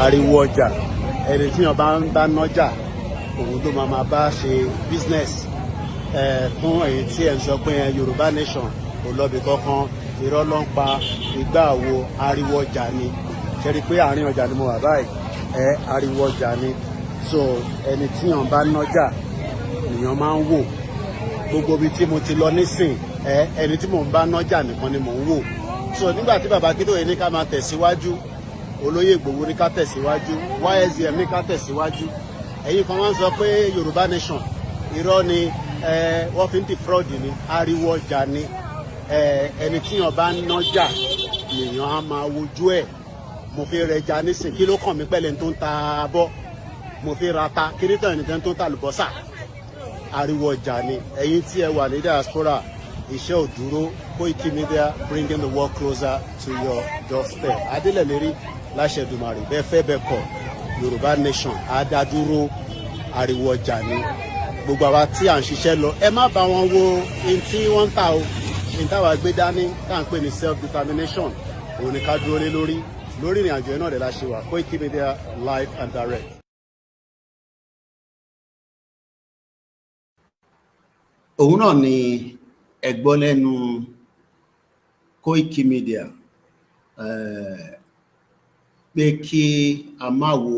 ariwo ọjà ẹni tí wọ́n bá nájà òun tó máa bá ṣe business fún èyí tí ẹ̀ ń sọ pé Yorùbá nation kò lọ́bi kankan irọ́ ló ń pa ìgbà wo ariwo ọjà ni ṣe rí i pé àárín ọjà ni mo wà báyìí ariwo ọjà ni so ẹni tí wọ́n bá nájà èèyàn máa ń wò gbogbo ibi tí mo ti lọ nísìn ẹni tí mò ń bá nájà nìkan ni mò ń wò so nígbà tí bàbá Akíntóyè ní ká máa tẹ̀síwájú olóyè Ìgbòho ní ká tẹ̀síwájú YSDM ní ká tẹ̀síwájú ẹ̀yin kan wọ́n sọ pé Yorùbá nation irọ́ ni wọ́n fi ń defraud ni ariwo ọjà ni ẹni tí wọ́n bá nájà èèyàn á máa wojú ẹ̀ mo fi rẹja nísìn kí ló kàn mí pẹ̀lẹ́ tó ń ta abọ́ mo fi rata kí ní tàn ẹnìkan tó ń ta àlùbọ́sà ariwo ọjà ni ẹ̀yin tí ẹ wà ní diaspora iṣẹ́ ò dúró Koikimedia bringing the world closer to your doorstep adélẹ̀lérí láṣẹ Èdùmàrè bẹ́ẹ̀ fẹ́ bẹ́ẹ̀ kọ̀ Yorùbá nation àdádúró ariwo ọjà ni gbogbo àwa tí à ń ṣiṣẹ́ lọ ẹ má bá wọn wo ohun tí wọ́n ń ta o ohun táwa gbé dání tá à ń pè ní self determination òun ni ká dúró lé lórí ìrìn àjò náà rẹ̀ la ṣe wà Koikimedia live and direct. òun náà ni ẹ̀gbọ́n lẹ́nu Koikimedia pé kí a má wo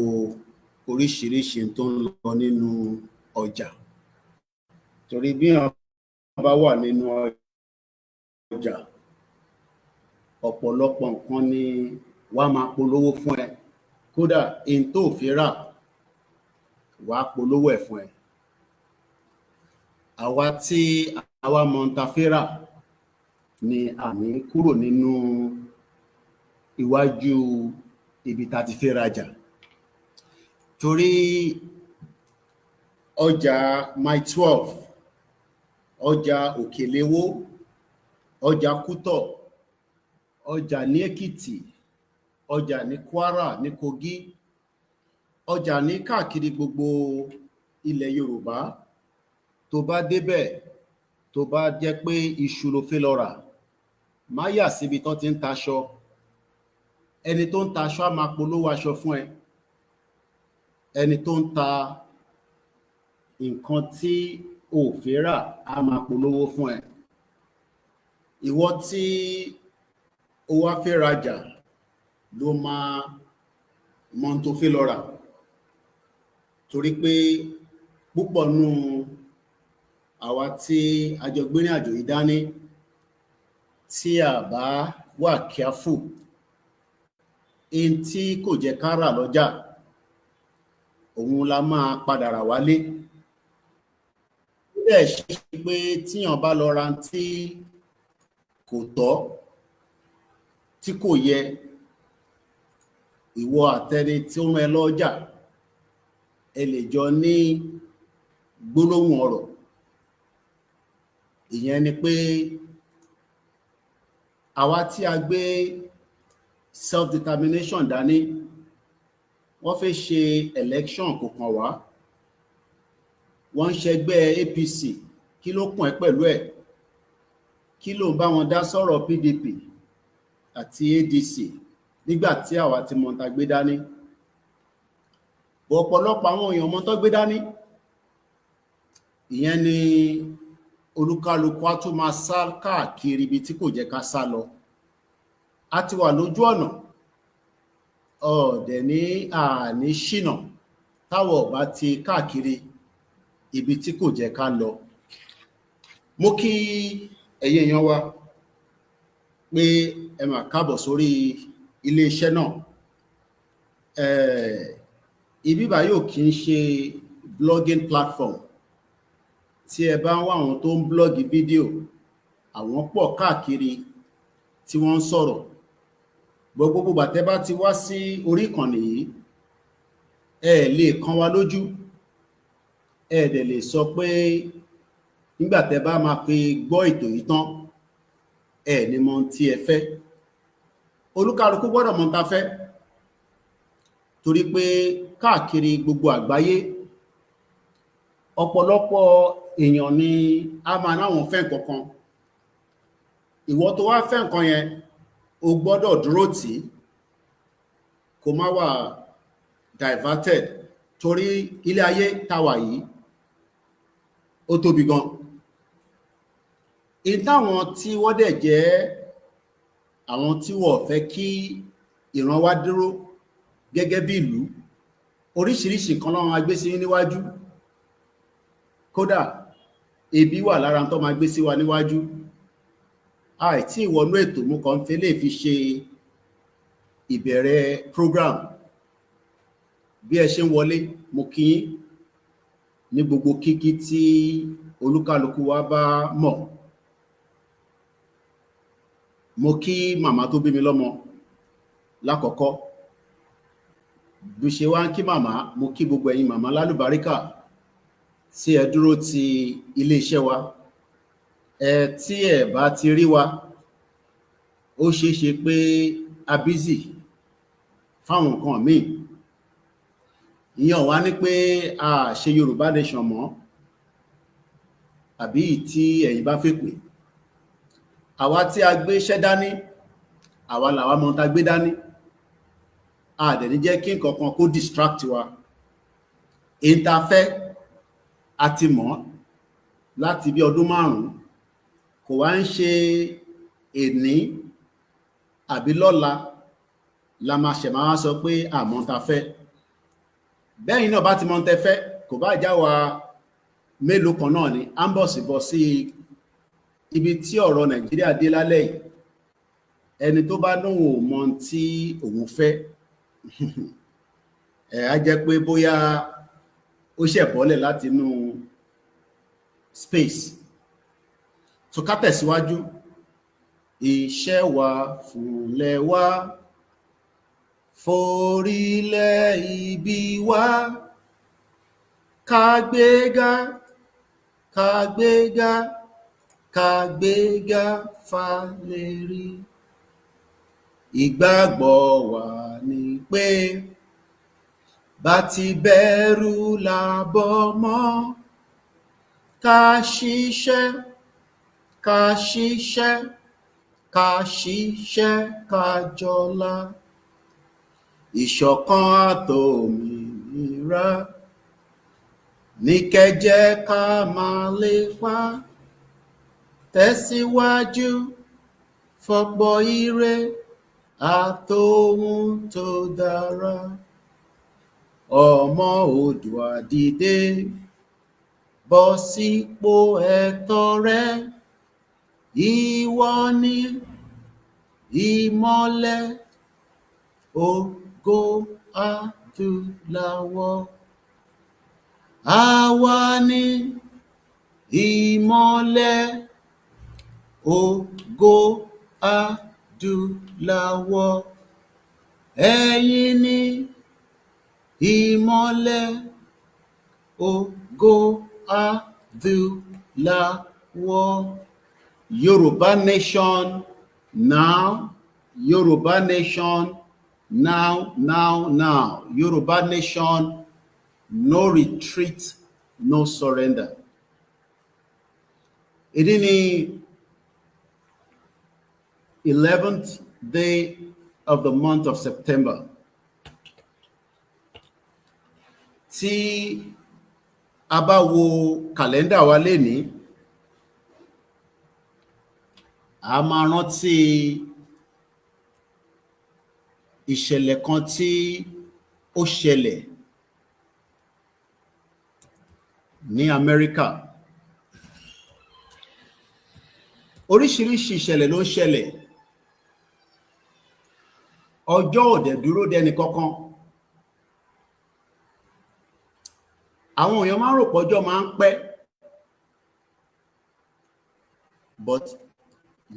oríṣiríṣi tó ń lọ nínú ọjà torí bí wọn bá wà nínú ọjà ọ̀pọ̀lọpọ̀ nǹkan ni wàá máa polówó fún ẹ kódà èyí tó fi rà wàá polówó ẹ̀ fún ẹ àwa tí àwa mọ̀ntàfẹ́rà ni àmì kúrò nínú iwájú ibi tá ti fẹ́ rajà torí ọjà Mile 12 ọjà Òkèléwó ọjà Kútọ̀ ọjà ní Èkìtì ọjà ní Kwara ní Kogi ọjà ní káàkiri gbogbo ilẹ̀ Yorùbá tó bá débẹ̀ tó bá jẹ́ pé iṣu ló fẹ́ lọ rà má yà síbi tán ti ń taṣọ ẹni tó ń taṣọ á máa polówó aṣọ fún ẹ ẹni tó ń ta nǹkan tí o fẹ́ rà á máa polówó fún ẹ ìwọ tí o wá fẹ́ rajà ló máa mọ tó fẹ́ lọ rà torí pé púpọ̀ nù àwa tí a jọ gbé ní àjò yìí dání tí a bá wà careful in tí kò jẹ́ ká rà lọ́jà òun la máa padà rà wálé ó dẹ̀ ṣe pé tíyàn bá lọ ra tí kò tọ́ tí kò yẹ ìwọ àtẹni tí ó rán ẹ lọ́jà ẹ lè jọ ní gbólóhùn ọ̀rọ̀ ìyẹn ni pé àwa tí a gbé self determination dání wọ́n fẹ́ ṣe election kò kàn wá wọ́n ń ṣẹgbẹ́ APC kí ló kàn ẹ́ pẹ̀lú ẹ̀ kí ló ń bá wọn dá sọ̀rọ̀ PDP àti ADC nígbà tí àwa ti mọ̀ tá gbé dání ọ̀pọ̀lọpọ̀ àwọn èèyàn mọ̀ tó gbé dání ìyẹn ni olúkálùkù á tún máa sá káàkiri ibi tí kò jẹ́ ká sá lọ a ti wà lójú ọ̀nà ọ̀dẹ̀ ní àní ṣìnà táwọ̀ bá ti káàkiri ibi tí kò jẹ́ ká lọ mo kí ẹ̀yin èèyàn wa pé ẹ máa káàbọ̀ sórí iléeṣẹ́ náà ibi báyìí ò kì í ṣe blogging platform tí ẹ bá ń wá àwọn tó ń blọ́ọ̀gì fídíò àwọn pọ̀ káàkiri tí wọ́n ń sọ̀rọ̀ gbogbo bàtẹ́ bá ti wá sí orí ìkànnì yìí ẹ lè kàn wá lójú ẹ dẹ̀ lè sọ pé nígbà tẹ́ bá máa fi gbọ́ ètò yìí tán ẹ ní mọ tí ẹ fẹ́ olúkálùkù gbọ́dọ̀ mọ ta fẹ́ torí pé káàkiri gbogbo àgbáyé ọ̀pọ̀lọpọ̀ èèyàn ni a máa náwọn fẹ́ nǹkan kan ìwọ tó wá fẹ́ nǹkan yẹn o gbọ́dọ̀ dúró tì kó má wà diverted torí ilé ayé táwa yìí ó tóbi gan. Ìtàwọn tí wọ́n dẹ̀ jẹ́ àwọn tí wọ́n fẹ́ kí ìran wa dúró gẹ́gẹ́ bí ìlú, oríṣiríṣi nǹkan ló máa gbé sí níwájú. Kódà ebi wà lára tó máa gbé sí wa níwájú. Àìtí ìwọnú ètò mú kan fẹ́ lè fi ṣe ìbẹ̀rẹ̀ program. Bí ẹ ṣe ń wọlé, mo kí yín ní gbogbo kíkí tí olúkálùkù wa bá mọ̀. Mo kí màmá tó bí mi lọ́mọ lákọ̀ọ́kọ́. Bí ṣe wá ń kí màmá, mo kí gbogbo ẹ̀yin màmá lálùbáríkà tí ẹ dúró ti ilé iṣẹ́ wa. Tí ẹ bá ti rí wa, ó ṣeé ṣe pé a busy fáwọn nǹkan míì. Ìyẹn wá ní pé a ṣe Yorùbá Nation mọ́, àbí tí ẹ̀yin bá fẹ́ pè. Àwa tí a gbé iṣẹ́ dání, àwa làwa mọ̀ tá gbé dání. A dẹ̀ ní jẹ́ kí nǹkan kan kó distract wa. Èyí tá fẹ́ a ti mọ̀ láti bí ọdún 5. Kò wá ń ṣe èní àbí lọ́la la máa ṣẹ̀ máa sọ pé àmọ́ tá fẹ́. Bẹ́yìn náà bá ti mọ̀ tẹ́ fẹ́, kò bá já wa mélòó kan náà ni à ń bọ̀ sí ibi tí ọ̀rọ̀ Nàìjíríà dé lálẹ́ yìí. Ẹni tó bá lóhùn ò mọ̀ tí òun fẹ́, á jẹ́ pé bóyá ó ṣẹ̀ bọ́lẹ̀ láti inú space. So ká tẹ̀síwájú. Iṣẹ́ wa fúnlẹ̀ wa, forílẹ̀ ibi wa, ká gbéga, ká gbéga, ká gbéga fálérí. Ìgbàgbọ́ wa ni pé bá ti bẹ̀rù làbọ̀ mọ́, ká ṣiṣẹ́, ká ṣiṣẹ́, ká ṣiṣẹ́, ká jọlá. Ìṣọ̀kan àtòmìnira ní kẹ́jẹ́ ká máa lépa. Tẹ̀síwájú fọ́pọ̀ ire àtòhun tó dára. Ọmọ Oòduà dìde, bọ́ sípò ẹ̀tọ́ rẹ. Ìwọ ni ìmọ́lẹ̀ ògo adúláwọ̀. Àwa ni ìmọ́lẹ̀ ògo adúláwọ̀. Ẹ̀yin ni ìmọ́lẹ̀ ògo adúláwọ̀. Yoruba Nation now, Yoruba Nation now, now, now. Yoruba Nation, no retreat, no surrender. Ìdí ni 11th day of the month of September. Tí a bá wo kàlẹ́ndà wa lénìí, a máa rántí ìṣẹ̀lẹ̀ kan tí ó ṣẹlẹ̀ ní Amẹ́ríkà. Oríṣiríṣi ìṣẹ̀lẹ̀ ló ń ṣẹlẹ̀. Ọjọ́ ò dẹ̀ dúró dẹni kankan. Àwọn èèyàn máa ń rò pé ọjọ́ máa ń pẹ́, but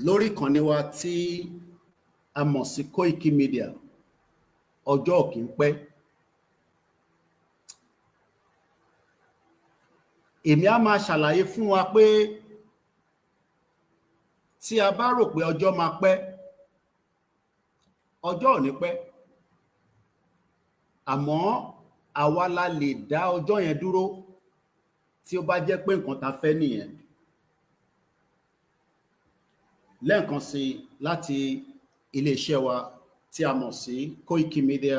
lórí ìkànnì wa tí a mọ̀ sí Koikimedia, ọjọ́ ò kì í pẹ́. Èmi á máa ṣàlàyé fún wa pé tí a bá rò pé ọjọ́ máa pẹ́, ọjọ́ ò ní pẹ́. Àmọ́ àwa la lè dá ọjọ́ yẹn dúró tí ó bá jẹ́ pé nǹkan tá fẹ́ nìyẹn. Lẹ́ẹ̀kan sí láti iléeṣẹ́ wa tí a mọ̀ sí Koikimedia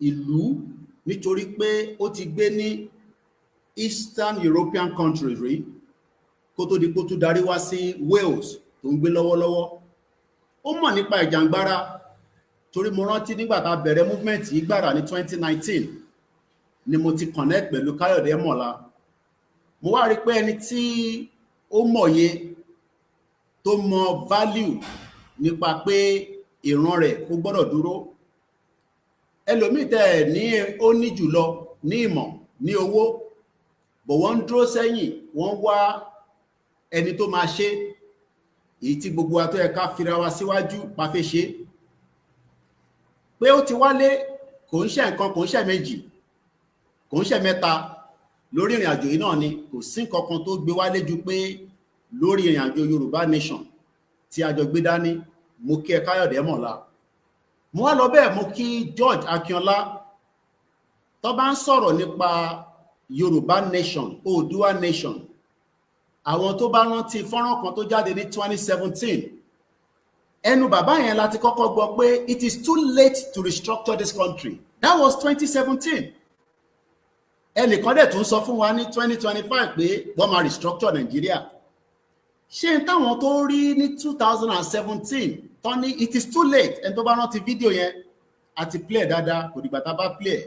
ìlú nítorí pé ó ti gbé ní Eastern European countries rí kó tó di kó tún darí wá sí Wales tó ń gbé lọ́wọ́lọ́wọ́. Ó mọ̀ nípa ìjàngbara torí mo rántí nígbà tá a bẹ̀rẹ̀ movement yìí gbàrà ní 2019 ni mo ti connect pẹ̀lú Káyọ̀dé Mọ̀lá. Mo wá rí pé ẹni tí ó mọ̀ye tó mọ value nípa pé ìran rẹ̀ ó gbọ́dọ̀ dúró. Ẹlòmíì tẹ́ ní ó ní jùlọ ní ìmọ̀ ní owó bọ̀ wọ́n ń dúró sẹ́yìn wọ́n wá ẹni tó máa ṣe èyí tí gbogbo wa tó yẹ ká fira wa síwájú pa fẹ́ ṣe. Pé ó ti wálé kò ń ṣe nǹkan, kò ń ṣe méjì, kò ń ṣe mẹ́ta lórí ìrìn àjò yìí náà ni. Kò sí nǹkan kan tó gbé wálé ju pé lórí ìrìn àjò Yorùbá nation tí a jọ gbé dání. Mo kí ẹ Káyọ̀dé Mọ̀lá. Mo wá lọ bẹ́ẹ̀ mo kí George Akínọlá. Tó bá ń sọ̀rọ̀ nípa Yorùbá nation, Oòduà nation, àwọn tó bá rántí fọ́nrán kan tó jáde ní 2017, ẹnu bàbá yẹn láti kọ́kọ́ gbọ́ pé it is too late to restructure this country. That was 2017. Ẹnìkan dẹ̀ tún sọ fún wa ní 2025 pé wọ́n máa restructure Nigeria. Ṣé n táwọn tó rí ní 2017 tán ní it is too late? Ẹni tó bá rántí fídíò yẹn àti play dáadáa, kò dìgbà tá bá play.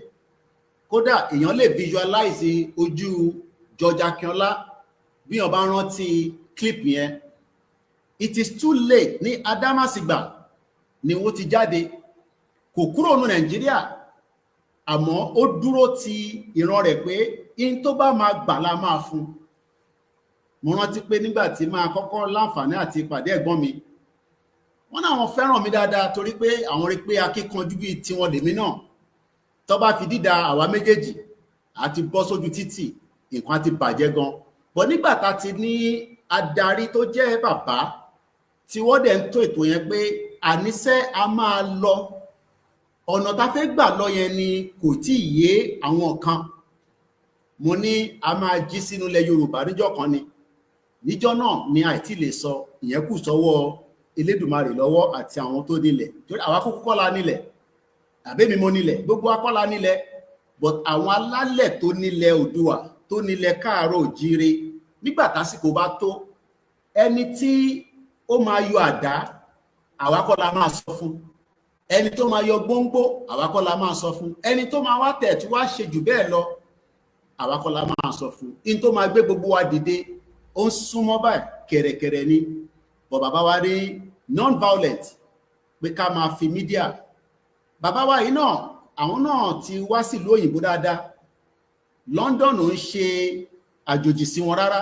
Kódà èèyàn lè visualize ojú George Akínọlá bí wọ́n bá rántí clip yẹn. It is too late ní Adámàsìgbà ni wọ́n ti jáde. Kò kúrò ní Nàìjíríà àmọ́ ó dúró ti ìran rẹ̀ pé in tó bá máa gbà la máa fún. Mo rántí pé nígbà tí máa kọ́kọ́ láǹfààní àti ìpàdé ẹ̀gbọ́n mi, wọ́n náà wọ́n fẹ́ràn mi dáadáa torí pé àwọn rí pé akíkanjú bíi tiwọn lèmi náà. Tó bá fi dídá àwa méjèèjì àti bọ́ sójú títì nǹkan ti bàjẹ́ gan. Bọ̀ nígbà tá ti ní adarí tó jẹ́ bàbá tí wọ́n dẹ̀ ń tó ètò yẹn pé àníṣe a máa lọ ọ̀nà tá fẹ́ gbà lọ yẹn ni kò tí ì yé àwọn kan. Mo ní a máa jí sínú ilẹ̀ Yorùbá níjọ́ kan ni. Níjọ́ náà ni àìtí lè sọ, ìyẹn kù sọ́wọ́ Elédùmarè lọ́wọ́ àti àwọn tó nílẹ̀. Torí àwa kúkú kọ́ la nílẹ̀, àbí mi mo nílẹ̀, gbogbo wa kọ́ la nílẹ̀, but àwọn alálẹ̀ tó nílẹ̀ Oòduà tó nílẹ̀ Káàárọ̀ Oòjíire nígbà tásìkò bá tó, ẹni tí ó máa yọ àdá àwa kọ́ la máa sọ fún, ẹni tó máa yọ gbóngbó àwa kọ́ la máa sọ fún, ẹni tó máa wá tẹ̀ tí wá ṣe jù bẹ́ẹ̀ lọ àwa kọ́ la máa sọ fún. In tó máa gbé gbogbo wa dìde ó ń súnmọ́ báyìí kẹ̀rẹ̀kẹ̀rẹ̀ ni. Bọ̀ bàbá wa rí non-violent pé ká máa fi mídíà. Bàbá wa yìí náà àwọn náà ti wá sílùú òyìnbó dáadáa. London ò ń ṣe àjòjì sí wọn rárá.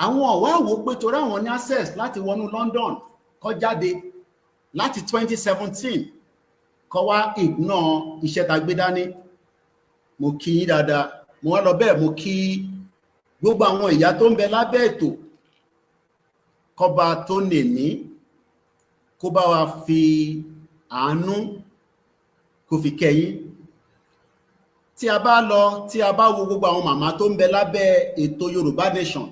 Àwọn ọ̀wá wò pé torí àwọn ní access láti wọnú London kó jáde láti 2017 kó wá ignore iṣẹ́ tá gbé dání. Mo kí yín dáadáa. Mo wá lọ bẹ́ẹ̀ mo kí gbogbo àwọn ìyá tó ń bẹ lábẹ́ ètò kọba tó nè ní kó bá wa fi àánú kó fi kẹ́yìn. Tí a bá lọ tí a bá wo gbogbo àwọn màmá tó ń bẹ lábẹ́ ètò Yorùbá nation,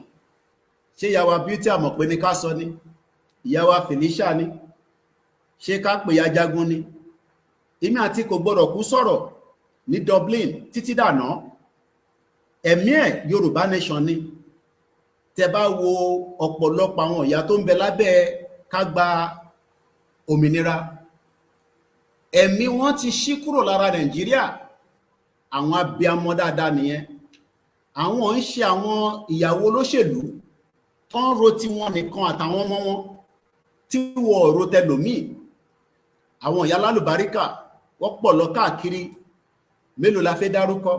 ṣé ìyá wa Beauty Àmọ̀pé ni ká sọ ni, ìyá wa Felicia ni, ṣé ká pè ya Jagun ni. Èmi àti kò gbọdọ̀ kú sọ̀rọ̀ ní Dublin títí dànà. Ẹ̀mí ẹ̀ Yorùbá nation ni. Tẹ́ bá wo ọ̀pọ̀lọpọ̀ àwọn ìyá tó ń bẹ lábẹ́ ká gba òmìnira, ẹ̀mí wọn ti ṣí kúrò lára Nàìjíríà. Àwọn abiyamọ dáadáa nìyẹn. Àwọn ń ṣe àwọn ìyàwó olóṣèlú tán ro tí wọn nìkan àtàwọn ọmọ wọn tí wọ́n ro tẹlòmíì. Àwọn ìyá lálùbáríkà wọ́n pọ̀ lọ káàkiri. Mélòó la fẹ́ dárúkọ?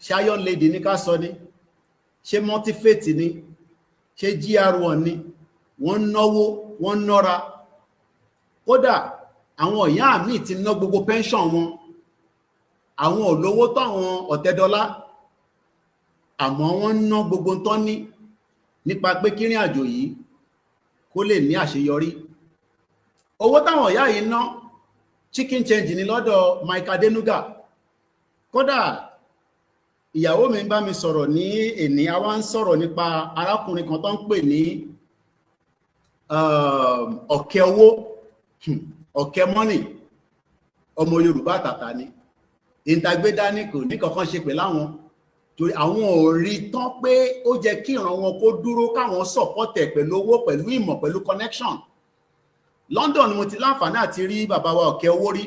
Ṣé Iron Lady ní ká sọ ni? Ṣé Multifate ni? Ṣé GR1 ni? Wọ́n náwó, wọ́n nọ́ra. Kódà àwọn ìyá mi ti ná gbogbo pension wọn. Àwọn olówó táwọn Ọ̀tẹ́dọ́lá àmọ́ wọ́n ná gbogbo tán ní nípa pé kírìn àjò yìí kó lè ní àṣeyọrí. Owó táwọn ìyá yìí ná chicken change ní lọ́dọ̀ Mike Adenuga. Kódà ìyàwó mi ń bá mi sọ̀rọ̀ ní èní, a wá ń sọ̀rọ̀ nípa arákùnrin kan tó ń pè ní ọ̀kẹ́ owó, ọ̀kẹ́ money, ọmọ Yorùbá tàtà ni. ìntàgbé dání kò ní kankan ṣe pẹ̀lú àwọn torí àwọn ò rí tán pé ó jẹ́ kí ìran wọn kó dúró káwọn support ẹ̀ pẹ̀lú owó pẹ̀lú ìmọ̀ pẹ̀lú connection. London ni mo ti láǹfààní àti rí bàbá wa Ọ̀kẹ́ owó rí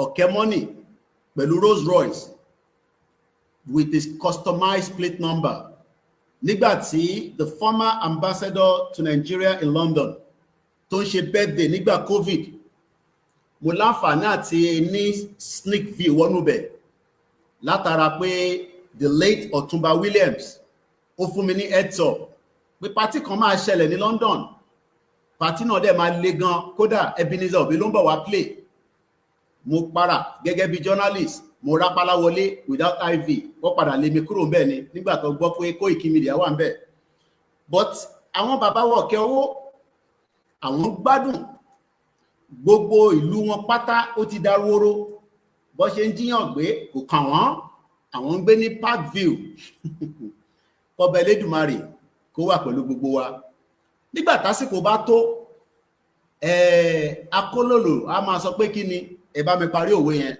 Ọ̀kẹ́ money pẹ̀lú Rolls Royce with his customized plate number nígbà tí the former ambassador to Nigeria in London tó ń ṣe birthday nígbà COVID mo láǹfààní àti ní sneak view wọnú bẹ̀ látara pé the late Ọ̀túnba Williams ó fún mi ní heads up pé party kan máa ṣẹlẹ̀ ní London, party náà dẹ̀ máa le gan, kódà Ebenezer Obey ló ń bọ̀ wá play. Mo para gẹ́gẹ́ bí journalist, mo rápálá wọlé without IV, wọ́n padà lé mi kúrò ńbẹ̀ ni nígbà tó gbọ́ pé Koikimedia wà ńbẹ̀. But àwọn bàbá wọ̀ kẹ́ owó, àwọn gbádùn gbogbo ìlú wọn pátá ó ti dáróró bó ṣe ń jíyàn gbé kò kàn wọ́n, àwọn ń gbé ní Parkview. Kọ́bẹ̀ Elédùmarè kó wà pẹ̀lú gbogbo wa. Nígbà tásìkò bá tó akólòlò a máa sọ pé kí ni ẹ bá mi parí òwe yẹn.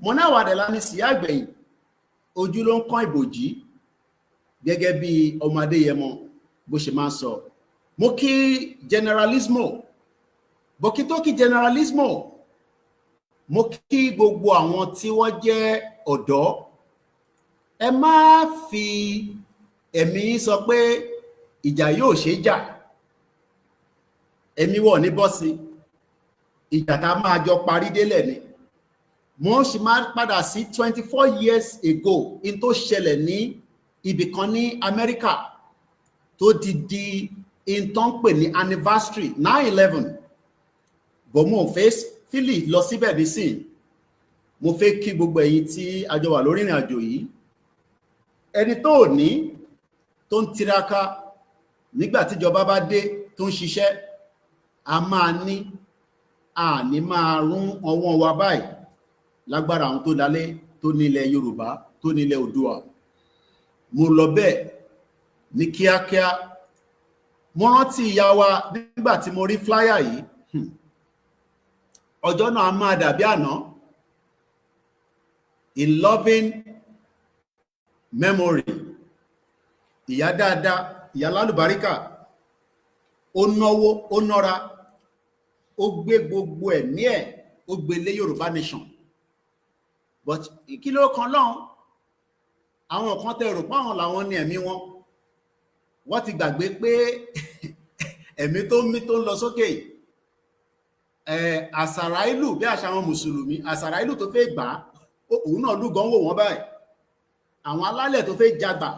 Mo náà wà dẹ̀ láni sí àgbẹ̀yìn ojú ló ń kán ìbòjí gẹ́gẹ́ bí ọmọ Adéyẹmọ bó ṣe máa ń sọ. Mo kí generalismo, bókí tó kí generalismo, mo kí gbogbo àwọn tí wọ́n jẹ́ ọ̀dọ́. Ẹ má fi ẹ̀mí sọ pé ìjà yóò ṣe jà, ẹ̀mí wọ̀ ní bọ́sí, ìjà tá máa jọ parí délẹ̀ ni. Mo sì máa padà sí 24 years ago in tó ṣẹlẹ̀ ní ibìkan ní Amẹ́ríkà tó di in tó ń pè ní anniversary 9/11. Bọ̀ mo fẹ́ fílì lọ síbẹ̀ bí sí. Mo fẹ́ kí gbogbo ẹ̀yin tí a jọ wà lórí ìrìn àjò yìí. Ẹni tó ní tó ń tiraka nígbà tíjọba bá dé tó ń ṣiṣẹ́, a máa ní àní máa rún ọwọ́ wa báyìí lágbára àwọn tó dalé tó nílẹ̀ Yorùbá tó nílẹ̀ Oòduà. Mo lọ bẹ́ẹ̀ ní kíákíá. Mo rántí ìyá wa nígbà tí mo rí flyer yìí, ọjọ́ náà a máa dàbí àná. In loving memory, ìyá dáadáa, ìyá lálùbáríkà, ó náwó, ó nọ́ra, ó gbé gbogbo ẹ̀mí ẹ̀, ó gbé lé Yorùbá nation. But kí ló kan lọ́hùn? Àwọn kan tẹ rò páwọn làwọn ní ẹ̀mí wọn. Wọ́n ti gbàgbé pé ẹ̀mí tó ń mí tó ń lọ sókè. Àsàrà ìlú bí àṣà àwọn Mùsùlùmí, àsàrà ìlú tó fẹ́ gbà òun náà lúgàn wò wọ́n báyìí. Àwọn alálẹ̀ tó fẹ́ jagbà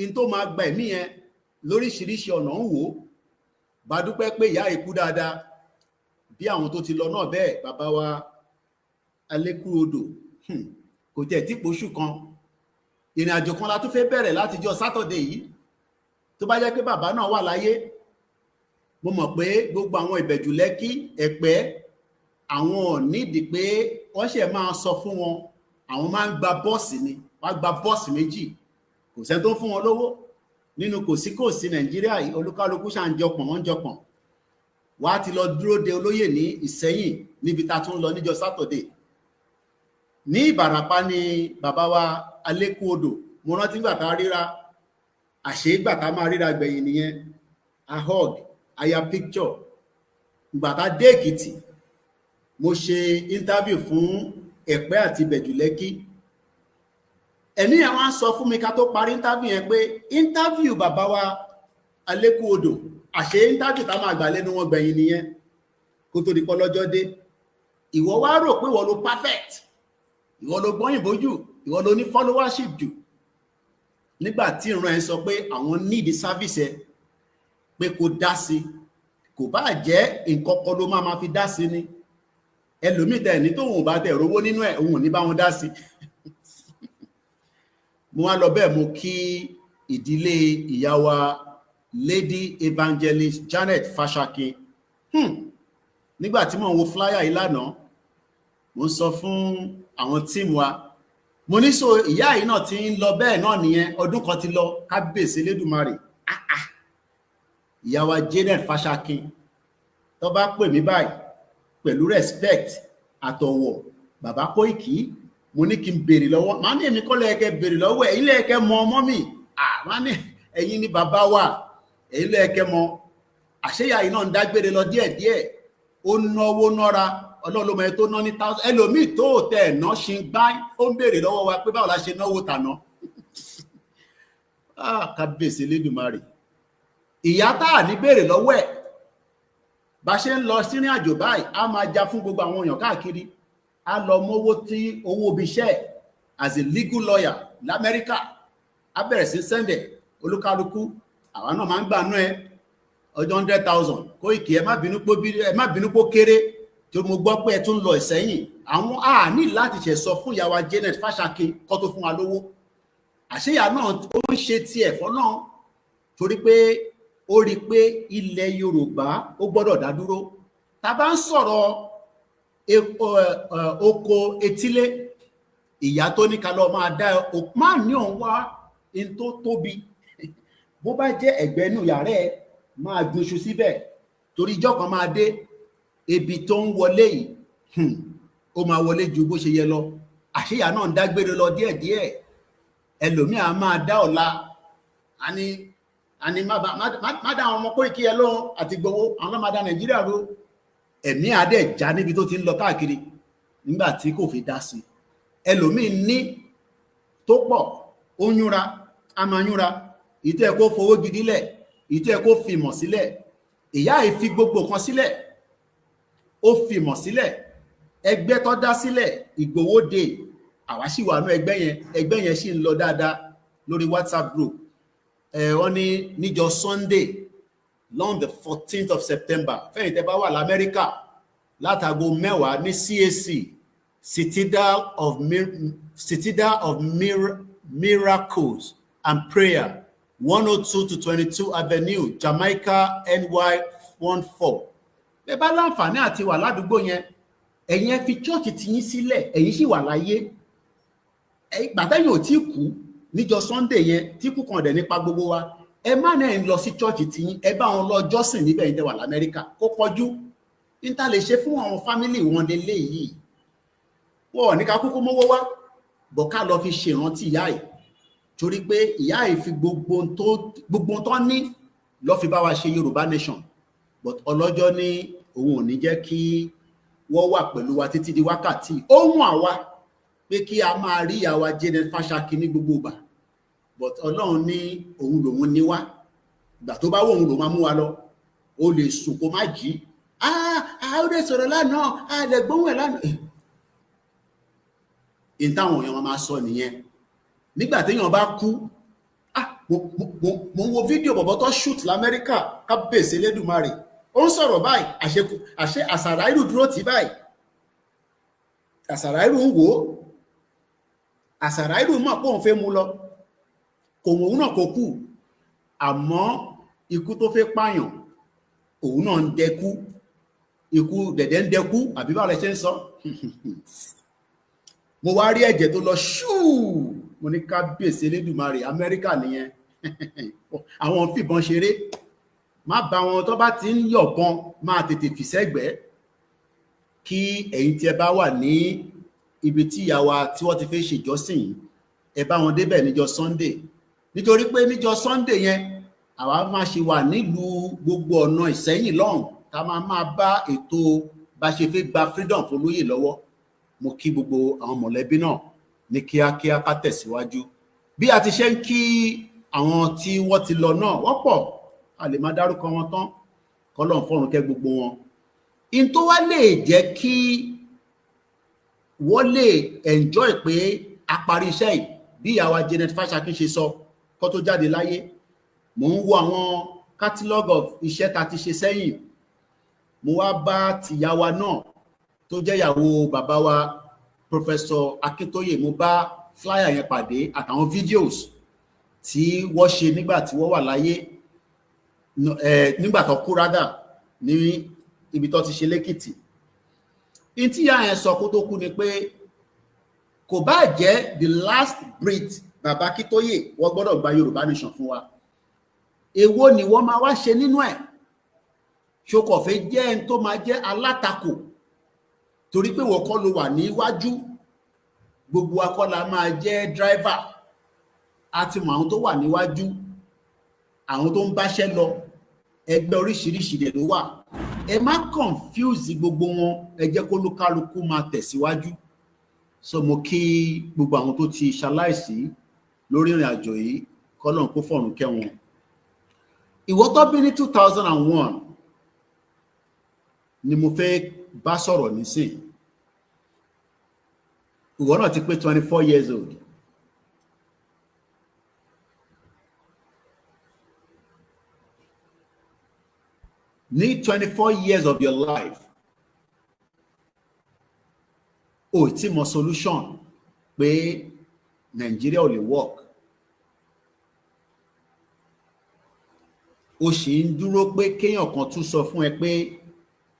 in tó máa gba ẹ̀mí yẹn lóríṣiríṣi ọ̀nà ń wò. Bá dúpẹ́ pé ìyá ikú dáadáa bí àwọn tó ti lọ náà bẹ́ẹ̀. Bàbá wa Alékúrodò kò jẹ́ tí pòṣù kan. Ìrìn àjò kan la tó fẹ́ bẹ̀rẹ̀ látijọ́ Saturday yìí. Tó bá jẹ́ pé bàbá náà wà láyé, mo mọ̀ pé gbogbo àwọn Ìbẹ̀jú Lẹ́kí Ẹ̀pẹ́ àwọn ò nídìí pé wọ́n ṣe máa sọ fún wọn, àwọn máa ń gba bọ́ọ̀sì ni, wọ́n gba bọ́ọ̀sì méjì, kò sẹ́ni tó ń fún wọn lówó nínú kòsíkòsí Nàìjíríà yìí. Olúkálukú ṣà ń jọpọ̀n, wọ́n ń jọpọ̀n. Wàá ti lọ dúró de olóyè ní Ìsẹ́yìn níbi tá tún lọ níjọ́ Saturday. Ní Ìbàràpá ni bàbá wa Alékúodò. Mo rántí gbà tá ríra, àṣé gbà tá máa ríra gbẹ̀yìn nìyẹn. A hug, a ya picture. Ìgbà tá dé Èkìtì, mo ṣe interview fún Ẹ̀pẹ́ àti Ìbẹ̀jú Lẹ́kí. Ẹ̀mí ẹ̀ wá sọ fún mi ká tó parí interview yẹn pé interview bàbá wa Alékúodò, àṣé interview tá máa gbà lẹ́nu wọn gbẹ̀yìn nìyẹn kó tó di pọ́ lọ́jọ́ dé. Ìwọ wá rò pé ìwọ ló perfect, ìwọ ló gbọ́yìnbó jù, ìwọ ló ní followership jù. Nígbà tí ìran ẹ̀ sọ pé àwọn need service ẹ pé kó dá sí, kò bá jẹ́ nǹkan kan ló máa fi dá sí ni. Ẹlòmíì tẹ̀ ní tóun ò bá tẹ̀ rówó nínú ẹ̀, òun ò ní bá wọn dá sí. Mo wá lọ bẹ́ẹ̀, mo kí ìdílé ìyá wa Lady Evangelist Janet Fashakin. Nígbà tí mo ń wo flyer yìí lánàá, mo ń sọ fún àwọn tíìmù wa, mo ní so ìyá yìí náà ti ń lọ bẹ́ẹ̀ náà nìyẹn, ọdún kan ti lọ, kábíyèsí Elédùmarè. Ìyá wa Janet Fashakin tó bá pè mí báyìí pẹ̀lú respect àtọ̀wọ̀, bàbá Koiki mo ní kí n béèrè lọ́wọ́ màá ní èmi kọ́ lẹ́ẹ̀kẹ́ béèrè lọ́wọ́ ẹ̀ ilé ẹ̀kẹ́ mọ ọmọ mi màá ní ẹ̀yin ni bàbá wa ẹ̀yin lẹ́ẹ̀kẹ́ mọ àṣeyà yìí náà ń dágbére lọ díẹ̀díẹ̀ ó náwó nára ọlọ́lọ́mọ ẹ tó ná ní thousand ẹlòmíì tó tẹ̀ ẹ̀ ná ṣe ń gbá ó ń béèrè lọ́wọ́ wa pé báwo la ṣe náwó tàná kábíyèsí Elédùmarè ìyá tá à ní béèrè lọ́wọ́ ẹ̀ bá ṣe ń lọ sírìn àjò báyìí á máa já fún gbogbo àwọn èèyàn káàkiri á lọ mówó tí owó ibi iṣẹ́ as a legal lawyer lamẹ́ríkà á bẹ̀rẹ̀ sí sẹ́ndẹ̀ olúkálukú àwa náà máa ń gbà náà ẹ ọjọ́ 100,000 Koiki ẹ má bínú pó kéré tí mo gbọ́ pé ẹ tún lọ ìsẹ́yìn àwọn ní láti ṣe sọ fún ìyá wa Janet Fashakin kó tó fún wa lówó àṣeyà náà ó ń ṣe tiẹ̀ fọ́nà torí pé ó rí i pé ilẹ̀ Yorùbá ó gbọ́dọ̀ dá dúró tá a bá ń sọ̀rọ̀ oko etílé ìyá tó ní ká lọ máa dá máa ní òun wá in tó tóbi bó bá jẹ́ ẹ̀gbẹ́ inú yàrá ẹ máa gbóṣù síbẹ̀ torí ijọ́ kan máa dé ebi tó ń wọlé yìí ó máa wọlé ju bó ṣe yẹ lọ àṣeyà náà ń dágbére lọ díẹ̀díẹ̀ ẹlòmíà máa dá ọ̀la àní má dá àwọn ọmọ Koiki ẹ lóhun àti gbowó àwọn náà máa dá Nàìjíríà ro ẹ̀mí adé já níbi tó ti ń lọ káàkiri nígbà tí kò fi dá sí ẹlòmíì ní tó pọ̀ ó yúnra a máa yúnra ìtọ́ ẹ̀ kó fowó gidi lẹ̀ ìtọ́ ẹ̀ kó fi ìmọ̀ sílẹ̀ ìyá ẹ̀ fi gbogbo kan sílẹ̀ ó fi ìmọ̀ sílẹ̀ ẹgbẹ́ tó dá sílẹ̀ Ìgbòho dé àwa sì wà ní ẹgbẹ́ yẹn sì ń lọ dáadáa lórí WhatsApp group wọ́n ní níjọ́ Sunday long the 14th of September fẹ́yìn tẹ́ bá wà lamẹ́ríkà látago 10 ní CAC Citadel of Miracles and Prayer 102 to 22 Avenue Jamaica NY 14 bẹ́ẹ̀ bá láǹfààní àti wà ládùúgbò yẹn ẹ̀yin ẹ fi chọ́ọ̀chì tiyín sílẹ̀ ẹ̀yin sì wà láyé gbàtẹ́yìn ò tí kú níjọ́ Sunday yẹn tí kú kan dẹ̀ nípa gbogbo wa ẹ má náà ń lọ sí chọ́ọ̀chì tiyín ẹ bá wọn lọ jọ́sìn níbẹ̀ yìí tẹ́ wà lamẹ́ríkà kó pọ̀jù níta lè ṣe fún àwọn fámìlì wọn lélẹ̀ yìí wọ́n ní ká kúkú mówó wá bọ̀ ká lọ fi ṣèrántí ìyá yìí torí pé ìyá yìí fi gbogbo tó ní lọ fi bá wa ṣe Yorùbá nation but ọlọ́jọ́ ní òun ò ní jẹ́ kí wọ́n wà pẹ̀lú wa títí di wákàtí ohun àwa pé kí a máa rí àwa Janet Fashakin ní gbogbo ìgbà but Ọlọ́run ní òun lòun ní wá ìgbà tó bá wọ òun ló máa mú wa lọ ó lè sùn kó má jí ó lè sọ̀rọ̀ lánàá lè gbóhùn ẹ̀ lánàá in táwọn èèyàn máa sọ nìyẹn nígbà téèyàn bá kú mo wo fídíò bọ̀bọ̀ tó shoot l'Amẹ́ríkà kábíyèsí Elédùmarè ó ń sọ̀rọ̀ báyìí àṣẹ àṣàrà irú dúró tì báyìí àṣàrà irú ń wò ó àṣàrà irú mọ̀ pé òun fẹ́ mú lọ kò òun náà kò kú àmọ́ ikú tó fẹ́ pààyàn òun náà ń dẹkú ikú dẹ̀dẹ̀ ń dẹkú àbí báwo lẹ ṣe ń sọ mo wá rí ẹ̀jẹ̀ tó lọ ṣúù mo ní kábíyèsí Elédùmarè Amẹ́ríkà nìyẹn àwọn fìbọn ṣeré má bá wọn tó bá ti ń yọ̀bọ̀n máa tètè fìṣẹ́gbẹ̀ẹ́ kí ẹ̀yin tí ẹ bá wà ní ibi tí ìyá wa tí wọ́n ti fẹ́ ṣèjọ́sìn ẹ bá wọn débẹ̀ níjọ́ Sunday nítorí pé níjọ́ Sunday yẹn àwa máa ṣe wà nílùú gbogbo ọ̀nà Ìṣẹ́yìn lọ́hùn tá máa bá ètò bá ṣe fẹ́ gba freedom fólóyè lọ́wọ́ mo kí gbogbo àwọn mọ̀lẹ́bí náà ní kíákíá ká tẹ̀síwájú bí a ti ṣe ń kí àwọn tí wọ́n ti lọ náà wọ́n pọ̀ a lè máa dárúkọ wọn tán kọ́lọ́run fọ́run kẹ́ gbogbo wọn in tó wá lè jẹ́ kí wọ́n lè enjoy pé a parí iṣẹ́ yìí bí ìyá wa Janet Fashakin ṣe sọ kó tó jáde láyé mò ń wo àwọn catalogue of iṣẹ́ ta ti ṣe sẹ́yìn mo wá bá tìyá wa náà tó jẹ́ ìyàwó bàbá wa Professor Akintoye mo bá flyer yẹn pàdé àtàwọn videos tí wọ́n ṣe nígbà tí wọ́n wà láyé nígbà tó kú rádà ní ibi tó ti ṣe lẹ́kìtì in tí ìyá yẹn sọ kó tó kú ni pé kò bá jẹ́ the last breath bàbá Akintoye wọ́n gbọ́dọ̀ gba Yorùbá nation fún wa èwo ni wọ́n máa wá ṣe nínú ẹ̀ ṣokọ̀fẹ́ jẹ́ ẹni tó máa jẹ́ alátakò torí pé wọ́n kọ́ ló wà níwájú, gbogbo akọ́la máa jẹ́ driver, àti mọ̀ àwọn tó wà níwájú, àwọn tó ń báṣẹ́ lọ, ẹgbẹ́ oríṣiríṣi dẹ̀ ló wà. Ẹ má confuse gbogbo wọn, ẹ jẹ́ kó lúkálukú máa tẹ̀síwájú. So mo kí gbogbo àwọn tó ti ṣaláìsí lórí ìrìn àjò yìí, k'Ọlọ́run kó fọ̀run kẹ́ wọn. Ìwọ tó bí ní 2001 ni mo fẹ́ bá sọ̀rọ̀ nísìn. Ìwọ náà ti pé 24 years old. Ní 24 years of your life, o tí mọ solution pé Nigeria ò lè work. O ṣì ń dúró pé kéèyàn kan tún sọ fún ẹ pé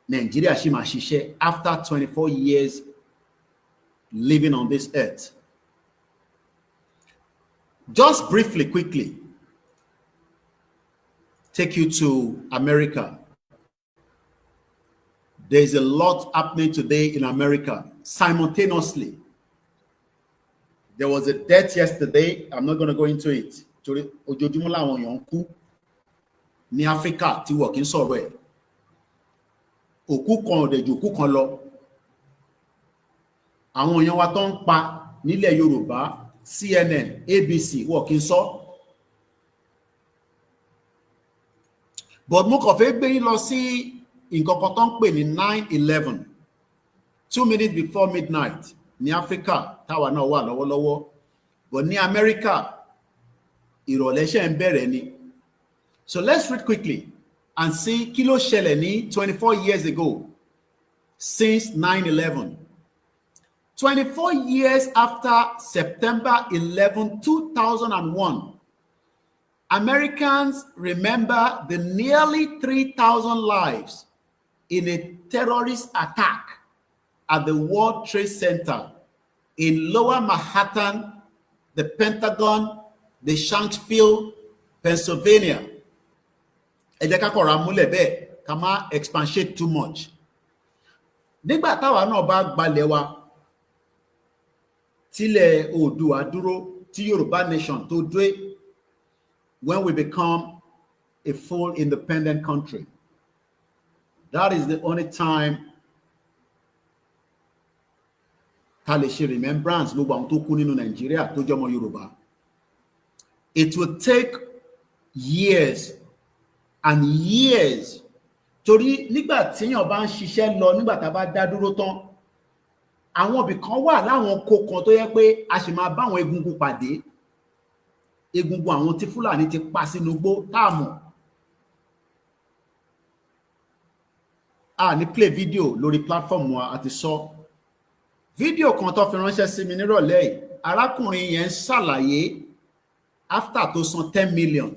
Nigeria ṣì máa ṣiṣẹ́ after 24 years living on this earth. Just briefly, quickly, take you to America. There is a lot happening today in America simultaneously. There was a death yesterday. I'm not going to go into it. Ojoojúmọ́ làwọn èèyàn kú ní Africa tí wọ́n kì í sọ̀rọ̀ ẹ̀. Òkú kan ọ̀dẹ̀ ju òkú kan lọ. Àwọn èèyàn wa tó ń pa nílẹ̀ Yorùbá, CNN, ABC, wọ́n kì í sọ. But mo kàn fẹ́ gbé yín lọ sí nǹkan kan tó ń pè ní 9/11, 2 minutes before midnight ní Africa táwa náà wà lọ́wọ́lọ́wọ́, but ní America ìrọ̀lẹ́ ṣe ń bẹ̀rẹ̀ ni. So let's read quickly and see kí ló ṣẹlẹ̀ ní 24 years ago since 9/11. 24 years after September 11, 2001, Americans remember the nearly 3,000 lives in a terrorist attack at the World Trade Center in Lower Manhattan, the Pentagon, the Shanksville, Pennsylvania. Ẹ jẹ́ ká kọ̀ra múlẹ̀ bẹ́ẹ̀, ká má expatiate too much. Nígbà táwa náà bá gbalẹ̀ wa, tílẹ̀ Oòduà dúró, tí Yorùbá nation tó dúró, when we become a full independent country, that is the only time ta lè ṣe remembrance gbogbo àwọn tó kú nínú Nàìjíríà tó jẹ́ ọmọ Yorùbá. It will take years and years, torí nígbà tíyàn bá ń ṣiṣẹ́ lọ, nígbà tá bá dá dúró tán, àwọn ibì kan wà láwọn oko kan tó yẹ pé a sì máa bá àwọn egungun pàdé, egungun àwọn tí Fúlàní ti pa sínú igbó táàmù. A ní play video lórí platform wa àti sọ. Fídíò kan tó fi ránṣẹ́ sí mi nírọ̀lẹ́ yìí, arákùnrin yẹn ń ṣàlàyé after tó san 10 million.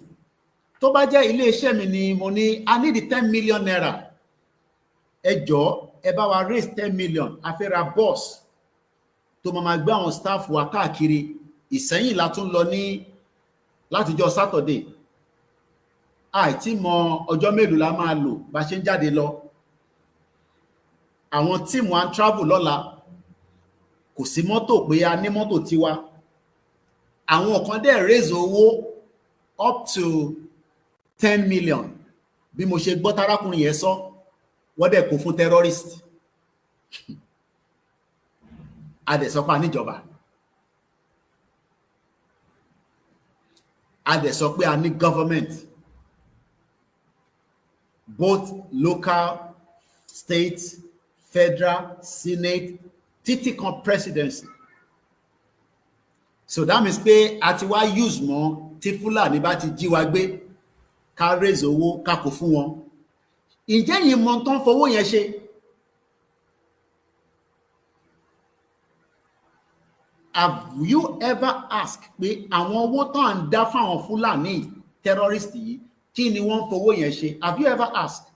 Tó bá jẹ́ ilé iṣẹ́ mi ni mo ní I need 10 million naira. Ẹ jọ̀ọ́ ẹ bá wa raise 10 million. A fẹ́ ra bus tó máa gbé àwọn staff wa káàkiri. Ìsẹ́yìn la tún lọ ní látijọ́ Saturday. Àìtí mọ ọjọ́ mélòó la máa lò bá ṣe ń jáde lọ. Àwọn tíìmù à ń travel lọ́la, kò sí mọ́tò pé a ní mọ́tò tiwa. Àwọn kan dẹ̀ raise owó up to 10 million. Bí mo ṣe gbọ́ tarákùnrin yẹn sọ, wọ́n dẹ̀ kó fún terrorist. A dẹ̀ sọ pé a níjọba. A dẹ̀ sọ pé a ní government, both local, state, federal, senate, títí kan presidency. So that means pé a ti wá use mọ́ tí Fúlàní bá ti jí wa gbé, ká raise owó ká kó fún wọn. Ǹjẹ́ yìí mọ tán fowó yẹn ṣe? Have you ever asked pé àwọn owó tán ń dá fáwọn Fúlàní terrorist yìí kí ni wọ́n fowó yẹn ṣe? Have you ever asked?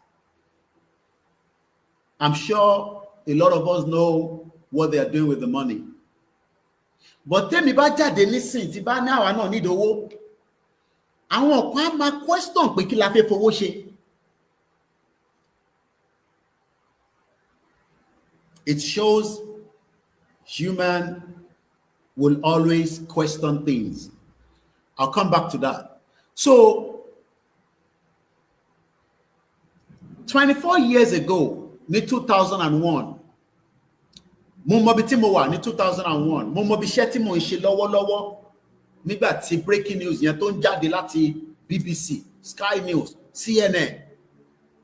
I'm sure a lot of us know what they are doing with the money. But tẹ́mi bá jáde nísìn tí bá ní àwa náà nídìí owó, àwọn kan á máa question pé kí la fẹ́ fowó ṣe. It shows human will always question things. I'll come back to that. So 24 years ago, in 2001, mo mọ bí tí mo wà ní 2001, mo mọ bí iṣẹ́ tí mo ń ṣe lọ́wọ́lọ́wọ́ nígbà tí breaking news yẹn tó ń jáde láti BBC, Sky News, CNN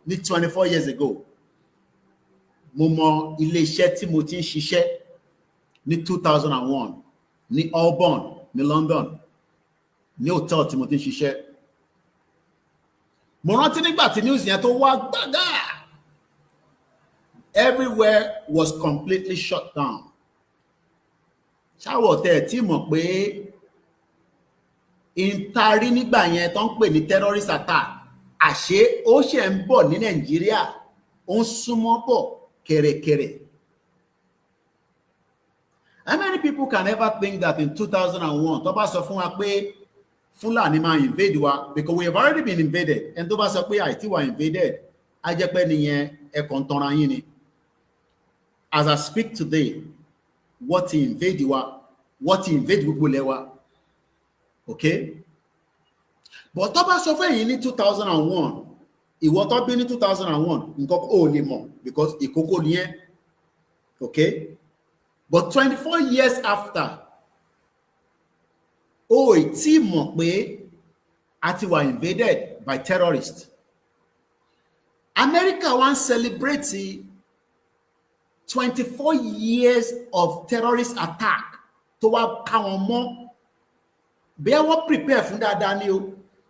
ní 24 years ago. Mo mọ ilé iṣẹ́ tí mo ti ń ṣiṣẹ́ ní 2001 ní Auburn ní London, ní hotel tí mo ti ń ṣiṣẹ́. Mo rántí nígbà tí news yẹn tó wá gbàgà, everywhere was completely shut down. Ṣáwọ̀ tẹ̀ tí mọ̀ pé ìtarí nígbà yẹn tó ń pè ní terrorist attack, àṣé ó ṣe ń bọ̀ ní Nàìjíríà, ó ń súnmọ́ bọ̀ kẹ̀rẹ̀kẹ̀rẹ̀. How many people can ever think that in 2001, tó bá sọ fún wa pé Fulani máa invade wa, because we have already been invaded, and tó bá sọ pé àìtí wa invaded, á jẹ́ pé nìyẹn ẹ̀kọ́ ń tanra yín ni. As I speak today, what he invade gbogbo ilẹ̀ wa, okay? But tó bá sọ fún ẹ̀yin ní 2001, ìwọ tó bí ní 2001, nǹkan ò lè mọ̀ because ìkókó ni ẹ́, okay? But 24 years after, tí mọ̀ pé a ti wà invaded by terrorists. America wants celebrate 24 years of terrorist attack tó wá ká wọn mọ́. Bí wọ́n prepare fún dáadáa ni o,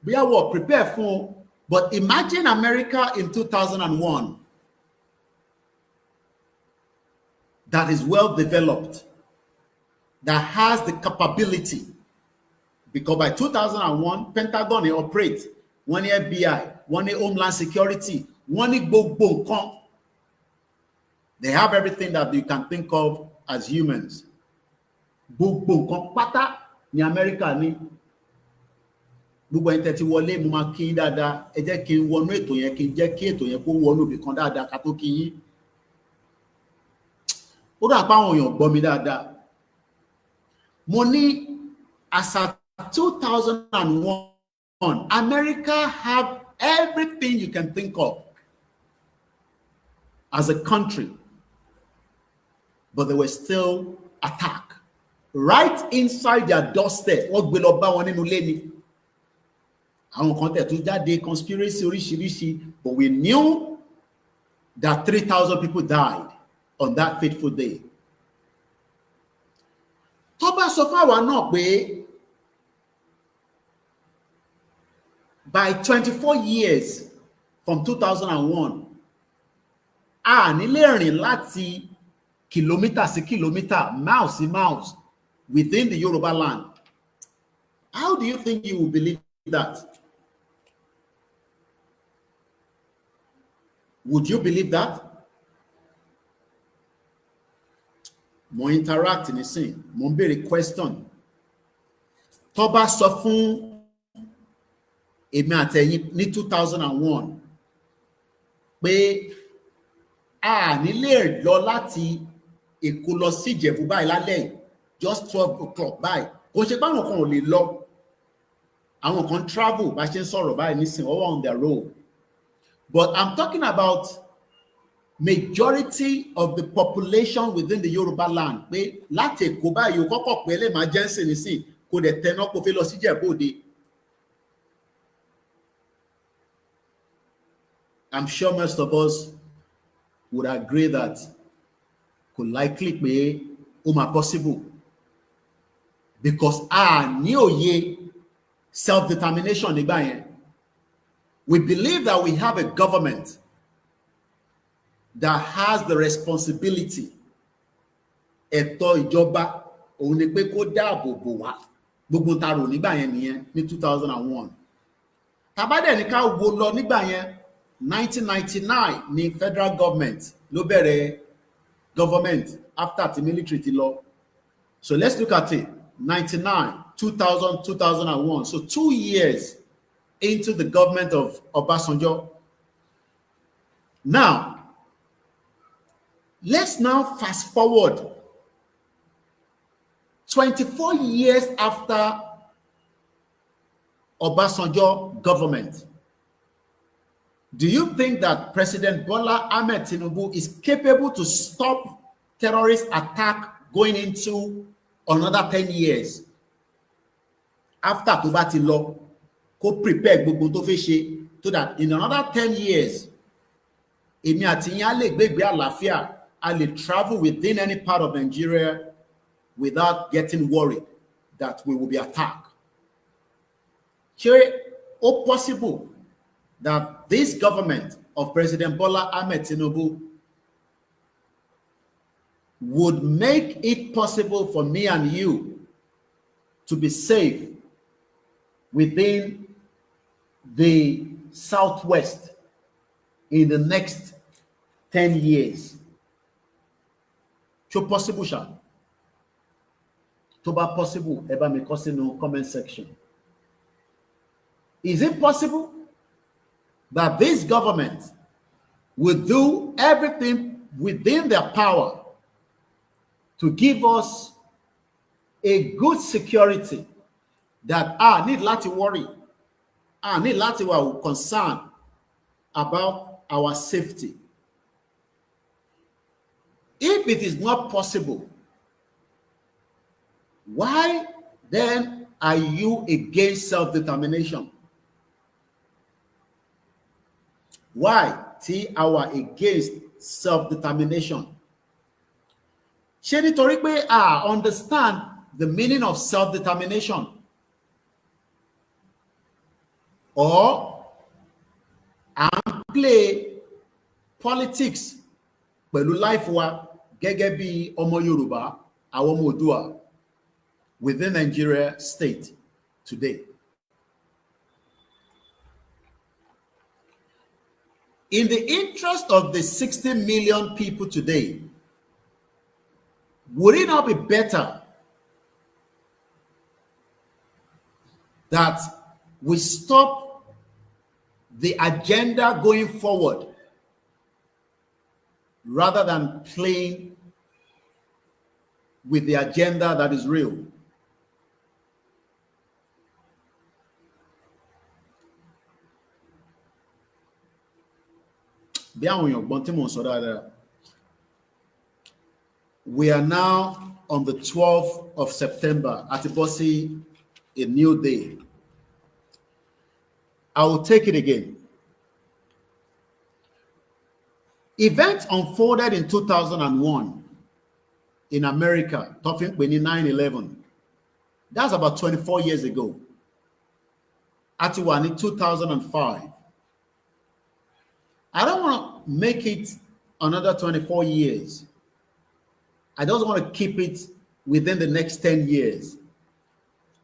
bí wọ́n prepare fún o. But imagine America in 2001 that is well developed, that has the capability, because by 2001, Pentagon operates, wọ́n ní FBI, wọ́n ní Homeland Security, wọ́n ní gbogbo nǹkan. They have everything that you can think of as humans. Gbogbo nǹkan pátá ní America ní. Gbogbo ẹni tẹ́ ti wọlé, mo máa kí yín dáadáa. Ẹ jẹ́ kí n wọnú ètò yẹn, kí n jẹ́ kí ètò yẹn kó wọnú ibì kan dáadáa ká tó kí yín. Ó dà pé àwọn èèyàn gbọ́ mi dáadáa. Mo ní as at 2001, America have everything you can think of as a country, but they were still attacked right inside their doorstep. Wọ́n gbé lọ bá wọn nínú ilé ni. Àwọn kan tẹ̀ tó jáde conspiracy oríṣiríṣi, but we knew that 3,000 people died on that fateful day. Tó bá sọ fáwa náà pé by 24 years from 2001, a ní lè rìn láti kìlómítà sí kìlómítà, miles sí miles within the Yoruba land. How do you think you will believe that? Would you believe that? Mo interact nísìn, mo ń béèrè question. Tó bá sọ fún èmi àtẹ̀yin ní 2001 pé a ní lè lọ láti Èkó lọ sí Ìjẹ̀bú báyìí lálẹ́, just 12 o'clock báyìí. Kò ṣe pé àwọn kan ò lè lọ. Àwọn kan travel bá ṣe ń sọ̀rọ̀ báyìí nísìn, all on their road. But I'm talking about majority of the population within the Yoruba land. Pé láti Èkó báyìí o kọ́kọ́ pé emergency nísìn, kò dẹ̀ tẹná kó fẹ́ lọ sí Ìjẹ̀bú Òde. I'm sure most of us would agree that could likely be possible, because ní òye self-determination nígbà yẹn. We believe that we have a government that has the responsibility. Ẹ̀tọ́ ìjọba òun ni pé kó dáàbò bò wá. Gbogbo ta rò nígbà yẹn nìyẹn ní 2001. Tàbádẹ̀ ní ká wo lọ nígbà yẹn, 1999 ni federal government ló bẹ̀rẹ̀ government after the military ti lọ. So let's look at it. 99, 2000, 2001. So 2 years into the government of Obasanjo. Now, Let's now fast forward 24 years after Obasanjo government. Do you think that President Bola Ahmed Tinubu is capable to stop terrorist attack going into another 10 years? After tó bá ti lọ, kó prepare gbogbo tó fẹ́ ṣe, so that in another 10 years, èmi àti yín á lè gbégbé àlàáfíà, a lè travel within any part of Nigeria without getting worried that we will be attacked. Ṣé ó possible that this government of President Bola Ahmed Tinubu would make it possible for me and you to be safe within the Southwest in the next 10 years? So possible, Sha? To ba possible, eba mi kọ sínú comment section. Is it possible that this government will do everything within their power to give us a good security that I need láti worry, I need láti wà concerned about our safety? If it is not possible, why then are you against self-determination? Why tí a wà against self-determination? Ṣé nítorí pé I understand the meaning of self-determination? Or I play politics pẹ̀lú life wa gẹ́gẹ́ bí ọmọ Yorùbá, àwọn ọmọ Oòduà within Nigeria state today? In the interest of the 60 million people today, would it not be better that we stop the agenda going forward rather than playing with the agenda that is real? We are now on the 12th of September, Atibosi, a new day. I will take it again. Events unfolded in 2001 in America, talking when 9/11. That's about 24 years ago. Atiwa in 2005. I don't want to make it another 24 years. I just want to keep it within the next 10 years.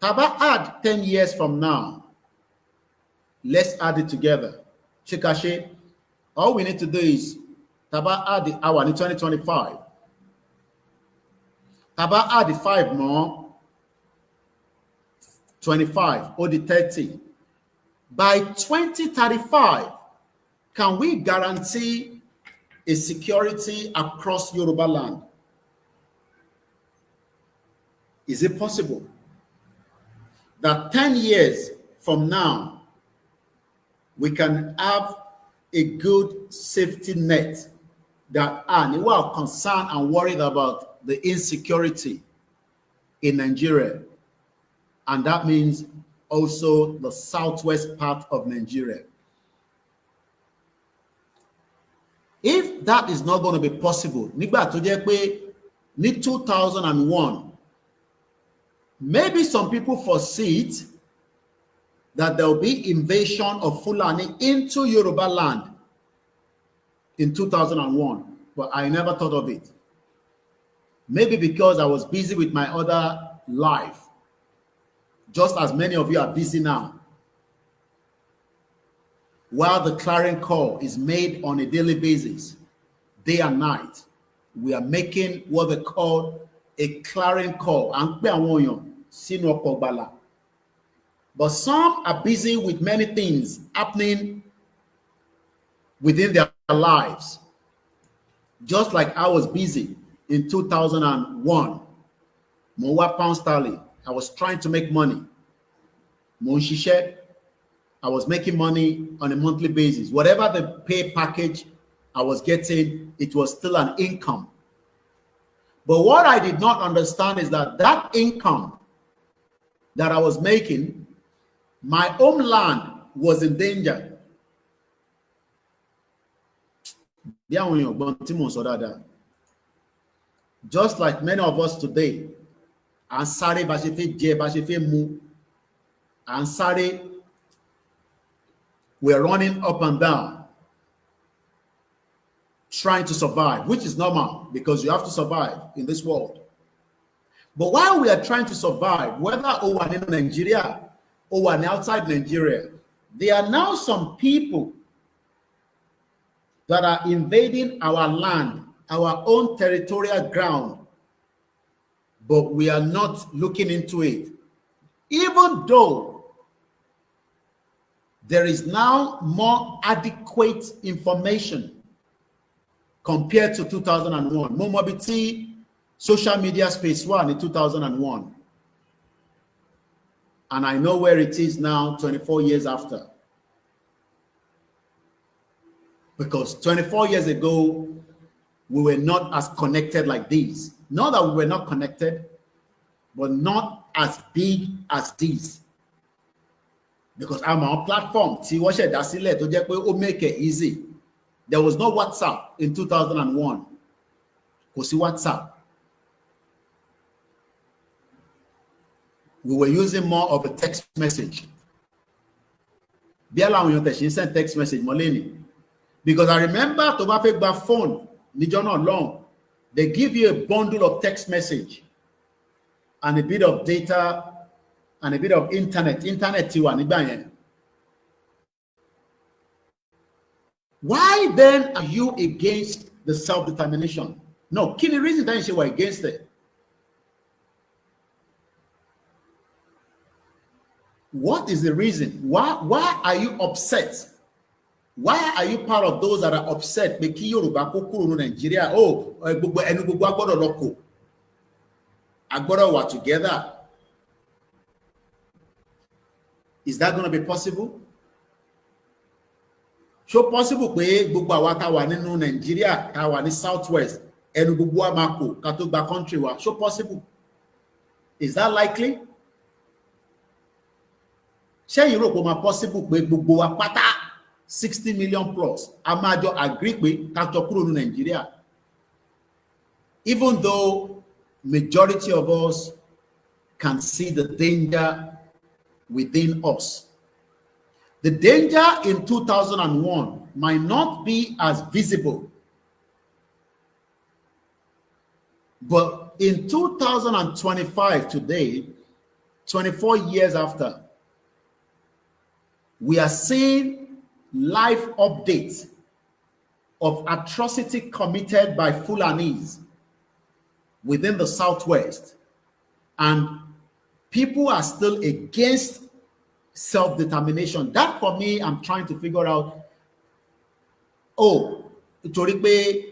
Taba add 10 years from now. Let's add it together. Chikashe, all we need to do is Taba add the hour in 2025. Taba add the 5 more, 25 or the 30. By 2035, can we guarantee a security across Yoruba land? Is it possible that 10 years from now, we can have a good safety net that we are concerned and worried about the insecurity in Nigeria? And that means also the southwest part of Nigeria. If that is not going to be possible, nígbà tó jẹ́ pé ní 2001, maybe some people foresee it that there will be invasion of Fulani into Yoruba land in 2001, but I never thought of it. Maybe because I was busy with my other life, just as many of you are busy now. While the clarion call is made on a daily basis, day and night, we are making what they call a clarion call. But some are busy with many things happening within their lives. Just like I was busy in 2001. Mo wá pound sterling. I was trying to make money. Mo ń ṣiṣẹ́. I was making money on a monthly basis. Whatever the pay package I was getting, it was still an income. But what I did not understand is that that income that I was making, my homeland was in danger. Just like many of us today, and sáré bá ṣe fẹ́ jẹ, bá ṣe fẹ́ mu, and sáré, we're running up and down, trying to survive, which is normal because you have to survive in this world. But while we are trying to survive, whether over in Nigeria or outside Nigeria, there are now some people that are invading our land, our own territorial ground, but we are not looking into it. Even though there is now more adequate information compared to 2001. Momobiti social media space one in 2001. And I know where it is now, 24 years after. Because 24 years ago, we were not as connected like this. Not that we were not connected, but not as big as this. Because I'm on platform, to make it easy. There was no WhatsApp in 2001. Was WhatsApp? We were using more of a text message. Send text message, Molini. Because I remember to my phone, long, they give you a bundle of text message and a bit of data and a bit of internet. Why then are you against the self-determination? No, key reason that you say we're against it. What is the reason? Why are you upset? Why are you part of those that are upset? Nigeria. Oh, we're together. Is that going to be possible? So possible pé gbogbo àwa tá wà nínú Nigeria, tá wà ní Southwest, ẹnu gbogbo wa máa kò ká tó gba country wa. So possible? Is that likely? Ṣé you rò pé máa possible pé gbogbo wa pátá 60 million plus a máa jọ agree pé ká jọ kúrò ní Nigeria? Even though majority of us can see the danger within us. The danger in 2001 might not be as visible. But in 2025 today, 24 years after, we are seeing live updates of atrocity committed by Fulanis within the Southwest. And people are still against self-determination. That for me, I'm trying to figure out, ìtorí pé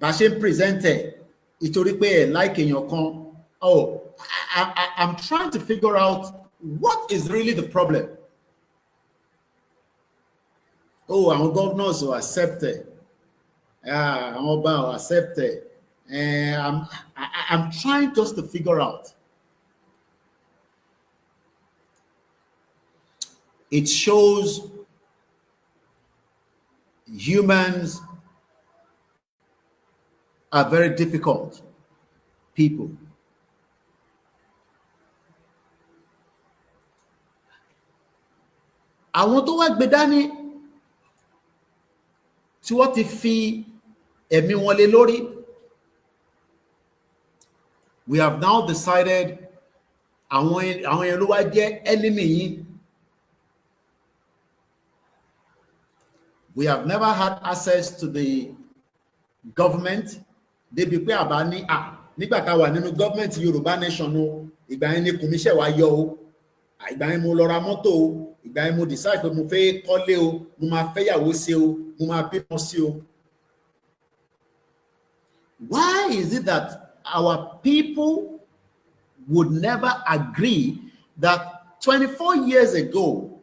bá ṣe presented, ìtorí pé like in your con. I'm trying to figure out what is really the problem. Our governors will accept it. Our Oba will accept it. I'm trying just to figure out. It shows humans are very difficult people. Àwọn tó wá gbé dání tí wọ́n ti fi ẹ̀mí wọn lé lórí. We have now decided àwọn yẹn ló wá jẹ́ enemy yín. We have never had access to the government. Débi pé àbá ní nígbà tá wà nínú government Yorùbá nation o, ìgbà yẹn ni kùmíṣẹ́ wa yọ o, ìgbà yẹn mo lọ ra mọ́tò o, ìgbà yẹn mo decide pé mo fẹ́ kọ́lé o, mo máa fẹ́yàwó sí o, mo máa bímọ sí o. Why is it that our people would never agree that 24 years ago,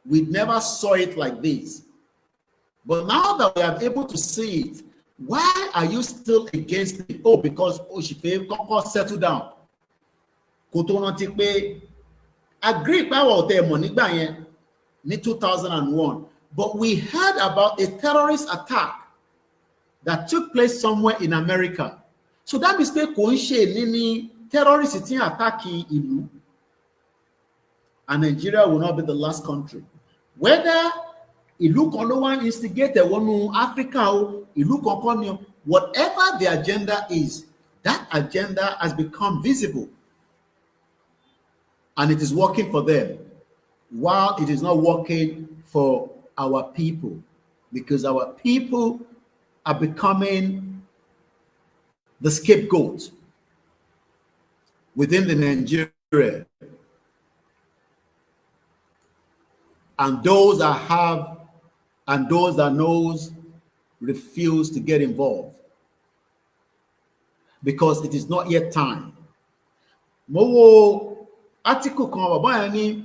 we never saw it like this? But now that we are able to see it, why are you still against it? Oh, because Oshife Koko settle down. Koto rántí pé agree power of them money in 2001. But we heard about a terrorist attack that took place somewhere in America. So that means pé kò ń ṣe ní terrorist tí ń attack ìlú. And Nigeria will not be the last country. Whether ìlú kan ló wá instigate wọnú Africa o, ìlú kankan ni o, whatever the agenda is, that agenda has become visible. And it is working for them, while it is not working for our people, because our people are becoming the scapegoat within the Nigeria. And those that have and those that knows refuse to get involved because it is not yet time. Mo article kan baba ni,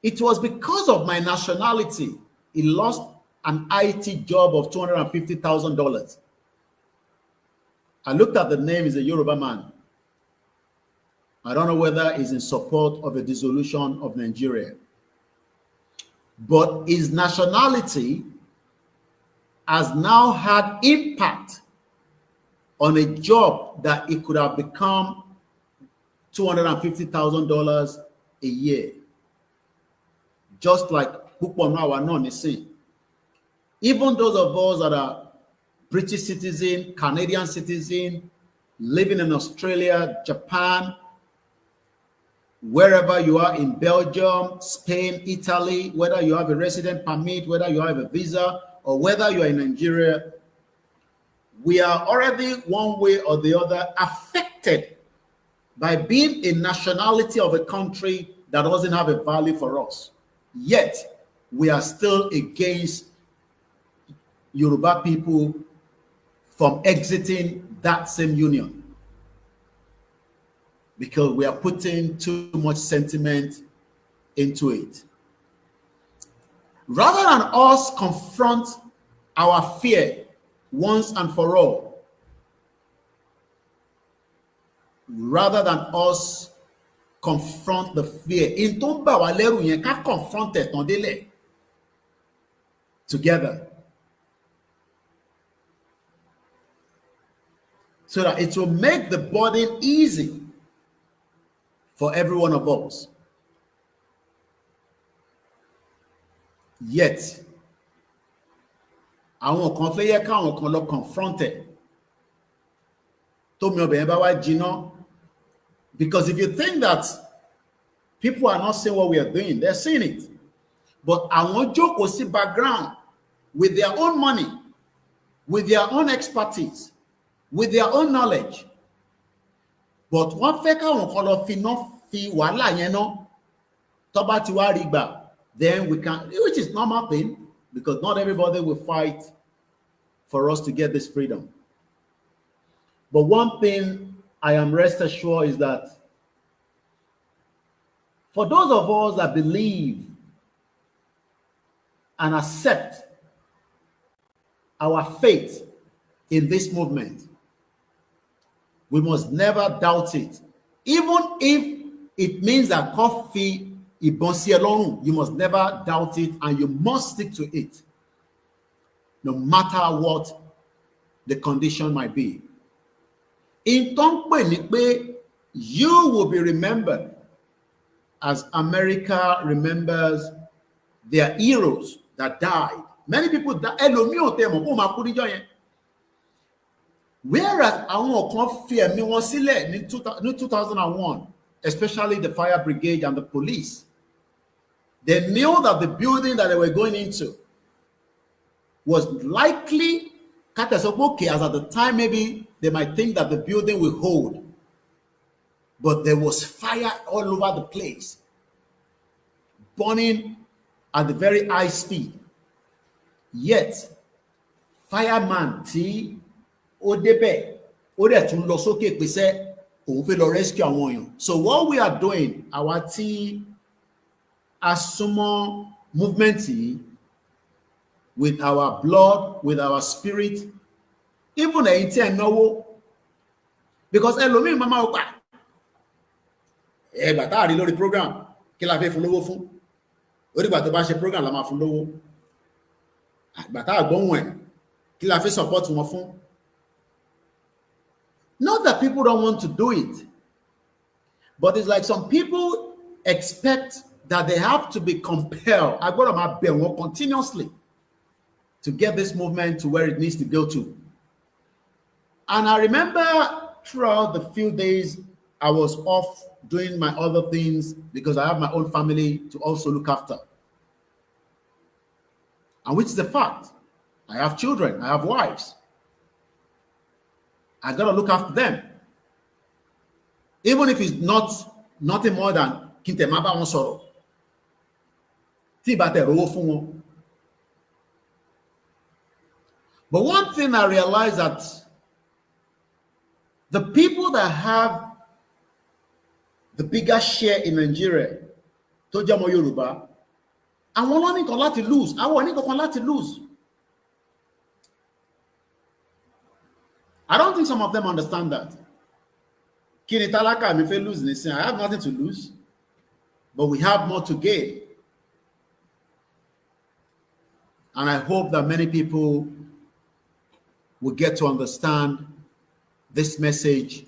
it was because of my nationality he lost an IT job of $250,000. I looked at the name, is a Yoruba man. I don't know whether he's in support of a dissolution of Nigeria. But his nationality has now had impact on a job that it could have become $250,000 a year. Just like even those of us that are British citizen, Canadian citizen, living in Australia, Japan, wherever you are in Belgium, Spain, Italy, whether you have a resident permit, whether you have a visa, or whether you are in Nigeria, we are already one way or the other affected by being a nationality of a country that doesn't have a value for us. Yet, we are still against Yoruba people from exiting that same union, because we are putting too much sentiment into it. Rather than us confront our fear once and for all, rather than us confront the fear, in tó ń bà wá lẹ́rù yẹn ká confront ẹ̀ tán délẹ̀ together, so that it will make the burden easy for every one of us. Yet, àwọn kan fẹ́ yẹ káwọn kan lọ confront ẹ̀ tó mi ọbẹ̀ yẹn bá wá jiná. Because if you think that people are not seeing what we are doing, they're seeing it. But àwọn jókòó sí background with their own money, with their own expertise, with their own knowledge. But wọ́n fẹ́ káwọn kan lọ fi wàhálà yẹn ná tó bá ti wá rí gbà, then we can, which is normal thing, because not everybody will fight for us to get this freedom. But one thing I am rest assured is that for those of us that believe and accept our faith in this movement, we must never doubt it. Even if it means that coffee, you must never doubt it, and you must stick to it, no matter what the condition might be. In Tongpe, you will be remembered as America remembers their heroes that died. Many people died. Whereas àwọn kan fi ẹ̀mí wọn sílẹ̀ ní 2001, especially the fire brigade and the police, they knew that the building that they were going into was likely catastrophic, as at the time maybe they might think that the building will hold, but there was fire all over the place, burning at the very high speed. Yet fireman tí ó débẹ̀ ó dẹ̀ tún lọ sókè pèsè òun fẹ́ lọ rescue àwọn èèyàn. So what we are doing, àwa tí a súnmọ́ movement yìí, with our blood, with our spirit, even ẹ̀yin tí ẹ náwó, because ẹlòmíì máa máa pa ẹgbà tá a rí lórí program kí la fẹ́ fún lówó fún, onígbà tó bá ṣe program la máa fún lówó, àgbà tá a gbóhùn ẹ̀ kí la fẹ́ support wọn fún. Not that people don't want to do it, but it's like some people expect that they have to be compelled. I got my bell continuously to get this movement to where it needs to go to. And I remember throughout the few days I was off doing my other things because I have my own family to also look after. And which is a fact. I have children, I have wives. I gotta look after them. Even if it's nothing more than kinte maba won sọ̀rọ̀. Tí bá tẹ́ rówó fún wọn. But one thing I realized that the people that have the bigger share in Nigeria, tó jẹ́ ọmọ Yorùbá, àwọn ló ní nǹkan láti lose, àwọn ní nǹkan láti lose. I don't think some of them understand that. Kí ni tálákà mi fẹ́ lose nísìn? I have nothing to lose, but we have more to gain. And I hope that many people will get to understand this message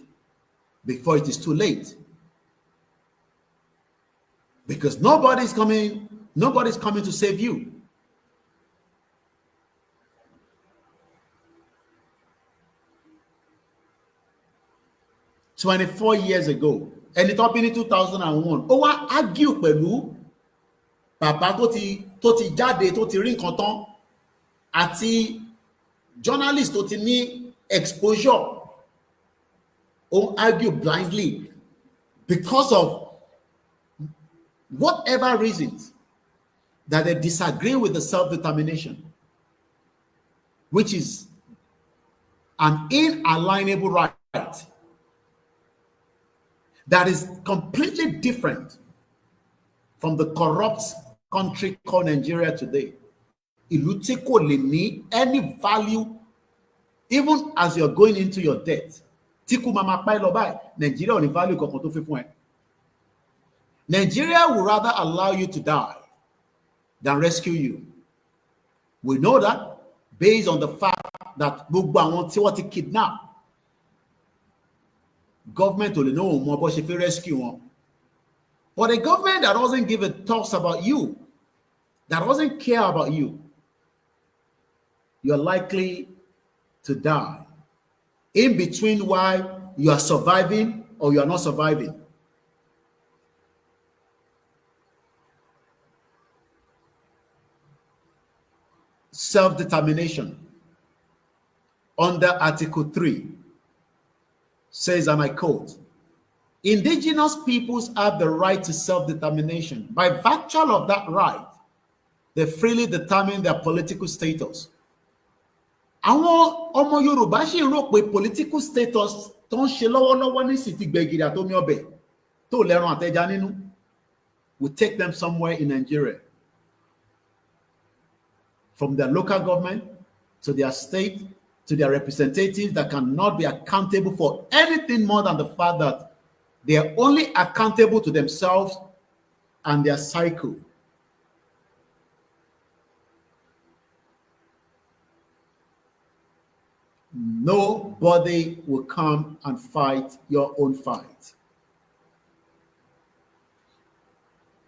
before it is too late. Because nobody's coming to save you. "24 years ago," ẹni tó bí ní 2001, ó wá argue pẹ̀lú bàbá tó ti jáde tó ti rí nǹkan tán àti journalist tó ti ní exposure. Ó argue blindly because of whatever reasons that they disagree with the self-determination, which is an inalienable right that is completely different from the corrupt country called Nigeria today. Ìlú tí kò lè ní any value even as you're going into your death. Tí kú máa máa pa ẹ́ lọ báyìí, Nigeria ò ní value kankan tó fi fún ẹ. Nigeria would rather allow you to die than rescue you. We know that based on the fact that gbogbo àwọn tí wọ́n ti kidnap, government ò lè know mọ bó ṣe fẹ́ rescue wọn. But a government that doesn't give a toss about you, that doesn't care about you, you're likely to die in between while you are surviving or you are not surviving. Self-determination under Article 3 says, and I quote, "Indigenous peoples have the right to self-determination. By virtue of that right, they freely determine their political status." Àwọn ọmọ Yorùbá ṣì rò pé political status tó ń ṣe lọ́wọ́lọ́wọ́ ní sì ti gbẹ̀gìrì àtomi ọbẹ̀ tó lẹ́ran àtẹja nínú will take them somewhere in Nigeria. From their local government to their state to their representatives that cannot be accountable for anything more than the fact that they are only accountable to themselves and their cycle. Nobody will come and fight your own fight.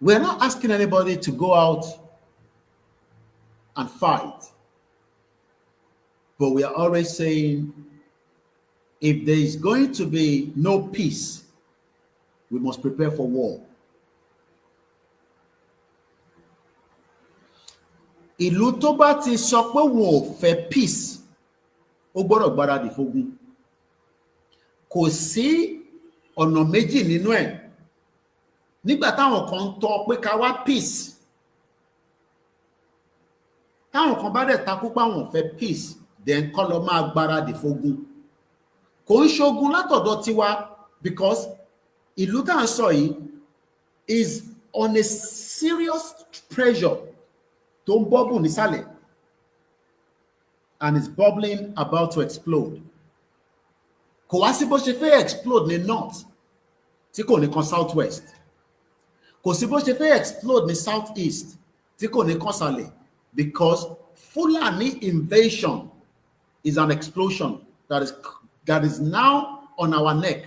We're not asking anybody to go out and fight, but we are always saying, if there is going to be no peace, we must prepare for war. Ìlú tó bá ti sọ pé wọn ò fẹ́ peace, ó gbọ́dọ̀ gbáradì fógun. Kò sí ọ̀nà méjì nínú ẹ̀. Nígbà táwọn kan tọ́ pé ká wá peace, táwọn kan bá dẹ̀ takú pé àwọn fẹ́ peace, then kọ́ lọ máa gbáradì fógun. Kò ń ṣogun látọ̀dọ̀ tiwa, because ìlú tá à ń sọ yìí is on a serious pressure tó ń bubble nísàlẹ̀, and is bubbling about to explode. Kò wá sí bó ṣe fẹ́ explode ní north tí kò ní kan southwest. Kò sí bó ṣe fẹ́ explode ní southeast tí kò ní kan sàlẹ̀, because Fulani invasion is an explosion that is now on our neck.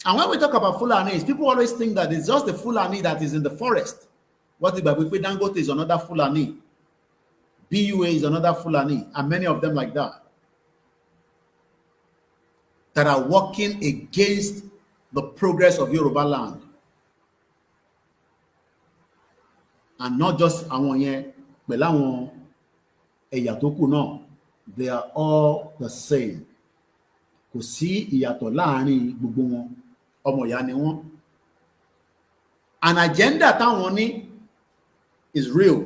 And when we talk about Fulani, people always think that it's just the Fulani that is in the forest. What if Dangote is another Fulani? BUA is another Fulani, and many of them like that are working against the progress of Yoruba land. And not just àwọn yẹn, pẹ̀lú àwọn ẹ̀yà tó kù náà, they are all the same. Kò sí ìyàtọ̀ láàrin gbogbo wọn, ọmọ ìyá ni wọ́n. An agenda táwọn ní is real.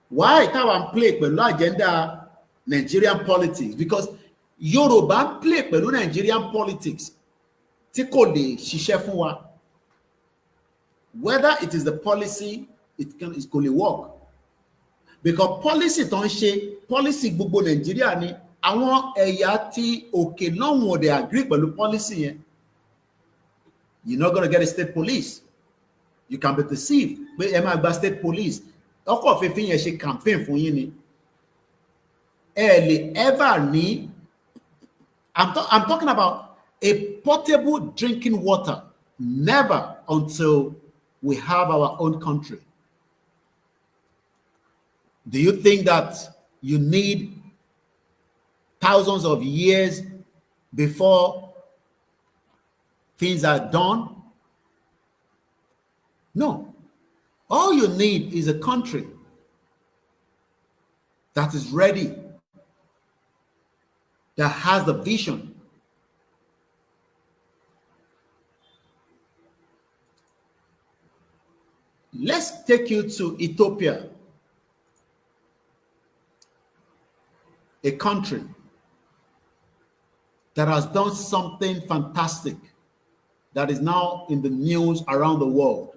Why táwọn play pẹ̀lú agenda Nigerian politics? Because Yoruba play pẹ̀lú Nigerian politics tí kò lè ṣiṣẹ́ fún wa. Whether it is the policy, it kò lè work. Because policy tó ń ṣe, policy gbogbo Nigeria ni, àwọn ẹ̀yà tí òkè náà wọ́n dey agree pẹ̀lú policy yẹn. You're not going to get a state police. You can be deceived. But ẹ máa gba state police. Ọkọ̀ fífi yẹn ṣe campaign fún yín ni. Ẹ lè ever ní. I'm talking about a portable drinking water. Never until we have our own country. Do you think that you need thousands of years before things are done? No. All you need is a country that is ready, that has the vision. Let's take you to Ethiopia, a country that has done something fantastic that is now in the news around the world.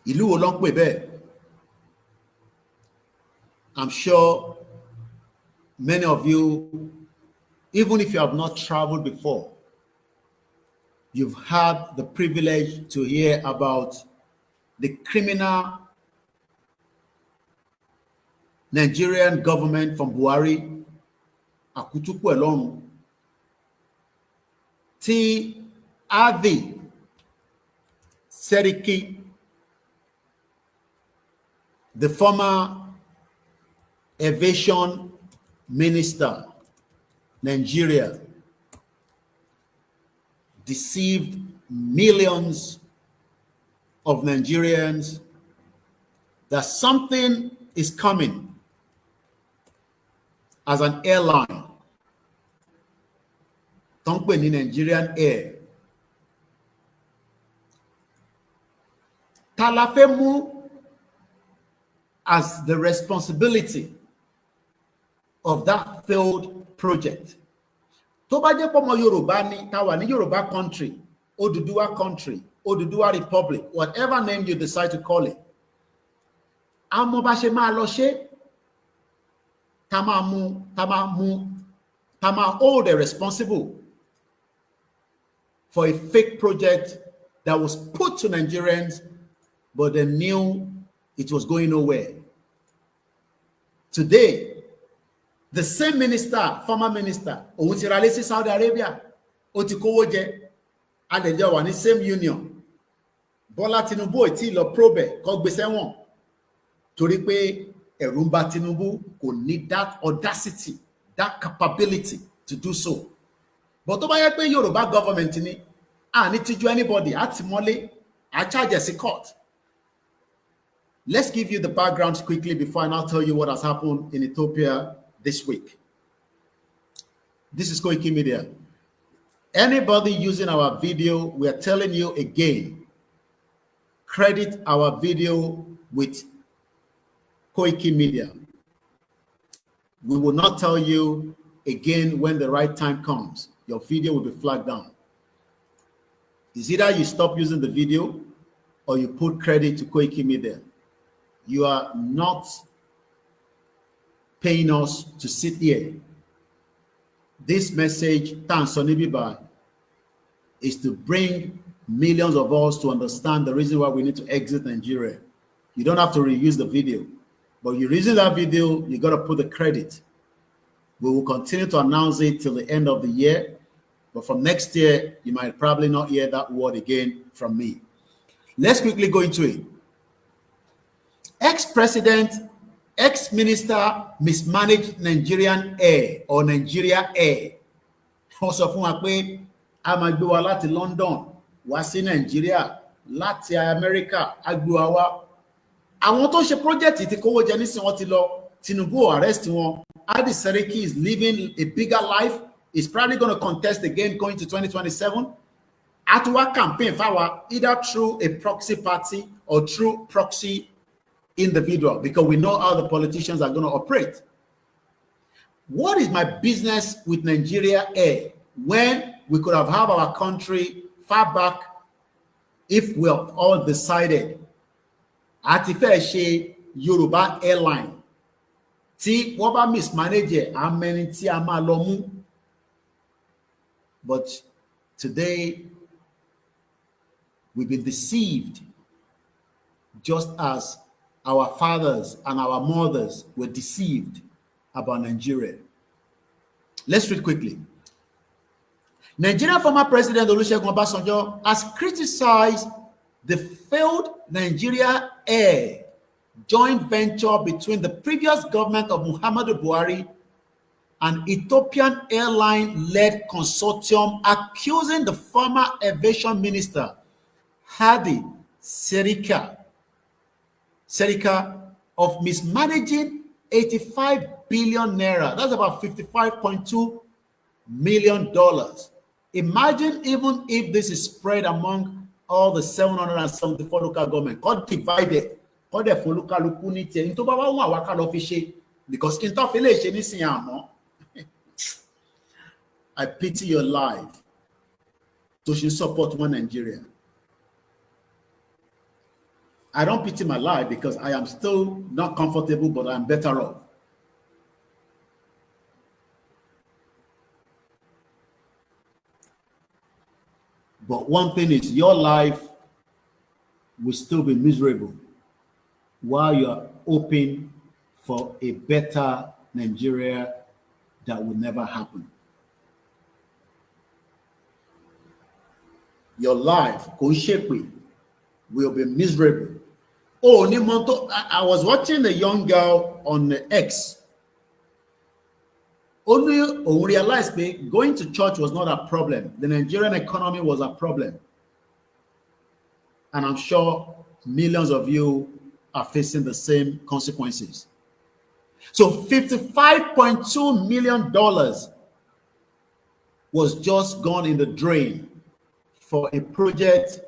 Ìlú wo ló ń pè bẹ́ẹ̀? I'm sure many of you, even if you have not traveled before, you've had the privilege to hear about the criminal Nigerian government from Buhari, Akutuku Elorun, tí Adi Seriki, the former aviation minister, Nigeria, deceived millions of Nigerians that something is coming as an airline. Don't pè ní Nigerian Air. Ta la fẹ́ mú as the responsibility of that failed project? Tó bá jẹ́ pé ọmọ Yorùbá ni, tá wà ní Yorùbá country, Oduduwa Republic, whatever name you decide to call it, àmọ́ bá ṣe máa lọ ṣe, tá máa hold a responsible for a fake project that was put to Nigerians, but they knew it was going nowhere. Today, the same minister, former minister, òun ti ra lé sí Saudi Arabia, ó ti kówó jẹ, adẹ̀jọ́ wà ní same union. Bọ́lá Tinubu ò tí lọ probe kó gbé sẹ́wọ̀n torí pé ẹ̀rù ń bà Tinubu, kò ní that audacity, that capability to do so. But tó bá yẹ pé Yorùbá government ni, a ní tíjú anybody, a ti mọ́lé, a charge sí court. Let's give you the background quickly before I now tell you what has happened in Ethiopia this week. This is Koikimedia. Anybody using our video, we are telling you again, credit our video with Koikimedia. We will not tell you again when the right time comes. Your video will be flagged down. It's either you stop using the video or you put credit to Koikimedia. You are not paying us to sit here. This message, is to bring millions of us to understand the reason why we need to exit Nigeria. You don't have to reuse the video, but you're using that video, you got to put the credit. We will continue to announce it till the end of the year, but from next year, you might probably not hear that word again from me. Let's quickly go into it. Ex-president, ex-minister mismanaged Nigerian air or Nigeria air. Also fún wa pé a máa gbé wa láti London wá sí Nigeria, láti America a gbé wa wá. Àwọn tó ṣe project tí kówó jẹ nísìn wọ́n ti lọ. Tinubu arrest wọn. Adi Seriki is living a bigger life. He's probably going to contest again going to 2027. Atwa campaign fáwa either through a proxy party or through proxy individual, because we know how the politicians are going to operate. What is my business with Nigeria Air when we could have our country far back if we have all decided àti fẹ́ ṣe Yoruba airline tí wọ́n bá mismanage amẹni tí a máa lọ mú? But today we've been deceived, just as our fathers and our mothers were deceived about Nigeria. Let's read quickly. Nigerian former President Olusegun Obasanjo has criticized the failed Nigeria Air joint venture between the previous government of Muhammadu Buhari and Ethiopian airline-led consortium, accusing the former aviation minister Hadi Serika of mismanaging 85 billion naira. That's about $55.2 million. Imagine even if this is spread among all the 774 local government. God divided. God for local unity. Into baba wa waka lo fi ṣe, because interfile ni sin amo. I pity your life. So she support one Nigeria. I don't pity my life because I am still not comfortable, but I'm better off. But one thing is, your life will still be miserable while you are hoping for a better Nigeria that will never happen. Your life, will be miserable. Oh, I was watching a young girl on X. Only realized that going to church was not a problem. The Nigerian economy was a problem. And I'm sure millions of you are facing the same consequences. So $55.2 million was just gone in the drain for a project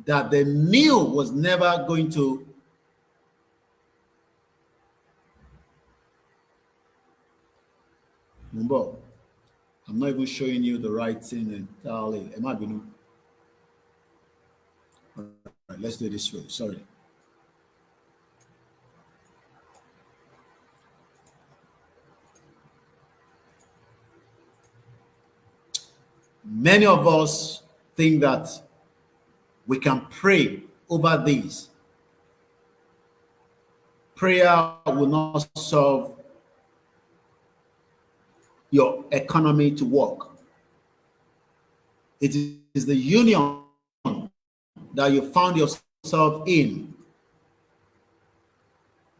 that they knew was never going to Mumbo. I'm not even showing you the right thing entirely. Am I being? All right, let's do it this way. Sorry. Many of us think that we can pray over these. Prayer will not solve your economy to work. It is the union that you found yourself in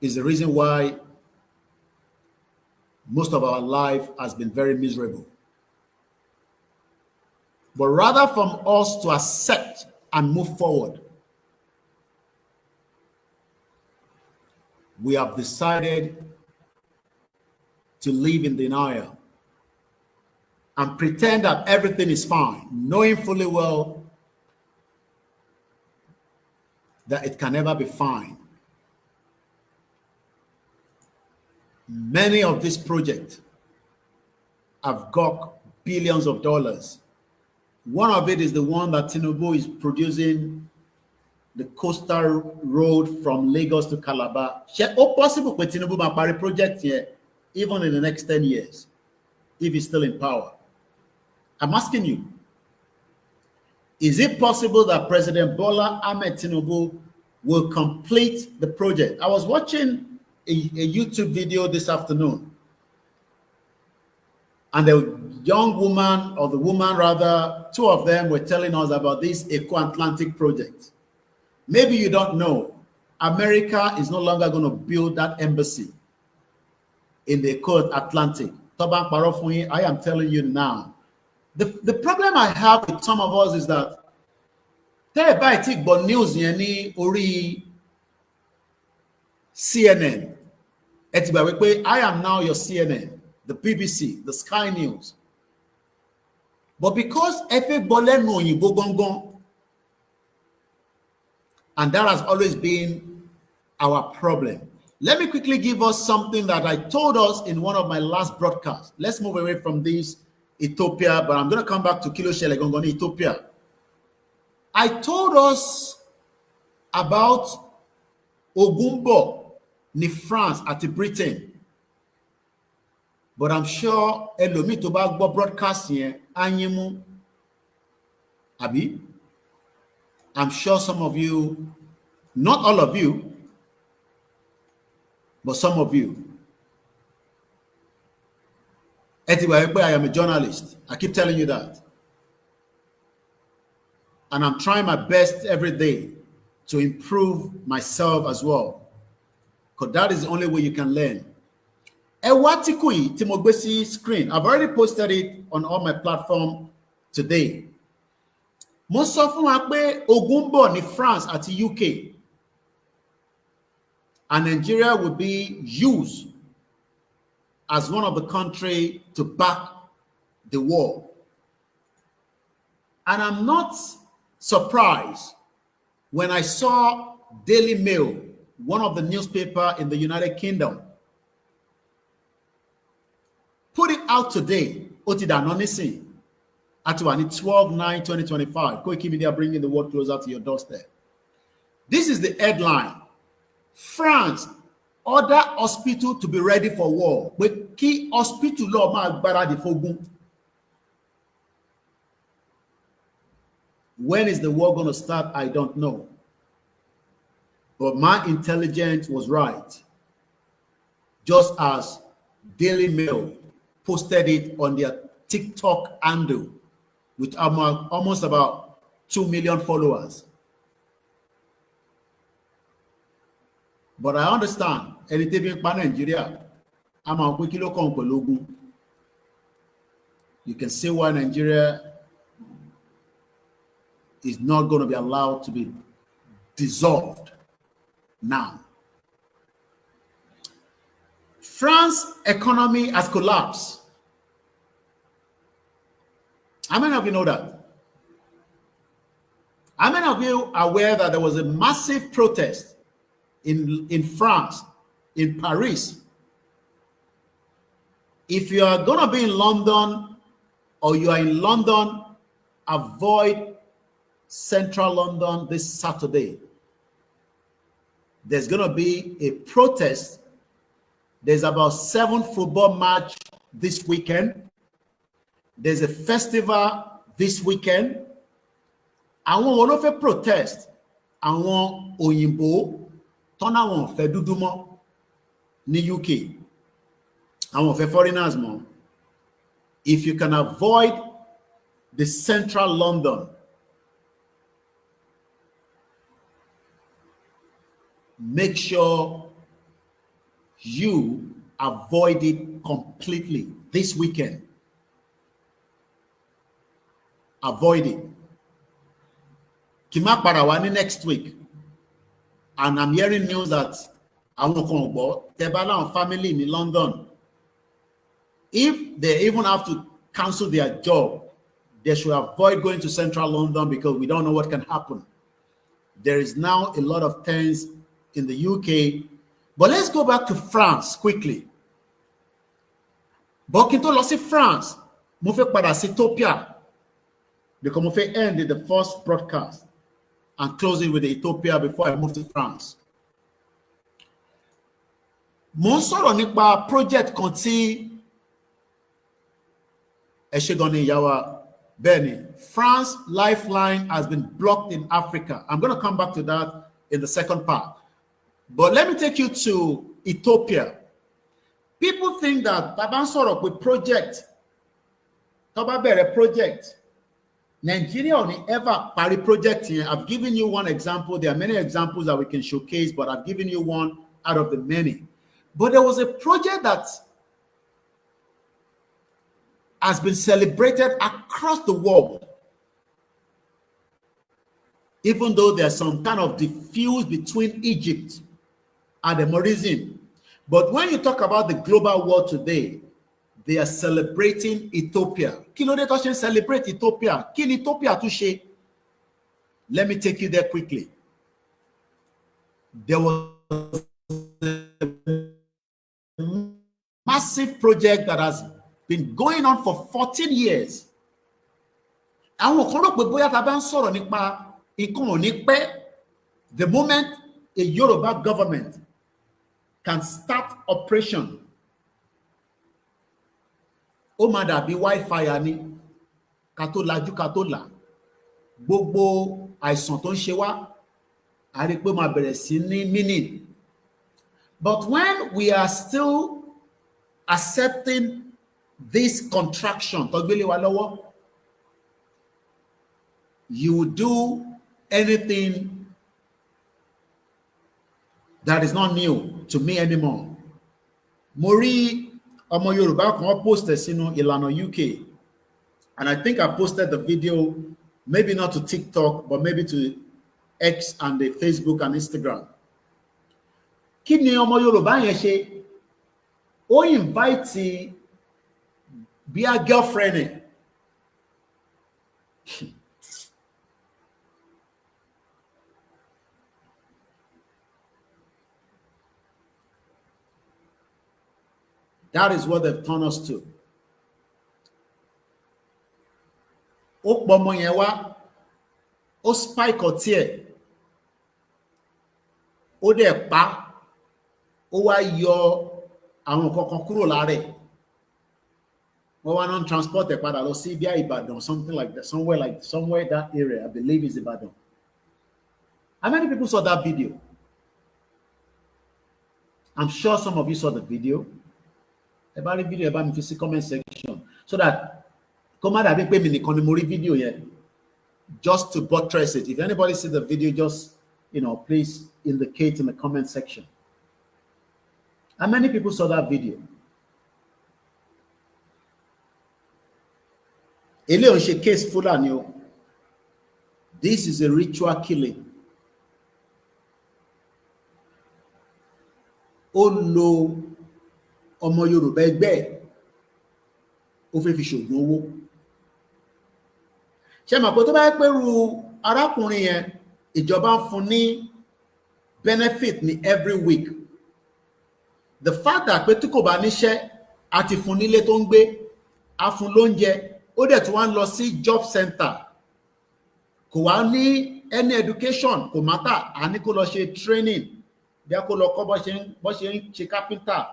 is the reason why most of our life has been very miserable. But rather from us to accept and move forward, we have decided to live in denial and pretend that everything is fine, knowing fully well that it can never be fine. Many of these projects have got billions of dollars. One of it is the one that Tinubu is producing, the coastal road from Lagos to Calabar. Or possible for Tinubu Mapari project here, even in the next 10 years, if he's still in power. I'm asking you, is it possible that President Bola Ahmed Tinubu will complete the project? I was watching a YouTube video this afternoon, and the young woman, or the woman rather, two of them were telling us about this Eco-Atlantic project. Maybe you don't know, America is no longer going to build that embassy in the Eco-Atlantic. I am telling you now. The problem I have with some of us is that news ori CNN. I am now your CNN, the BBC, the Sky News. But because and that has always been our problem. Let me quickly give us something that I told us in one of my last broadcasts. Let's move away from this Ethiopia, but I'm going to come back to Kilo Shelegongon, Ethiopia. I told us about Ogumbo, ni France, at Britain. But I'm sure Elomi Tobago broadcast here, Anyimu, Abi. I'm sure some of you, not all of you, but some of you. Anyway, I am a journalist. I keep telling you that. And I'm trying my best every day to improve myself as well. Because that is the only way you can learn. Ewatikui Timogbesi screen. I've already posted it on all my platforms today. Most of them are Ogumbo in France at the UK. And Nigeria will be used as one of the countries to back the war. And I'm not surprised when I saw Daily Mail, one of the newspapers in the United Kingdom, put it out today. Otidanonisi at 12/9/2025. Koikimedia bringing the world closer to your doorstep. This is the headline. France order hospital to be ready for war. But key hospital law ma gbara di fogun. When is the war going to start? I don't know. But my intelligence was right. Just as Daily Mail posted it on their TikTok handle with almost about 2 million followers. But I understand anything in Nigeria, you can see why Nigeria is not going to be allowed to be dissolved now. France's economy has collapsed. How many of you know that? How many of you are aware that there was a massive protest in France, in Paris? If you are going to be in London or you are in London, avoid Central London this Saturday. There's going to be a protest. There's about 7 football matches this weekend. There's a festival this weekend. I want to protest. I want Oyinbo. Tọ́nà wọn fẹ́ dúdú mọ́ ní UK. Àwọn fẹ́ foreigners mọ́. If you can avoid the Central London, make sure you avoid it completely this weekend. Avoid it. Kima Parawani next week. And I'm hearing news that I won't come about Tebala and family in London. If they even have to cancel their job, they should avoid going to Central London because we don't know what can happen. There is now a lot of things in the UK. But let's go back to France quickly. But kí n tó lọ sí France, mo fẹ́ padà sí Ethiopia because mo fẹ́ end the first broadcast and close it with Ethiopia before I move to France. Mo ń sọ̀rọ̀ nípa project kan tí ẹ ṣé gan ni ìyá wa Benny. France lifeline has been blocked in Africa. I'm going to come back to that in the second part. But let me take you to Ethiopia. People think that tá bá ń sọ̀rọ̀ pé project, tó bá bẹ̀rẹ̀ project, Nigeria ò ní ever parí project yẹn. I've given you one example. There are many examples that we can showcase, but I've given you one out of the many. But there was a project that has been celebrated across the world, even though there's some kind of diffuse between Egypt and the Mauritian. But when you talk about the global world today, they are celebrating Ethiopia. Kí ló dé tó ṣe ń celebrate Ethiopia? Kí ni Ethiopia tún ṣe? Let me take you there quickly. There was a massive project that has been going on for 14 years. Àwọn kan rò pé bóyá tá bá ń sọ̀rọ̀ nípa nǹkan ò ní pẹ́, the moment a Yoruba government can start operation, ó máa dàbí wildfire ni, ká tó lajú ká tó là. Gbogbo àìsàn tó ń ṣe wá, a rí pé ó máa bẹ̀rẹ̀ sí ní meaning. But when we are still accepting this contraction tó gbélé wa lọ́wọ́, you will do anything that is not new to me anymore. Mo rí ọmọ Yorùbá kan post sínú Ìlànà UK, and I think I posted the video, maybe not to TikTok, but maybe to X and the Facebook and Instagram. Kí ni ọmọ Yorùbá yẹn ṣe? Ó invite bí a girlfriend ẹ̀. That is what they've turned us to. Ó pọ̀ ọmọ yẹn wá, ó spike ọtí ẹ̀, ó dẹ̀ pa, ó wá yọ àwọn kankan kúrò lára ẹ̀. Wọ́n wá non transport ẹ̀ padà lọ sí bí Ìbàdàn, something like that, somewhere that area, I believe is Ìbàdàn. How many people saw that video? I'm sure some of you saw the video. About the video, about me to see comment section, so that come out pay me the video yet, just to buttress it. If anybody see the video, just please indicate in the comment section. How many people saw that video? Ele case Fulani. This is a ritual killing. Oh no. Ọmọ Yorùbá ẹgbẹ́ ó fẹ́ fi ṣògùn owó. Ṣé mọ̀ pé tó bá pẹ̀rù arákùnrin yẹn, ìjọba ń fún ní benefit ní every week. The fact that pé tí kò bá níṣẹ́ àti fún nílé tó ń gbé, a fún lóúnjẹ, ó dẹ̀ tí wọ́n lọ sí job center, kò wá ní any education, kò matter, a ní kó lọ ṣe training, bí a kó lọ kọ́ bó ṣe ń ṣe carpenter,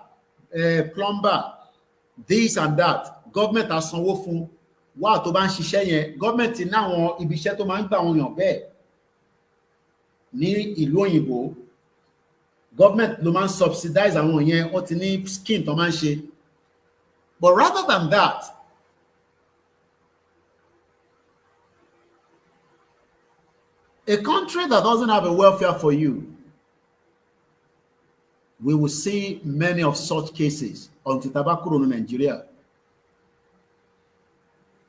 plumber, this and that. Government has sanwó fún wa tó bá ń ṣiṣẹ́ yẹn. Government ní àwọn ibi iṣẹ́ tó máa ń gbà àwọn èèyàn bẹ́ẹ̀ ní ìlú òyìnbó. Government ló máa ń subsidize àwọn yẹn, wọ́n ti ní scheme tó máa ń ṣe. But rather than that, a country that doesn't have a welfare for you, we will see many of such cases until tobacco in Nigeria.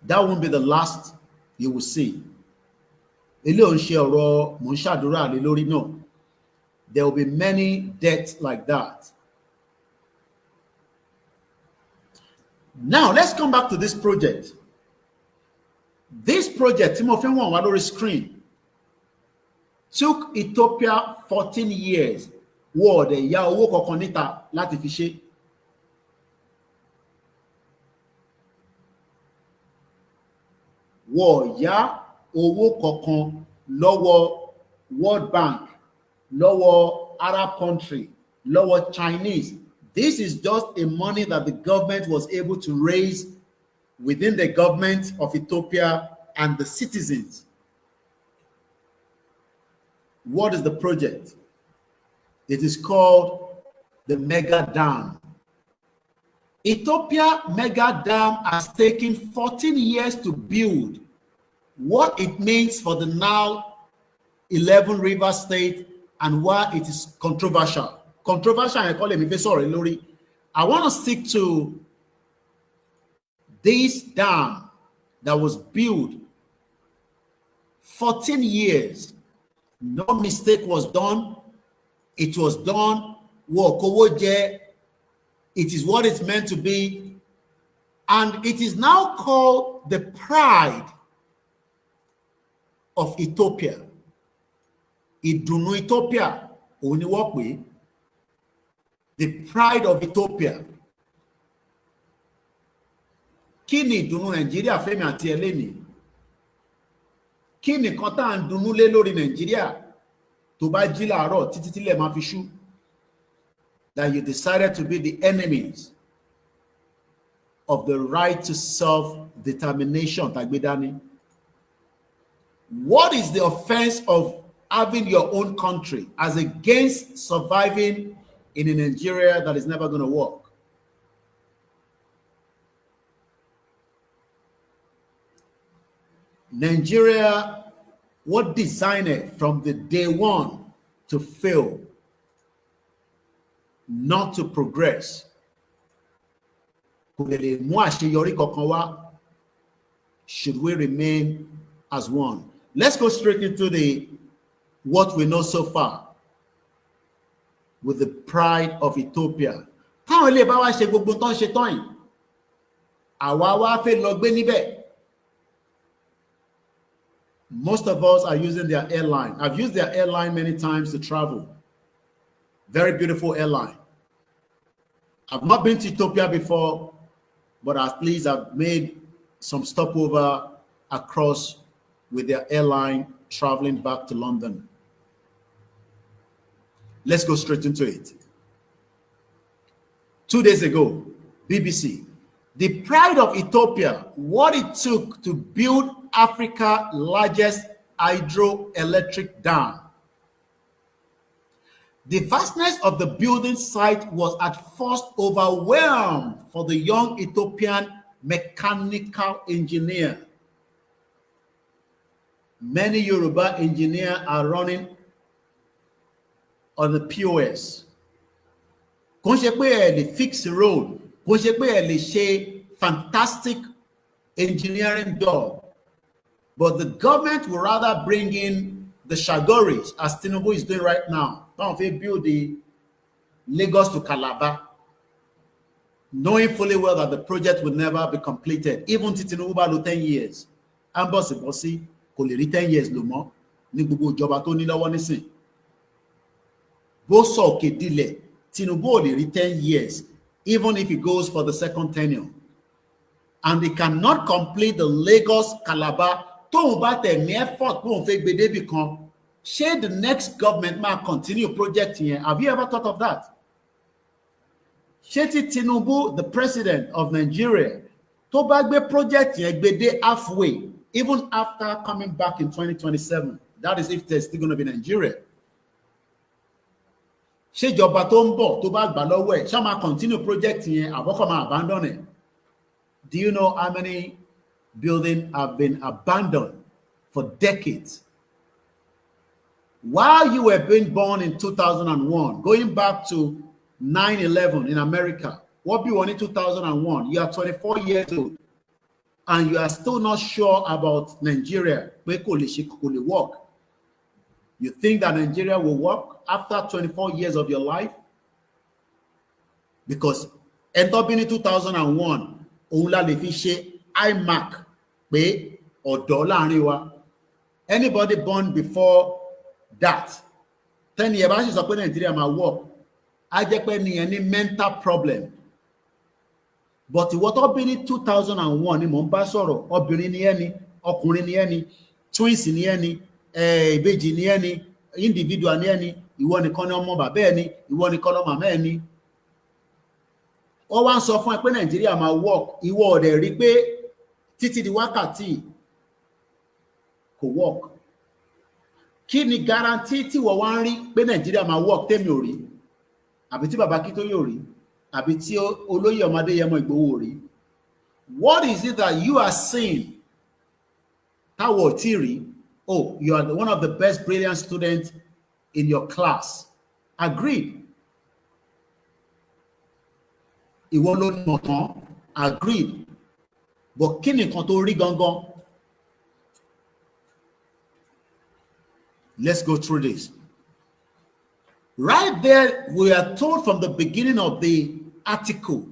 That won't be the last you will see. There will be many deaths like that. Now, let's come back to this project. This project, Timothy Wadori screen, took Ethiopia 14 years. Wọ́ọ̀dẹ̀ ya owó kọ̀ọ̀kan níta láti fi ṣe. wọ́n yá owó kankan lọ́wọ́ World Bank, lọ́wọ́ Arab country, lọ́wọ́ Chinese. This is just a money that the government was able to raise within the government of Ethiopia and the citizens. What is the project? It is called the Mega Dam. Ethiopia Mega Dam has taken 14 years to build. What it means for the now 11 river state and why it is controversial. Controversial, I call it, sorry, Lori. I want to stick to this dam that was built 14 years. No mistake was done. It was done. It is what it's meant to be. And it is now called the pride of Ethiopia. Ìdùnnú Ethiopia, the pride of Ethiopia. Kí ni ìdùnnú Nàìjíríà fẹ́mi àti ẹlẹ́ni? Kí ni kan tá à ń dunnú lé lórí Nàìjíríà tó bá jí láàárọ̀ títí tílẹ̀ máa fi ṣú? That you decided to be the enemies of the right to self-determination. What is the offense of having your own country as against surviving in a Nigeria that is never going to work? Nigeria was designed from the day one to fail, not to progress. Should we remain as one? Let's go straight into what we know so far with the pride of Ethiopia. Most of us are using their airline. I've used their airline many times to travel. Very beautiful airline. I've not been to Ethiopia before, but at least I've made some stopover across with their airline traveling back to London. Let's go straight into it. 2 days ago, BBC, the pride of Ethiopia, what it took to build Africa's largest hydroelectric dam. The vastness of the building site was at first overwhelmed for the young Ethiopian mechanical engineer. Many Yoruba engineers are running on the POS. Kò ṣe pé ẹ lè fix road, kò ṣe pé ẹ lè ṣe fantastic engineering job. But the government will rather bring in the Shagoris, as Tinubu is doing right now. Don't build the Lagos to Calabar, knowing fully well that the project will never be completed. Even Tinubu by 10 years. And bossy, kò lè rí 10 years lò mọ́ ní gbogbo ìjọba tó ní lọ́wọ́ nísìn. Bó sọ òkè dilẹ̀, Tinubu ò lè rí 10 years, even if he goes for the second tenure. And he cannot complete the Lagos Calabar. Tóun bá tẹ̀ ní effort kóun fẹ́ gbé débì kan, ṣé the next government máa continue project yẹn? Have you ever thought of that? Ṣé tí Tinubu, the president of Nigeria, tó bá gbé project yẹn gbé dé halfway, even after coming back in 2027, that is if there's still going to be Nigeria. Ṣé ìjọba tó ń bọ̀ tó bá gbà lọ́wọ́ ẹ̀ ṣá máa continue project yẹn àbọ́kọ̀ máa abandon it? Do you know how many buildings have been abandoned for decades? While you were being born in 2001, going back to 9/11 in America, what you won in 2001, you are 24 years old, and you are still not sure about Nigeria. Work. You think that Nigeria will work after 24 years of your life? Because entering in 2001, Ola lè fi ṣe iMac pé ọ̀dọ́ láàrin wa. Anybody born before that, 10 years bá ṣe sọ pé Nigeria máa work, á jẹ́ pé ní ẹni mental problem. But ìwọ tó bí ní 2001 ni mò ń bá sọ̀rọ̀, obìnrin ni ẹni, ọkùnrin ni ẹni, twins ni ẹni, ìbejì ni ẹni, individual ni ẹni, ìwọ nìkan ni ọmọ bàbá ẹni, ìwọ nìkan ni màmá ẹni. Ó wá ń sọ fún ẹ pé Nàìjíríà máa work, ìwọ ọ̀dẹ̀ rí pé títí di wákàtí kò work. Kí ni guarantee tí wọ́n wá ń rí pé Nàìjíríà máa work tèmi ò rí, àbí tí bàbá Akíntóyè ò rí, àbí tí olóyè ọmọ Adéyẹmọ Ìgbòho ò rí? What is it that you are seeing táwọn ò tí rí? Oh, you are one of the best brilliant students in your class. Agreed. Ìwọ ló mọ̀ tán. Agreed. But kí ni nǹkan tó rí gangan? Let's go through this. Right there, we are told from the beginning of the article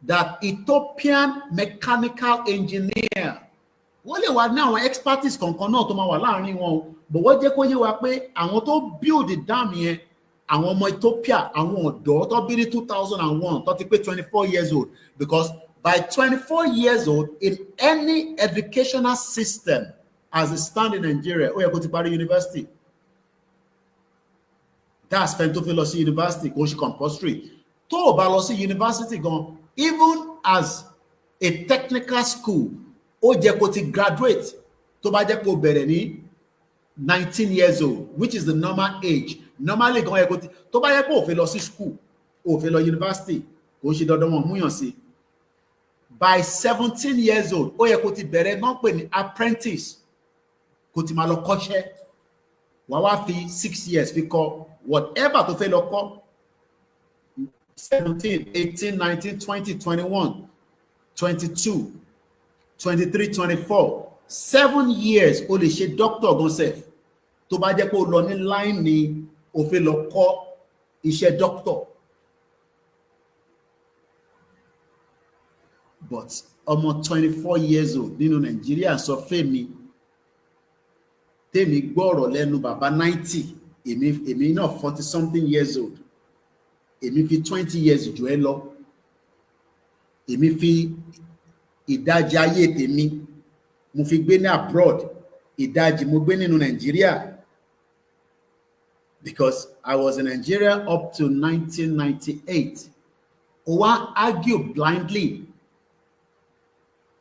that Ethiopian mechanical engineer, wọ́n lè wà ní àwọn expertise kankan náà tó máa wà láàrin wọn, but wọ́n jẹ́ kó yé wa pé àwọn tó build the dam yẹn, àwọn ọmọ Ethiopia, àwọn ọ̀dọ́ tó bí ní 2001 tó ti pé 24 years old, because by 24 years old in any educational system as it stands in Nigeria, ó yẹ kó ti parí university. That's fẹ́ tó fi lọ sí university, kò ṣe compulsory. Tó o bá lọ sí university gan, even as a technical school, ó jẹ́ kó ti graduate tó bá jẹ́ kó bẹ̀rẹ̀ ní 19 years old, which is the normal age. Normally gan yẹ kó ti, tó bá yẹ kó o fẹ́ lọ sí school, o fẹ́ lọ university, kò ṣe dandan wọn múyàn sí. By 17 years old, ó yẹ kó ti bẹ̀rẹ̀ náà pè ní apprentice, kó ti máa lọ kọ́ṣẹ́. Wàá wá fi 6 years fi kọ́ whatever tó fẹ́ lọ kọ́. 17, 18, 19, 20, 21, 22, 23, 24, 7 years o lè ṣe doctor gan sef. Tó bá jẹ́ pé o lọ ní line ni o fẹ́ lọ kọ́ iṣẹ́ doctor. But ọmọ 24 years old nínú Nàìjíríà sọ fẹ́mi, tèmi gbọ́rọ̀ lẹ́nu bàbá 90, èmi náà 40 something years old. Èmi fi 20 years jù ẹ́ lọ. Èmi fi ìdajì ayé tèmi mo fi gbé ní abroad, ìdajì mo gbé nínú Nàìjíríà, because I was in Nigeria up to 1998. Ó wá argue blindly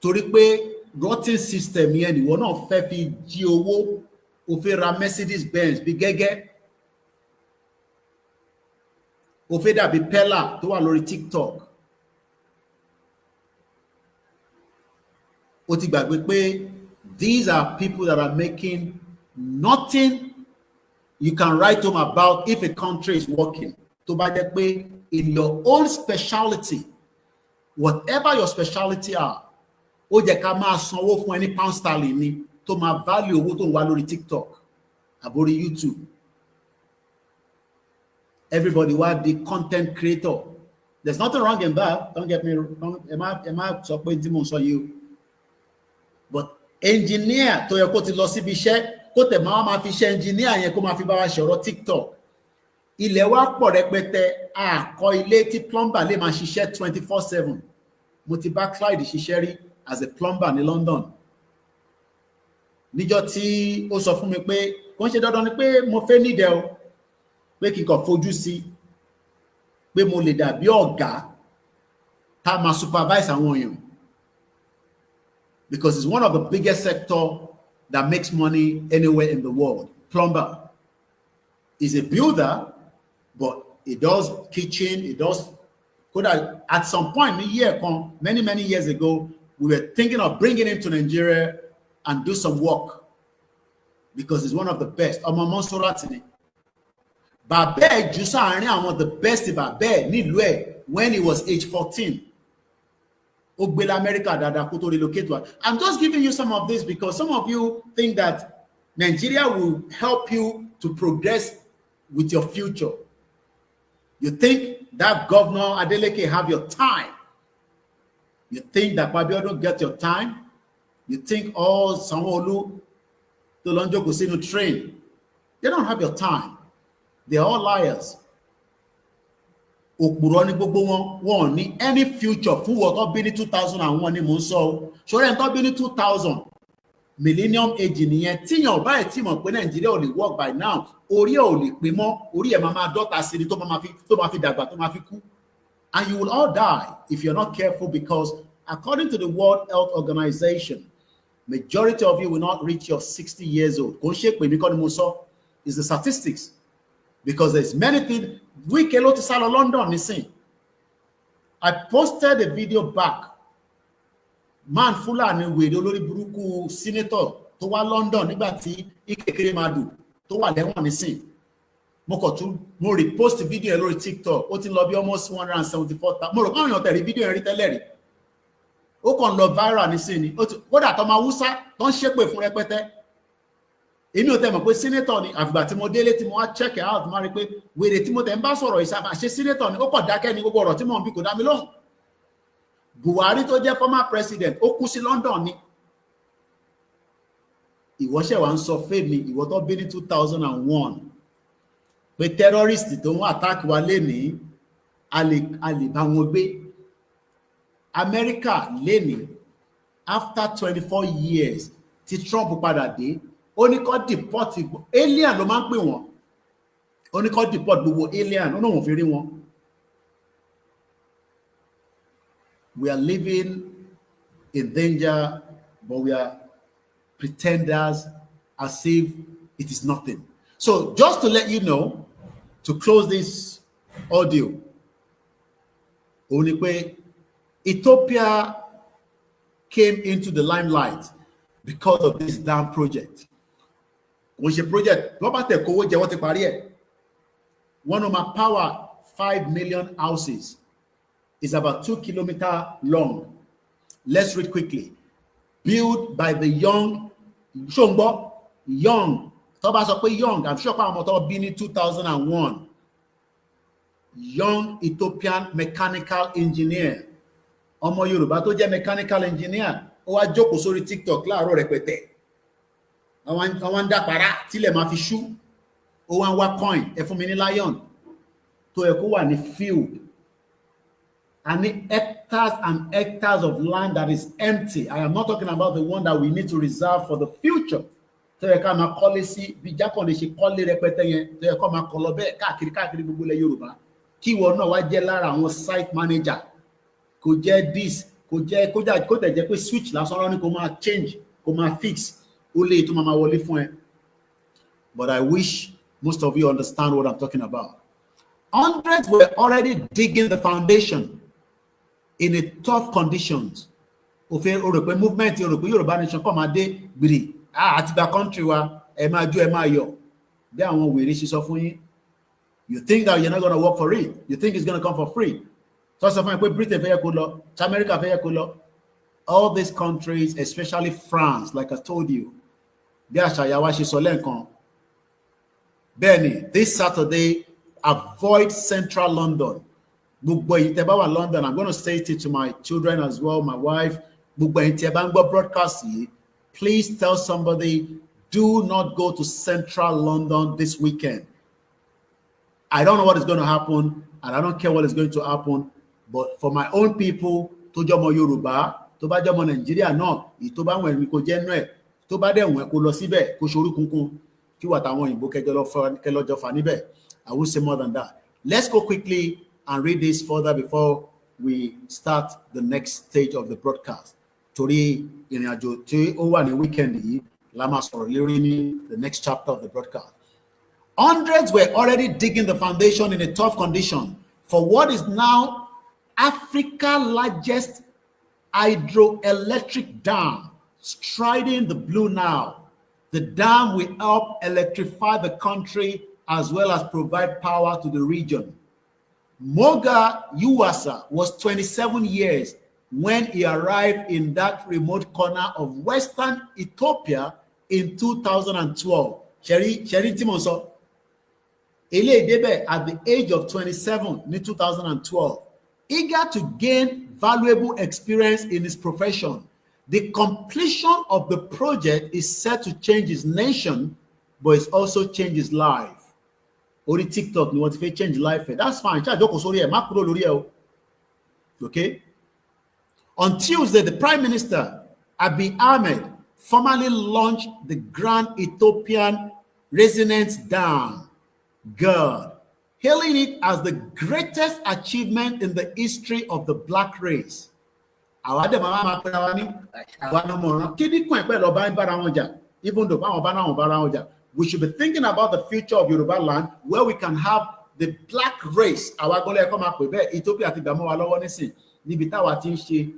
torí pé rotten system yẹn ni wọ́n náà fẹ́ fi jí owó, ó fẹ́ ra Mercedes Benz bí gẹ́gẹ́, ó fẹ́ dàbí Pella tó wà lórí TikTok. Ó ti gbàgbé pé these are people that are making nothing you can write home about if a country is working. Tó bá jẹ́ pé in your own speciality, whatever your speciality are, ó jẹ́ ká máa sanwó fún ẹni pound sterling ni tó máa value owó tó ń wá lórí TikTok àbórí YouTube. Everybody want the content creator. There's nothing wrong in that. Don't get me wrong. Am I sọ pé tí mo sọ yìí o? But engineer tó yẹ kó ti lọ síbi iṣẹ́, kó tẹ̀ máa fi ṣe engineer yẹn kó máa fi bá wa ṣọ̀rọ̀ TikTok. Ilẹ̀ wa pọ̀ rẹpẹtẹ, àkọ́ ilé tí plumber lè máa ṣiṣẹ́ 24/7. Mo ti bá Clyde ṣiṣẹ́ rí as a plumber ní London. Níjọ́ tí ó sọ fún mi pé kò ń ṣe dandan ni pé mo fẹ́ nídẹ̀ o, pé kí n kàn fojú sí pé mo lè dàbí ọ̀gá tá máa supervise àwọn èèyàn, because it's one of the biggest sector that makes money anywhere in the world. Plumber is a builder, but it does kitchen, it does. At some point, many years ago, we were thinking of bringing him to Nigeria and do some work, because he's one of the best. Ọmọ Monsoratini. Bàbá jù sáàrin àwọn the best bàbá nílùú ẹ̀ when he was age 14. Ó gbé l'America dáadáa kó tó relocate wa. I'm just giving you some of this because some of you think that Nigeria will help you to progress with your future. You think that Governor Adeleke have your time. You think that Babio don't get your time. You think all Sanwo-Olu tó lọ ń jókòó sínú train. They don't have your time. They're all liars. Òpùrọ́ ní gbogbo wọn, wọn ní any future fún wọ́n tó bí ní 2001 ni mò ń sọ. Ṣọ́rẹ́ ń tó bí ní 2000, millennium age nìyẹn tíyàn báyìí tí mọ̀ pé Nàìjíríà ò lè work by now orí ẹ̀ ò lè pé mọ́ orí ẹ̀ máa dọ́ta sí ni tó máa fi dàgbà tó máa fi kú. And you will all die if you're not careful, because according to the World Health Organization, majority of you will not reach your 60 years old. Kò ń ṣe pé mi kọ́ ni mo sọ, is the statistics, because there's many things. Wíkẹ́ ló ti sá lọ London nísìn. I posted a video back. Man Fulani wèrè olórí burúkú senator tó wá London nígbà tí Ikekere Madu tó wà lẹ́wọ̀n nísìn. Mo repost video lórí TikTok. Ó ti lọ bí almost 174,000. Mo rò kàn yàn tẹ̀rí video yẹn rí tẹ́lẹ̀ rí. Ó kàn lọ viral nísìn ni. Kódà tó máa Hausa tó ń ṣépè fún rẹpẹtẹ. Èmi ò tẹ̀ mọ̀ pé senator ni, àfìgbà tí mo délé tí mo wá check out máa rí pé wèrè tí mo tẹ̀ ń bá sọ̀rọ̀ ìsàbà ṣe senator ni. Ó kàn dákẹ́ ní gbogbo ọ̀rọ̀ tí mò ń bí kò dá mi lóhùn. Buhari tó jẹ́ former president ó kú sí London ni. Ìwọ ṣẹ̀ wá ń sọ fẹ́mi, ìwọ tó bí ní 2001 pé terrorist tó ń attack wa lénìí a lè bá wọn gbé. America lénìí after 24 years tí Trump padà dé, ó ní kó deport alien ló máa ń pè wọ́n, ó ní kó deport gbogbo alien, ó náà wọ́n fi rí wọn. We are living in danger, but we are pretenders as if it is nothing. So just to let you know, to close this audio, only way Ethiopia came into the limelight because of this damn project. Which a project, one of my power 5 million houses is about 2 kilometers long. Let's read quickly. Built by the young, young, I'm sure I'm been in 2001. Young Ethiopian mechanical engineer. Ọmọ Yorùbá tó jẹ́ mechanical engineer, ó wá jókòó sórí TikTok láàárọ̀ rẹpẹtẹ. Àwọn dá para tílẹ̀ máa fi ṣú. Ó wá ń wá coin, ẹ fún mi ní lion. Tó yẹ kó wà ní field. And hectares and hectares of land that is empty. I am not talking about the one that we need to reserve for the future. So you can call it see bí Jákàndé ṣe kọ́lé rẹpẹtẹ yẹn, tó yẹ kó máa kọ́ lọ bẹ́ẹ̀ káàkiri gbogbo ilẹ̀ Yorùbá. Kí ìwọ náà wá jẹ́ lára àwọn site manager. Kò jẹ́ this, kò tẹ̀ jẹ́ pé switch lásán rán ni kò máa change, kò máa fix. Ó lè tó máa wọlé fún ẹ. But I wish most of you understand what I'm talking about. Hundreds were already digging the foundation in a tough conditions. Òròpé movement òròpé Yorùbá nation kọ́ máa dé gbìrì àti gba country wa ẹ máa jó ẹ máa yọ̀ bí àwọn wèrè ṣe sọ fún yín. You think that you're not going to work for it? You think it's going to come for free? So sọ fún yín pé Britain fẹ́ yẹ kó lọ, America fẹ́ yẹ kó lọ. All these countries, especially France, like I told you, bí àṣàyà wa ṣe sọ lẹ́ẹ̀kan. Bẹ́ẹ̀ni, this Saturday, avoid central London. Gbogbo ẹ̀yin tẹ́ bá wà London, I'm going to say it to my children as well, my wife. Gbogbo ẹ̀yin tẹ́ bá ń gbọ́ broadcast yìí, please tell somebody, do not go to central London this weekend. I don't know what is going to happen, and I don't care what is going to happen, but for my own people, tó jẹ́ ọmọ Yorùbá, tó bá jẹ́ ọmọ Nàìjíríà náà, tó bá wọ̀n ẹ̀mí kò jẹ́ nú ẹ̀, tó bá dẹ̀ wọ̀n kó lọ síbẹ̀, kó ṣorí kunkun, kí wà táwọn òyìnbó kẹlọ́jọ́ fà níbẹ̀. I will say more than that. Let's go quickly and read this further before we start the next stage of the broadcast. Torí ìrìnàjò tí ó wà ní weekend yìí, la máa sọ̀rọ̀ lérí ní the next chapter of the broadcast. Hundreds were already digging the foundation in a tough condition for what is now Africa's largest hydroelectric dam, striding the blue now. The dam will help electrify the country as well as provide power to the region. Moga Yuwasa was 27 years when he arrived in that remote corner of western Ethiopia in 2012. Sherry Timonso. Ele Debe at the age of 27 in 2012, eager to gain valuable experience in his profession. The completion of the project is set to change his nation, but it's also change his life. Only TikTok you want to change life. That's fine. Okay. On Tuesday, the Prime Minister Abiy Ahmed formally launched the Grand Ethiopian Resonance Dam, GERD, hailing it as the greatest achievement in the history of the black race. Even though we should be thinking about the future of Yoruba land, where we can have the black race. Ethiopia ti gbàmọ́ wa lọ́wọ́ nísìn níbi táwa ti ń ṣe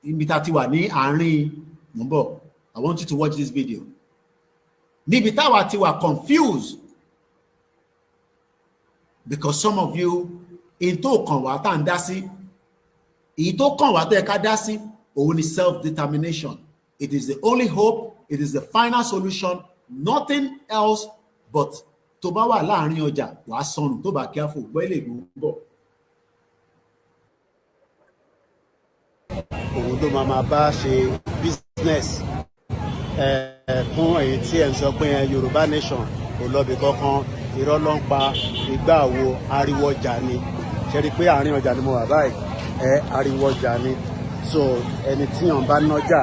níbi tá ti wà ní àárín mò. I want you to watch this video. Níbi táwa ti wà confused because some of you in tó kàn wá tá ń dá sí èyí tó kàn wá tó yẹ ká dá sí òun ni self-determination. It is the only hope. It is the final solution. Nothing else but tó bá wà láàrin ọjà wàá sọnù tó bá careful gbọ́ ilé ìgbò bọ̀. Òun tó máa bá ṣe business fún èyí tí ẹ̀ ń sọ pé Yorùbá nation kò lọ́bì kankan irọ́ ló ń pa ìgbà wo ariwo ọjà ni ṣe rí i pé àárín ọjà ni mo wà báyìí ariwo ọjà ni so ẹni tí yàn bá nájà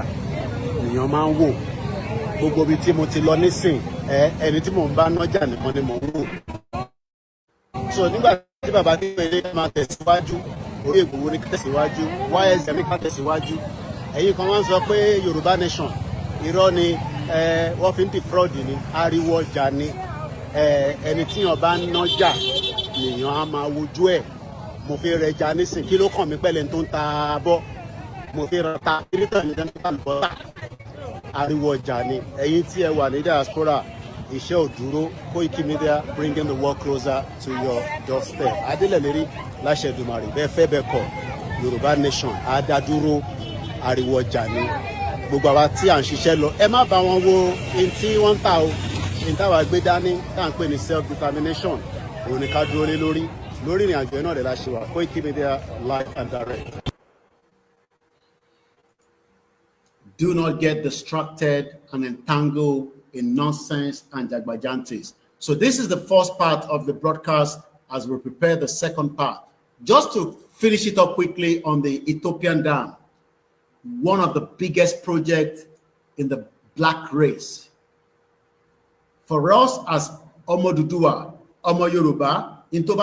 èèyàn máa ń wò gbogbo ibi tí mo ti lọ nísìn ẹni tí mò ń bá nájà nìkan ni mò ń wò so nígbà tí bàbá tí pèlè máa tẹ̀síwájú orí Ìgbòho ní ká tẹ̀síwájú ysm ní ká tẹ̀síwájú ẹ̀yin kan wọ́n sọ pé Yorùbá nation irọ́ ni wọ́n fi ń defraud ni ariwo ọjà ni ẹni tí yàn bá nájà èèyàn á máa wojú ẹ̀ mo fi rẹja nísìn kí ló kàn mí pẹ̀lẹ́ tó ń ta abọ́ mo fi rata kírítà ní dẹ́ńtà lọ́tà ariwo ọjà ni ẹ̀yin tí ẹ wà ní diaspora iṣẹ́ ò dúró Koikimedia bringing the world closer to your doorstep adélẹ̀lérí láṣẹ Èdùmàrè bẹ́ẹ̀ fẹ́ bẹ́ẹ̀ kọ̀ Yorùbá nation àádádúró ariwo ọjà ni gbogbo àwa tí à ń ṣiṣẹ́ lọ ẹ má bá wọn wo ohun tí wọ́n ń tà o ohun táwa gbé dání tá à ń pè ní self determination òun ni ká dúró lé lórí ìrìn àjò náà rẹ̀ la ṣe wà Koikimedia live and direct. Do not get distracted and entangled in nonsense and jagbajantes. So this is the first part of the broadcast as we prepare the second part. Just to finish it up quickly on the Ethiopian Dam, one of the biggest projects in the black race. For us as Ọmọ Odùduwà, Ọmọ Yorùbá, into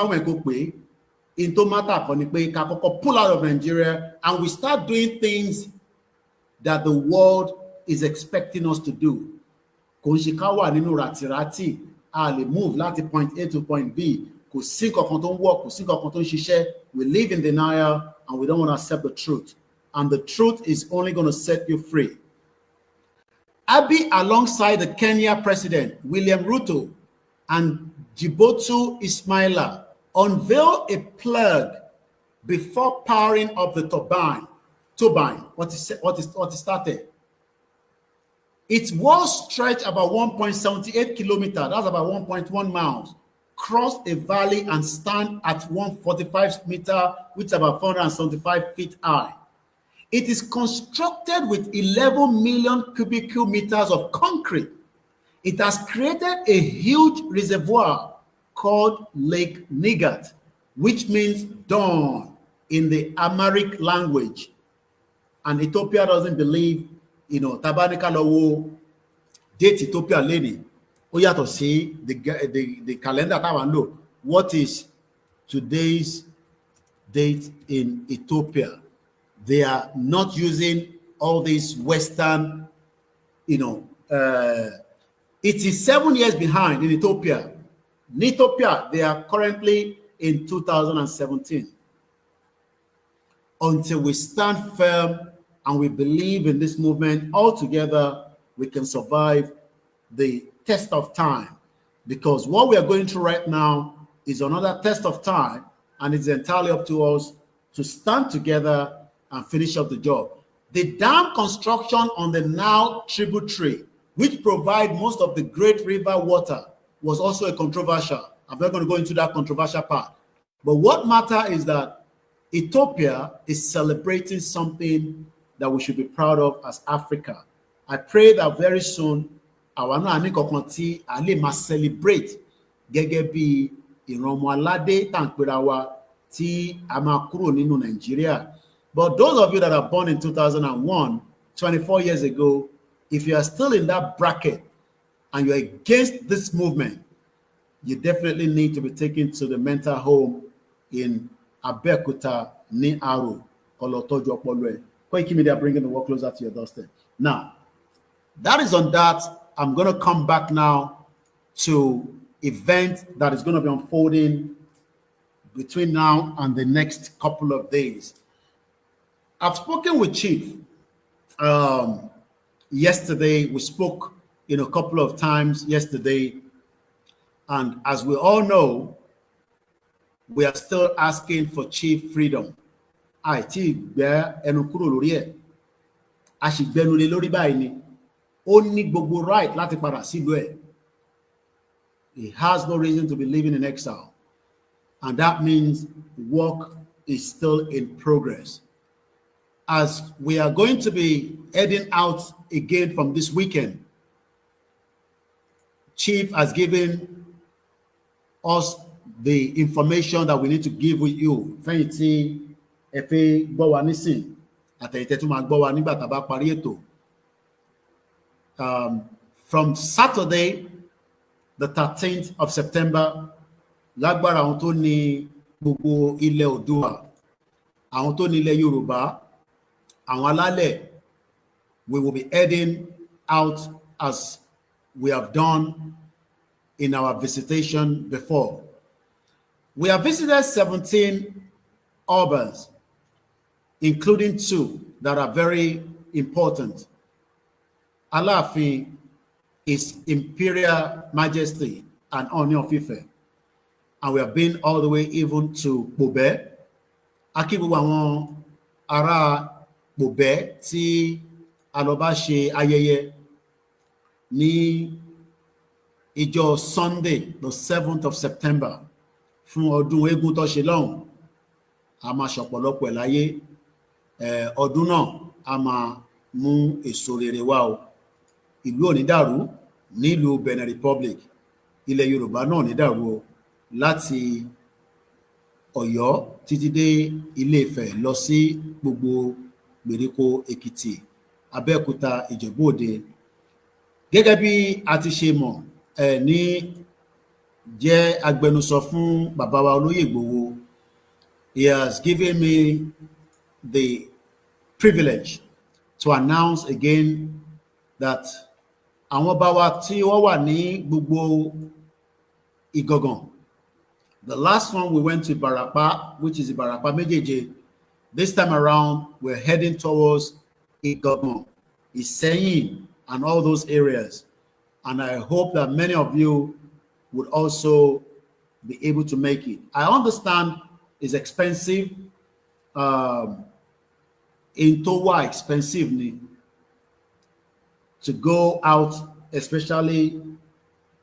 matter pull out of Nigeria and we start doing things that the world is expecting us to do. Konshikawa nínú ratirati a lè move láti point A to point B. Kò sí nǹkan tó ń work, kò sí nǹkan tó ń ṣiṣẹ́. We live in denial and we don't want to accept the truth. And the truth is only going to set you free. Abiy, alongside the Kenya president, William Ruto, and Djibouti Ismaila, unveiled a plug before powering up the turbine. What is started? It was stretched about 1.78 kilometers, that's about 1.1 miles, crossed a valley and stand at 145 meters, which is about 475 feet high. It is constructed with 11 million cubic meters of concrete. It has created a huge reservoir called Lake Nigat, which means dawn in the Amharic language. And Ethiopia doesn't believe, Tabanika Lowo, date Ethiopia lady. We have to see the calendar. What is today's date in Ethiopia? They are not using all these Western, it is 7 years behind in Ethiopia. In Ethiopia, they are currently in 2017. Until we stand firm and we believe in this movement, all together, we can survive the test of time. Because what we are going through right now is another test of time, and it's entirely up to us to stand together and finish up the job. The dam construction on the Nile tributary, which provide most of the great river water, was also a controversial. I'm not going to go into that controversial part. But what matters is that Ethiopia is celebrating something that we should be proud of as Africa. I pray that very soon, our Ali must celebrate gẹ́gẹ́ bí ìran ọmọ aládé tàǹpẹ̀rẹ̀ wa tí a máa kúrò nínú Nigeria. But those of you that are born in 2001, 24 years ago, if you are still in that bracket and you're against this movement, you definitely need to be taken to the mental home in Abeokuta, ní Aro, Kolotoju Opolue. Koikimedia bringing the work closer to your doorstep. Now, that is on that. I'm going to come back now to event that is going to be unfolding between now and the next couple of days. I've spoken with Chief yesterday. We spoke a couple of times yesterday, and as we all know, we are still asking for Chief freedom. Àìtí gbé ẹnu kúrò lórí ẹ̀, a sì gbẹnu lé lórí báyìí ni. Ó ní gbogbo right láti padà sílùú ẹ̀. He has no reason to be living in exile, and that means work is still in progress. As we are going to be heading out again from this weekend, Chief has given us the information that we need to give with you. Fẹ́yìntì ẹ fẹ́ gbọ́ wa nísìn àtẹ̀yìntẹ́ tó máa gbọ́ wa nígbà tá a bá parí ètò. From Saturday, the 13th of September, lágbára àwọn tó ní gbogbo ilẹ̀ Oòduà, àwọn tó ní ilẹ̀ Yorùbá, àwọn alálẹ̀, we will be heading out as we have done in our visitation before. We have visited 17 urbans, including 2 that are very important. Aláàfin, His Imperial Majesty and Ooni of Ife, and we have been all the way even to Bobe. Akí gbogbo àwọn ará Bobe tí a lọ bá ṣe ayẹyẹ ní ìjọ Sunday, the 7th of September, fún ọdún eégún tó ṣe lọ́hùn. A máa ṣọ̀pọ̀lọpọ̀ ẹ̀ láyé. Ọdún náà a máa mú èso rere wá o. Ìlú ò ní dàrú nílùú Benin Republic. Ilẹ̀ Yorùbá náà ò ní dàrú o, láti Ọ̀yọ́ títí dé Ilé-Ifẹ̀ lọ sí gbogbo gbèríko Èkìtì, Abẹ́òkúta, Ìjẹ̀bú-Òde. Gẹ́gẹ́ bí a ti ṣe mọ̀, ní jẹ́ agbẹnusọ fún bàbá wa Olóyè Ìgbòho. He has given me the privilege to announce again that àwọn bá wa tí wọ́n wà ní gbogbo Ìgangan. The last one we went to Ìbàràpá, which is Ìbàràpá Méjèèjì. This time around, we're heading towards Ìgangan, Ìsẹ́yìn, and all those areas. And I hope that many of you would also be able to make it. I understand it's expensive. Into why expensive to go out, especially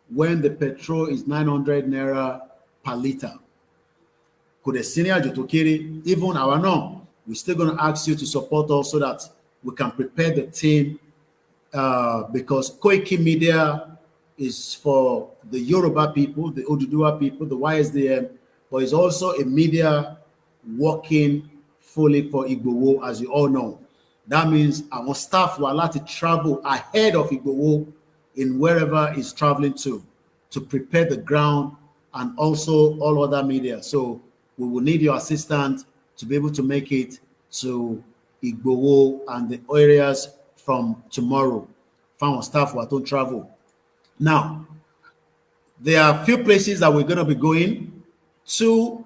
when the petrol is 900 naira per liter. Could a senior Jotokiri, even our no, we're still going to ask you to support us so that we can prepare the team, because Koikimedia is for the Yoruba people, the Oduduwa people, the YSDM, but it's also a media working fully for Igboho, as you all know. That means our staff will allow to travel ahead of Igboho in wherever he's traveling to prepare the ground, and also all other media. So we will need your assistance to be able to make it to Igboho and the areas from tomorrow. Found staff will don't travel. Now, there are a few places that we're going to be going. 2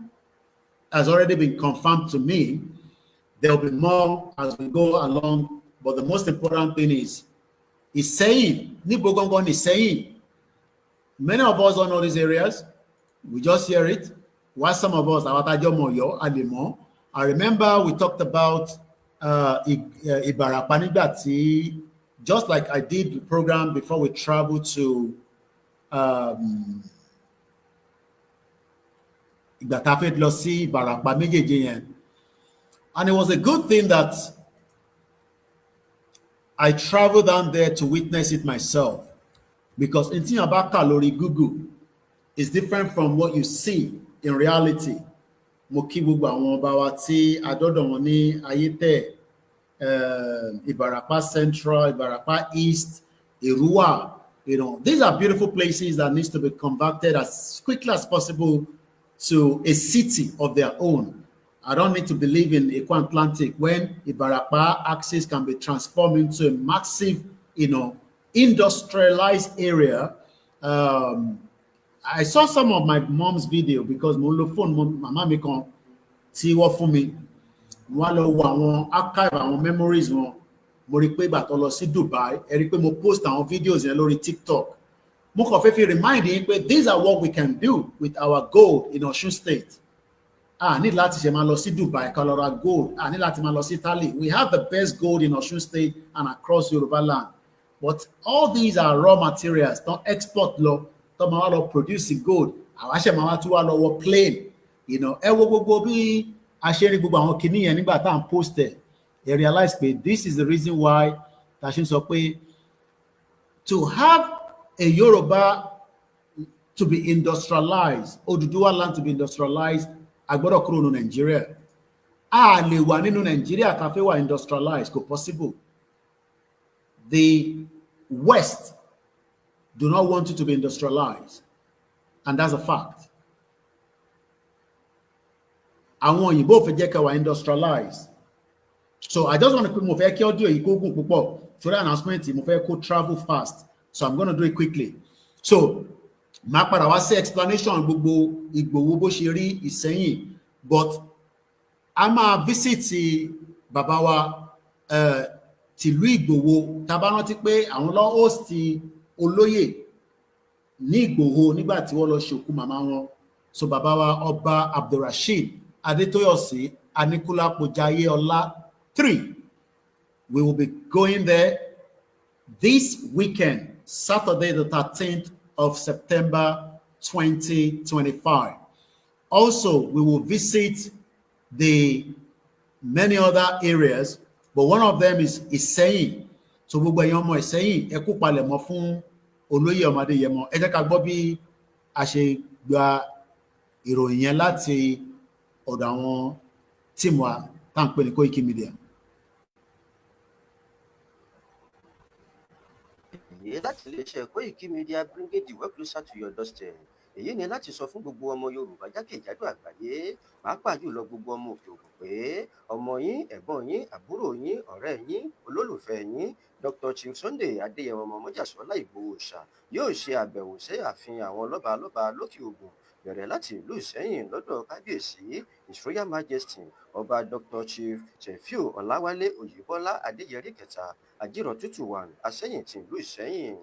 has already been confirmed to me. There will be more as we go along, but the most important thing is saying, Nibogongon is saying. Many of us don't know these areas. We just hear it. While some of us, I remember we talked about Ibarapanigbati, just like I did the program before we traveled to Ibatafet Losi, Barapa Mejeje. And it was a good thing that I traveled down there to witness it myself, because in about calorie Google is different from what you see in reality. Mo kí gbogbo àwọn ọba wa tí adọ́dọ̀ wọn ní ayé tẹ̀ Ibarapa Central, Ibarapa East, Irua. These are beautiful places that needs to be converted as quickly as possible to a city of their own. I don't need to believe in Eco Atlantic when Ibarapa axis can be transformed into a massive, industrialized area. I saw some of my mom's video because mo lo phone mama mi kan tí wọ́n fún mi. Wọ́n lọ wo àwọn archive àwọn memories wọn. Mo rí pé ìgbà tó lọ sí Dubai, ẹ rí pé mo post àwọn videos yẹn lórí TikTok. Mo kàn fẹ́ fi remind yín pé these are what we can do with our gold in Osun State. Ní láti ṣe máa lọ sí Dubai ká lọ ra gold. Ní láti máa lọ sí Italy. We have the best gold in Osun State and across Yoruba land. But all these are raw materials. Don't export lọ. Tó máa wá lọ produce gold. Àwa ṣe máa wá tún wá lọ wọ plane. Ẹ wo gbogbo bí a ṣe rí gbogbo àwọn kìíní yẹn nígbà tá à ń post ẹ̀. I realize pé this is the reason why ta ṣe ń sọ pé to have a Yoruba to be industrialized, Oduduwa land to be industrialized, a gbọ́dọ̀ kúrò ní Nigeria. A lè wà nínú Nigeria ká fẹ́ wà industrialized, kò possible. The West do not want you to be industrialized, and that's a fact. Àwọn òyìnbó fẹ́ jẹ́ ká wà industrialized. So I just want to put mo fẹ́ kí audio yìí kó gùn púpọ̀. So that announcement mo fẹ́ kó travel fast. So I'm going to do it quickly. So máa padà wá sí explanation gbogbo Ìgbòho bó ṣe rí Ìsẹ́yìn, but a máa visit bàbá wa tìlú Ìgbòho. Tá bá rántí pé àwọn ló host olóyè ní Ìgbòho nígbà tí wọ́n lọ ṣòkú màmá wọn. So bàbá wa Ọba Abdulrasheed Adétóyọ̀sí Aníkúlápó Jayéọlá III. We will be going there this weekend, Saturday the 13th of September 2025. Also, we will visit the many other areas, but one of them is Ìsẹ́yìn. So gbogbo ẹ̀yin ọmọ Ìsẹ́yìn, ẹ kú palẹ̀mọ́ fún Olóyè Ọmọ Adéyẹmọ. Ẹ jẹ́ ká gbọ́ bí a ṣe gba ìròyìn yẹn láti ọ̀dọ̀ àwọn tíìmù wa tá à ń pè ní Koikimedia. Láti iléeṣẹ́ Koikimedia bring the work closer to your doorstep. Èyí ni láti sọ fún gbogbo ọmọ Yorùbá jákèjádò àgbáyé, pàápàá jùlọ gbogbo ọmọ òkè òkun pé ọmọ yín, ẹ̀gbọ́n yín, àbúrò yín, ọ̀rẹ́ yín, olólùfẹ́ yín, Dr. Chief Sunday Adéyẹmọ Mọ́jàsọ́lá Ìgbòho Òòṣà yóò ṣe àbẹ̀wò sí ààfin àwọn lọ́balọ́ba lókè Ògùn bẹ̀rẹ̀ láti ìlú Ìsẹ́yìn lọ́dọ̀ kábíyèsí His Royal Majesty Ọba Dr. Chief Sefiu Ọláwálé Oyèbọ́lá Adéyẹrí kẹta Ajírọ̀tútù 1 Asẹ́yìn ti ìlú Ìsẹ́yìn.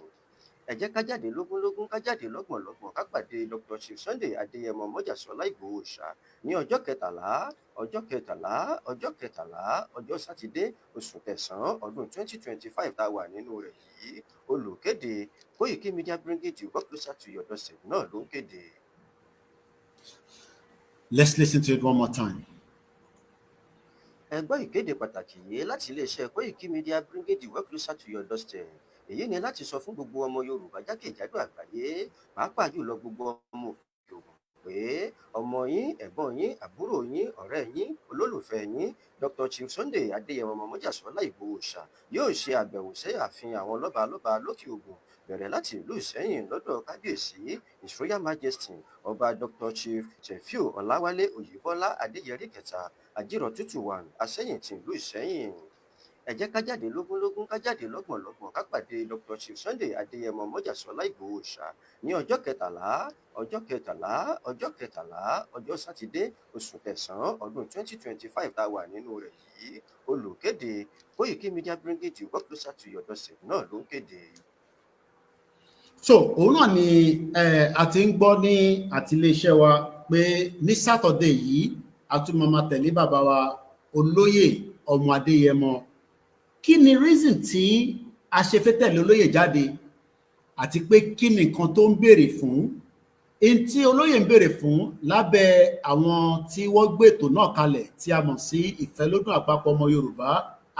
Ẹ jẹ́ ká jáde lógúnlógún, ká jáde lọ́gbọ̀nlọ́gbọ̀n, ká pàdé Dr. Chief Sunday Adéyẹmọ Mọ́jàsọ́lá Ìgbòho Òòṣà ní ọjọ́ kẹtàlá ọjọ́ Sátidé oṣù kẹsàn-án ọdún 2025 tá a wà nínú rẹ̀ yìí. Olùkéde Koikimedia bring the work closer to your doorstep náà ló ń kéde. Let's listen to it one more time. Ẹ gbọ́ ìkéde pàtàkì yìí láti iléeṣẹ́ Koikimedia bring the work closer to your doorstep. Èyí ni láti sọ fún gbogbo ọmọ Yorùbá jákèjádò àgbáyé, pàápàá jùlọ gbogbo ọmọ òkè òkun pé ọmọ yín, ẹ̀gbọ́n yín, àbúrò yín, ọ̀rẹ́ yín, olólùfẹ́ yín, Dr. Chief Sunday Adéyẹmọ Mọ́jàsọ́lá Ìgbòho Òòṣà yóò ṣe àbẹ̀wò sí ààfin àwọn lọ́balọ́ba lókè Ògùn bẹ̀rẹ̀ láti ìlú Ìsẹ́yìn lọ́dọ̀ kábíyèsí His Royal Majesty Ọba Dr. Chief Sefiu Ọláwálé Oyèbọ́lá Adéyẹrí kẹta Ajírọ̀tútù 1 Asẹ́yìn ti ìlú Ìsẹ́yìn. Ẹ jẹ́ ká jáde lógúnlógún, ká jáde lọ́gbọ̀nlọ́gbọ̀n, ká pàdé Dr. Chief Sunday Adéyẹmọ Mọ́jàsọ́lá Ìgbòho Òòṣà ní ọjọ́ kẹtàlá ọjọ́ Sátidé oṣù kẹsàn-án ọdún 2025 tá a wà nínú rẹ̀ yìí. Olùkéde Koikimedia bring the work closer to your doorstep náà ló ń kéde. So òun náà ni a ti ń gbọ́ ní àtiléeṣẹ́ wa pé ní Saturday yìí a tún máa tẹ̀lé bàbá wa Olóyè Ọmọ Adéyẹmọ. Kí ni reason tí a ṣe fẹ́ tẹ̀lé olóyè jáde àti pé kí ni nǹkan tó ń béèrè fún? Èyí tí olóyè ń béèrè fún lábẹ́ àwọn tí wọ́n gbé ètò náà kalẹ̀ tí a mọ̀ sí Ìfẹ́lódùn Àpapọ̀ Ọmọ Yorùbá,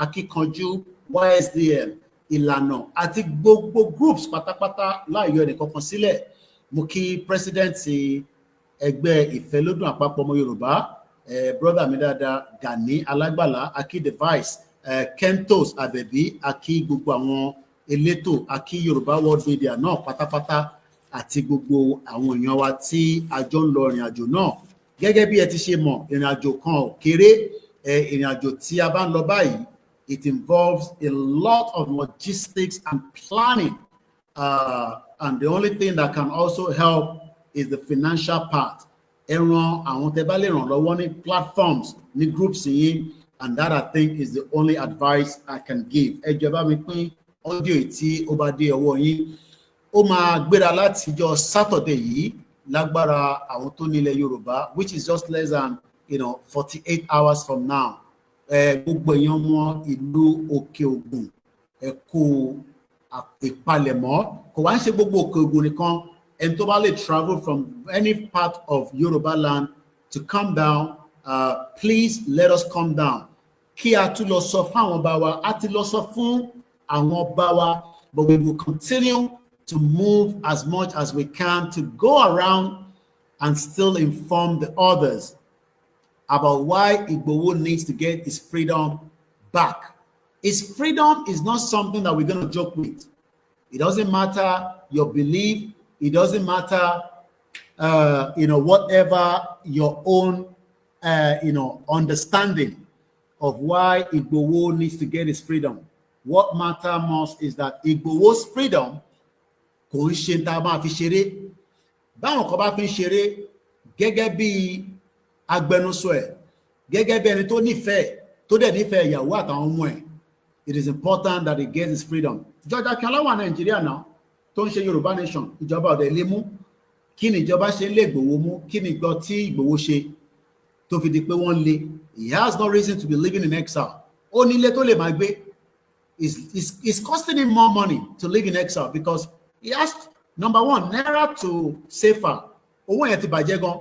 Akíkanjú, YSDM, Ìlànà àti gbogbo groups pátápátá láìyọ ẹnìkankan sílẹ̀. Mo kí president ẹgbẹ́ Ìfẹ́lódùn Àpapọ̀ Ọmọ Yorùbá, brother mi dáadáa Gani Alágbàlá, akí the vice, Kentos Àbẹ̀bí, àkí gbogbo àwọn elétò, àkí Yorùbá World Media náà pátápátá, àti gbogbo àwọn èèyàn wa tí a jọ ń lọ ìrìn àjò náà. Gẹ́gẹ́ bí ẹ ti ṣe mọ̀, ìrìn àjò kan ò kéré. Ìrìn àjò tí a bá ń lọ báyìí, it involves a lot of logistics and planning. And the only thing that can also help is the financial part. Ẹ ràn àwọn tẹ́ bá lè ràn lọ́wọ́ ní platforms, ní groups yìí, and that I think is the only advice I can give. Ẹ jọ̀ọ́ bá mi pín audio tí ó bá dé ọwọ́ yín. Ó máa gbéra láti ọjọ́ Saturday yìí lágbára àwọn tó nílẹ̀ Yorùbá, which is just less than 48 hours from now. Gbogbo èèyàn mọ ìlú Òkè Ògùn, ẹ kú ìpalẹ̀mọ́. Kò wá ń ṣe gbogbo Òkè Ògùn nìkan, ẹni tó bá lè travel from any part of Yoruba land to come down, please let us come down. Kí a tún lọ sọ fún àwọn ọba wa, a ti lọ sọ fún àwọn ọba wa, but we will continue to move as much as we can to go around and still inform the others about why Igboho needs to get his freedom back. His freedom is not something that we're going to joke with. It doesn't matter your belief. It doesn't matter, whatever your own, understanding of why Igboho needs to get his freedom. What matters most is that Igboho's freedom kò ń ṣe tá a máa fi ṣeré. Báwọn kan bá fi ń ṣeré gẹ́gẹ́ bí agbẹnusọ ẹ̀, gẹ́gẹ́ bí ẹni tó nífẹ̀ẹ́, tó dẹ̀ nífẹ̀ẹ́ ìyàwó àtàwọn ọmọ ẹ̀, it is important that he gets his freedom. George Akínọlá wà Nàìjíríà náà tó ń ṣe Yorùbá nation, ìjọba ọ̀dẹ̀ lé mú. Kí ni ìjọba ṣe ń lé Ìgbòho mú? Kí ni ìgbọ́ tí Ìgbòho ṣe tó fi di pé wọ́n lé? He has no reason to be living in exile. Ó nílé tó lè máa gbé. It's costing him more money to live in exile because he has, number one, naira to safer. Owó yẹn ti bàjẹ́ gan.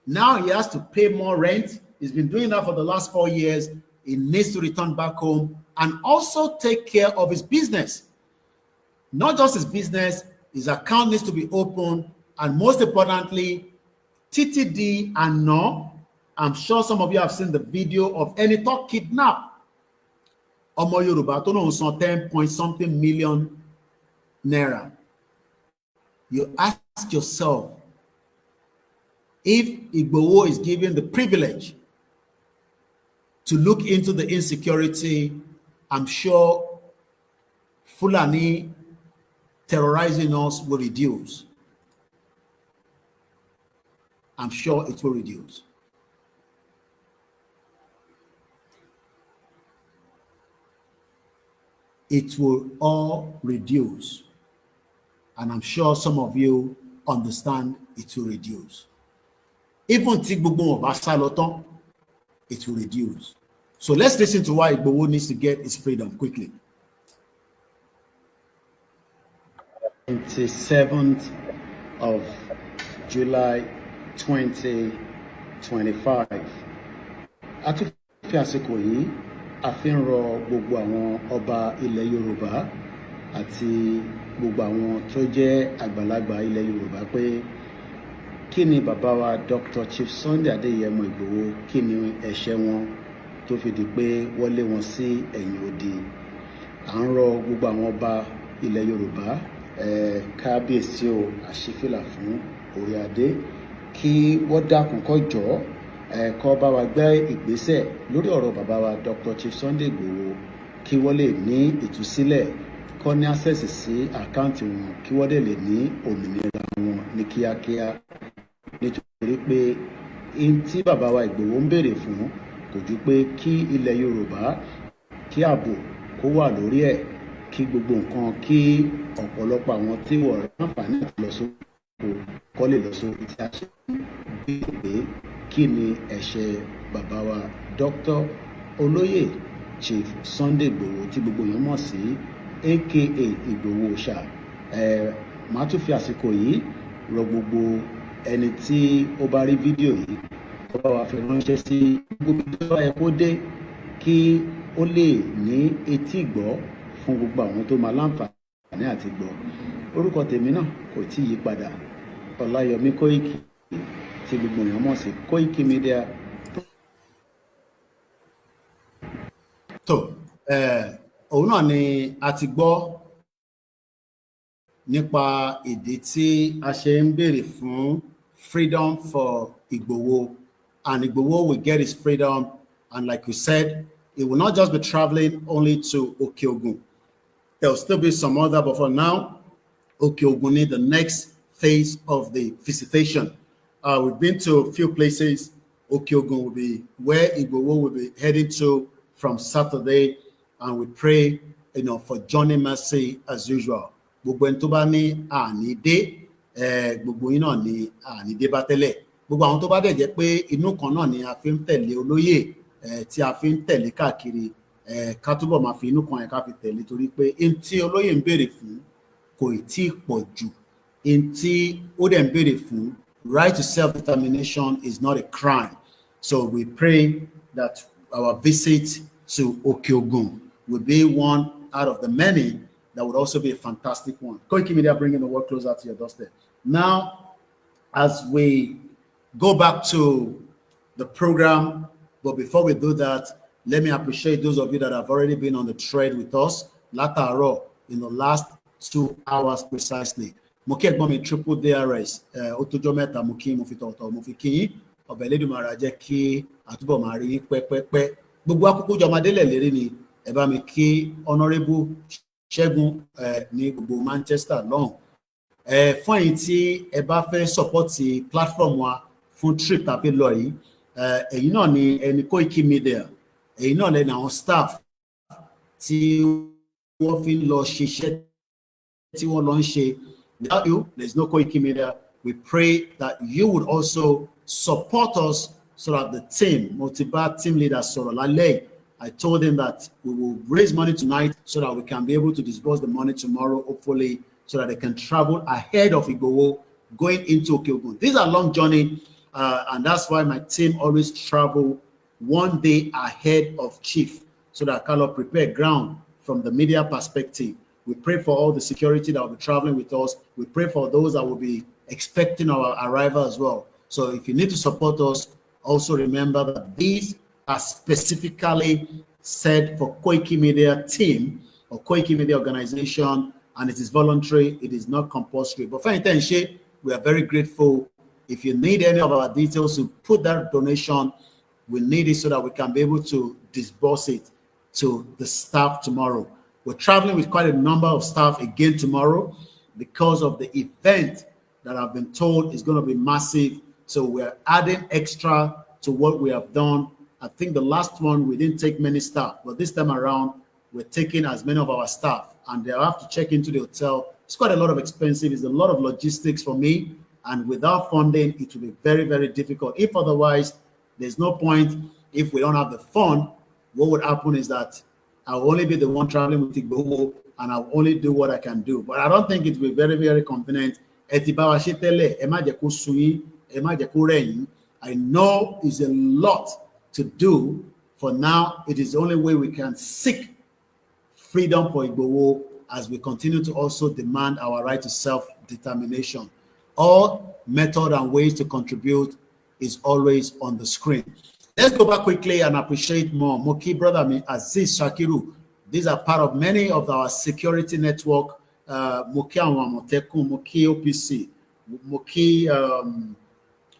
Now he has to pay more rent. He's been doing that for the last 4 years. He needs to return back home and also take care of his business. Not just his business, his account needs to be open, and most importantly, TTD and no, I'm sure some of you have seen the video of any talk kidnap. Ọmọ Yorùbá tó náà ń san 10-point-something million naira. You ask yourself, if Igboho is given the privilege to look into the insecurity, I'm sure Fulani terrorizing us will reduce. I'm sure it will reduce. It will all reduce. And I'm sure some of you understand it will reduce. Even tí gbogbo wọn bá sá lọ tán, it will reduce. So let's listen to why Igboho needs to get his freedom quickly. 27th of July 2025. A tún fi àsìkò yìí a fi ń rọ gbogbo àwọn ọba ilẹ̀ Yorùbá àti gbogbo àwọn tó jẹ́ àgbàlagbà ilẹ̀ Yorùbá pé kí ni bàbá wa Dr. Chief Sunday Adéyẹmọ Ìgbòho, kí ni ẹ̀ṣẹ̀ wọn tó fi di pé wọ́n lé wọn sí ẹ̀yìn odi. À ń rọ gbogbo àwọn ọba ilẹ̀ Yorùbá, kábíyèsí o, àṣìfìlà fún orí adé, kí wọ́n dákun kó jọ̀ọ́ kó bá wa gbé ìgbésẹ̀ lórí ọ̀rọ̀ bàbá wa Dr. Chief Sunday Ìgbòho, kí wọ́n lè ní ìtúsílẹ̀, kó ní access sí àkáǹtì wọn, kí wọ́n dẹ̀ lè ní òmìnira wọn ní kíákíá. Nítorí pé in tí bàbá wa Ìgbòho ń béèrè fún kò ju pé kí ilẹ̀ Yorùbá, kí ààbò kó wà lórí ẹ̀, kí gbogbo nǹkan, kí ọ̀pọ̀lọpọ̀ àwọn tí wọ́n rẹ̀ àǹfààní àti lọ sóko kó lè lọ sóko, tí a ṣe bí pé kí ni ẹ̀ṣẹ̀ bàbá wa Dr. Olóyè Chief Sunday Ìgbòho tí gbogbo èèyàn mọ̀ sí aka Ìgbòho Òòṣà. Màá tún fi àsìkò yìí rọ gbogbo ẹni tí ó bá rí fídíò yìí tó bá wa fi ránṣẹ́ sí gbogbo tó bá yẹ kó dé, kí ó lè ní etí ìgbọ́ fún gbogbo àwọn tó máa láǹfààní àti gbọ́. Orúkọ tèmi náà kò tí yí padà, Ọláyọmí Kóìkì tí gbogbo èèyàn mọ̀ sí Koikimedia. tó òun náà ni a ti gbọ́ nípa ìdí tí a ṣe ń béèrè fún freedom for Igboho, and Igboho will get his freedom, and like we said, it will not just be traveling only to Okeogun. There will still be some other, but for now, Okeogun is the next phase of the visitation. We've been to a few places. Okeogun will be where Igboho will be heading to from Saturday, and we pray, for journey mercy as usual. Gbogbo ẹni tó bá ní àní dé, gbogbo yín náà ni àní dé bá tẹ́lẹ̀. Gbogbo àwọn tó bá dẹ̀ jẹ́ pé inú kan náà ni a fi ń tẹ̀lé olóyè, tí a fi ń tẹ̀lé káàkiri, ká túbọ̀ máa fi inú kan yẹn ká fi tẹ̀lé, torí pé in tí olóyè ń béèrè fún kò tí ì pọ̀ jù. In tí ó dẹ̀ ń béèrè fún, right to self-determination is not a crime. So we pray that our visit to Okeogun will be one out of the many that would also be a fantastic one. Koikimedia bringing the work closer to your doorstep. Now, as we go back to the program, but before we do that, let me appreciate those of you that have already been on the thread with us, Lataro, in the last 2 hours precisely. Moki Egbomi triple DRS, Otojo Meta Moki Mofitoto Mofiki, Obeledumara Jeki, Atubo Mari, Pepe, Gbogbo akoko jomadele leri ni, ẹ bá mi kí Honorable Ṣẹ́gun ní gbogbo Manchester lọ́hùn. Fún èyí tí ẹ bá fẹ́ support platform wa fún trip tàbí lọ yìí, èyí náà ni ẹni Koikimedia, èyí náà lẹ́nu àwọn staff tí wọ́n fi ń lọ ṣiṣẹ́ tí wọ́n lọ ń ṣe. Without you, there's no Koikimedia. We pray that you would also support us so that the team, Motiba team leader Sọ̀rọ̀ lálẹ́, I told him that we will raise money tonight so that we can be able to disburse the money tomorrow, hopefully, so that they can travel ahead of Igboho going into Okeogun. These are long journey, and that's why my team always travel one day ahead of Chief, so that Carlo prepare ground from the media perspective. We pray for all the security that will be traveling with us. We pray for those that will be expecting our arrival as well. So if you need to support us, also remember that these are specifically said for Koikimedia team or Koikimedia organization, and it is voluntary, it is not compulsory. But for intention, we are very grateful. If you need any of our details to put that donation, we need it so that we can be able to disburse it to the staff tomorrow. We're traveling with quite a number of staff again tomorrow because of the event that I've been told is going to be massive. So we're adding extra to what we have done. I think the last one, we didn't take many staff, but this time around, we're taking as many of our staff, and they'll have to check into the hotel. It's quite a lot of expensive. It's a lot of logistics for me, and without funding, it will be very, very difficult. If otherwise, there's no point. If we don't have the fund, what would happen is that I'll only be the one traveling with Igboho, and I'll only do what I can do. But I don't think it will be very, very convenient. I know it's a lot to do. For now, it is the only way we can seek freedom for Igboho as we continue to also demand our right to self-determination. All method and ways to contribute is always on the screen. Let's go back quickly and appreciate more. Moki brother me, Aziz Shakiru. These are part of many of our security network. Moki Awamoteku, Moki OPC, Moki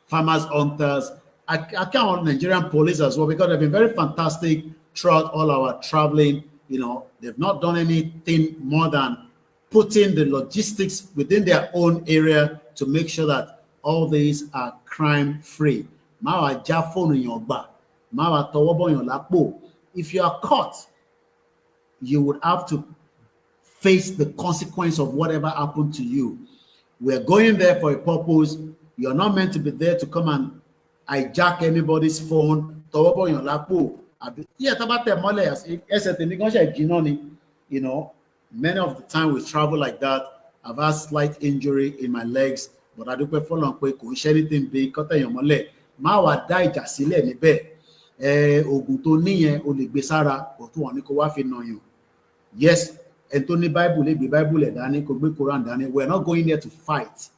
Farmers Hunters. I count on Nigerian police as well, because they've been very fantastic throughout all our traveling. They've not done anything more than putting the logistics within their own area to make sure that all these are crime-free. If you are caught, you would have to face the consequence of whatever happened to you. We're going there for a purpose. You're not meant to be there to come and hijack anybody's phone. Many of the time we travel like that. I've had slight injury in my legs, but I do prefer long quick. Anything big, cut your mole. Mawa die jasile ni be. Ogun to niyen o le gbe sara, but won ni ko wa fi na you. Yes, and to ni Bible le Bible le dani ko gbe Quran dani. We're not going there to fight.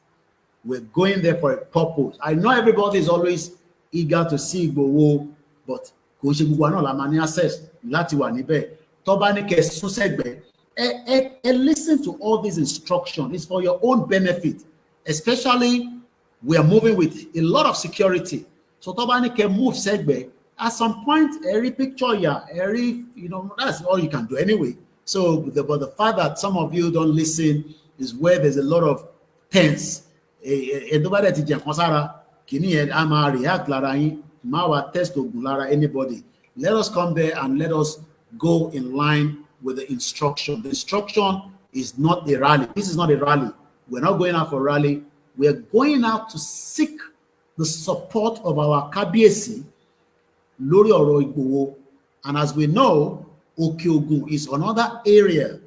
We're going there for a purpose. I know everybody is always eager to see Igboho, but kò ṣe gbogbo náà la máa ní access láti wà níbẹ̀. And listen to all these instructions. It's for your own benefit. Especially, we are moving with a lot of security. So Tobani can move segbe. At some point, every picture, that's all you can do anyway. So, but the fact that some of you don't listen is where there's a lot of tense. Anybody. Let us come there and let us go in line with the instruction. The instruction is not a rally. This is not a rally. We're not going out for a rally. We're going out to seek the support of our Kabiesi, Lori Oro Igboho. And as we know, Okeogun is another area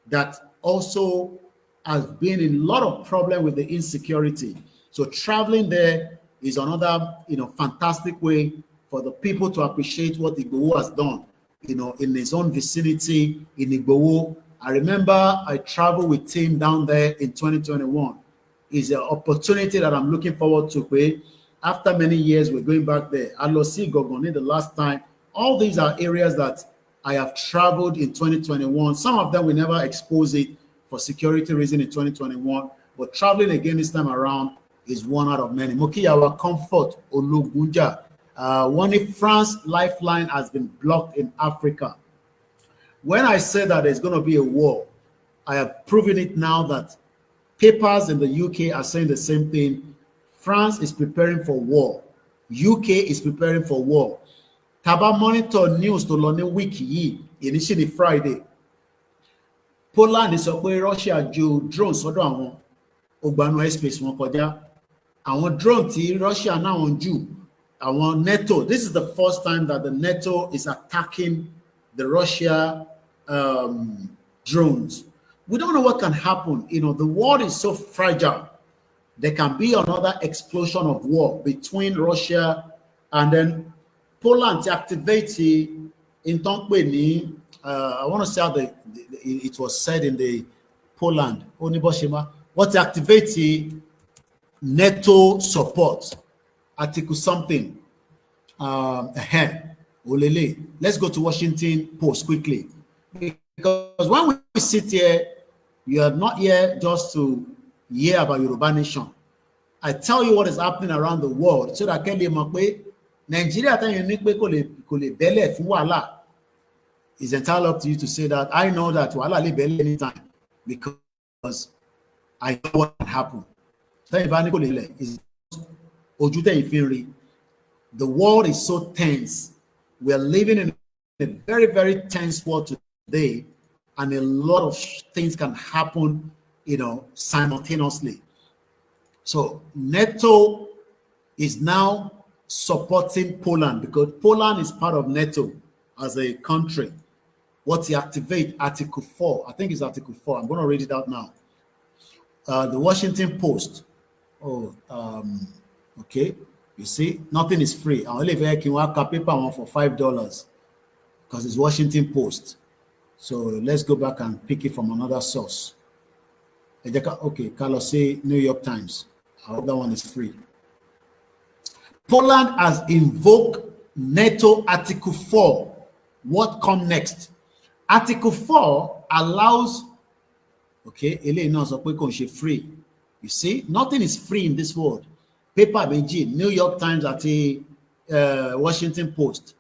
that also has been in a lot of problem with the insecurity. So traveling there is another, fantastic way for the people to appreciate what Igboho has done, in his own vicinity in Igboho. I remember I traveled with Tim down there in 2021. It's an opportunity that I'm looking forward to. After many years, we're going back there. Alosi Gogoni the last time. All these are areas that I have traveled in 2021. Some of them we never expose it for security reason in 2021, but traveling again this time around is one out of many. Mokiyawa Comfort Ologunja. One if France lifeline has been blocked in Africa. When I say that there's going to be a war, I have proven it now that papers in the UK are saying the same thing. France is preparing for war. UK is preparing for war. Taba monitor news to London wiki initially Friday. Poland is where Russia do drones so down Ogbano airspace one kọjá. Àwọn drone tí Russia now on do. Àwọn NATO. This is the first time that the NATO is attacking the Russia drones. We don't know what can happen. The world is so fragile. There can be another explosion of war between Russia and then Poland to activate in Tonkweni. I want to say how it was said in the Poland. What activate NATO support? Article something. Let's go to Washington Post quickly. Because when we sit here, you are not here just to hear about Yoruba Nation. I tell you what is happening around the world so that Nigeria it's entirely up to you to say that. I know that anytime because I know what can happen. The world is so tense. We are living in a very, very tense world today, and a lot of things can happen, simultaneously. So NATO is now supporting Poland because Poland is part of NATO as a country. What he activate Article 4, I think it's Article 4. I'm going to read it out now. The Washington Post. Okay. You see, nothing is free. I only can work a paper one for $5 because it's Washington Post. So let's go back and pick it from another source. Okay, Carlos say New York Times. I hope that one is free. Poland has invoked NATO Article 4. What comes next? Article 4 allows, okay, free. You see, nothing is free in this world. Paper BG, New York Times at a Washington Post.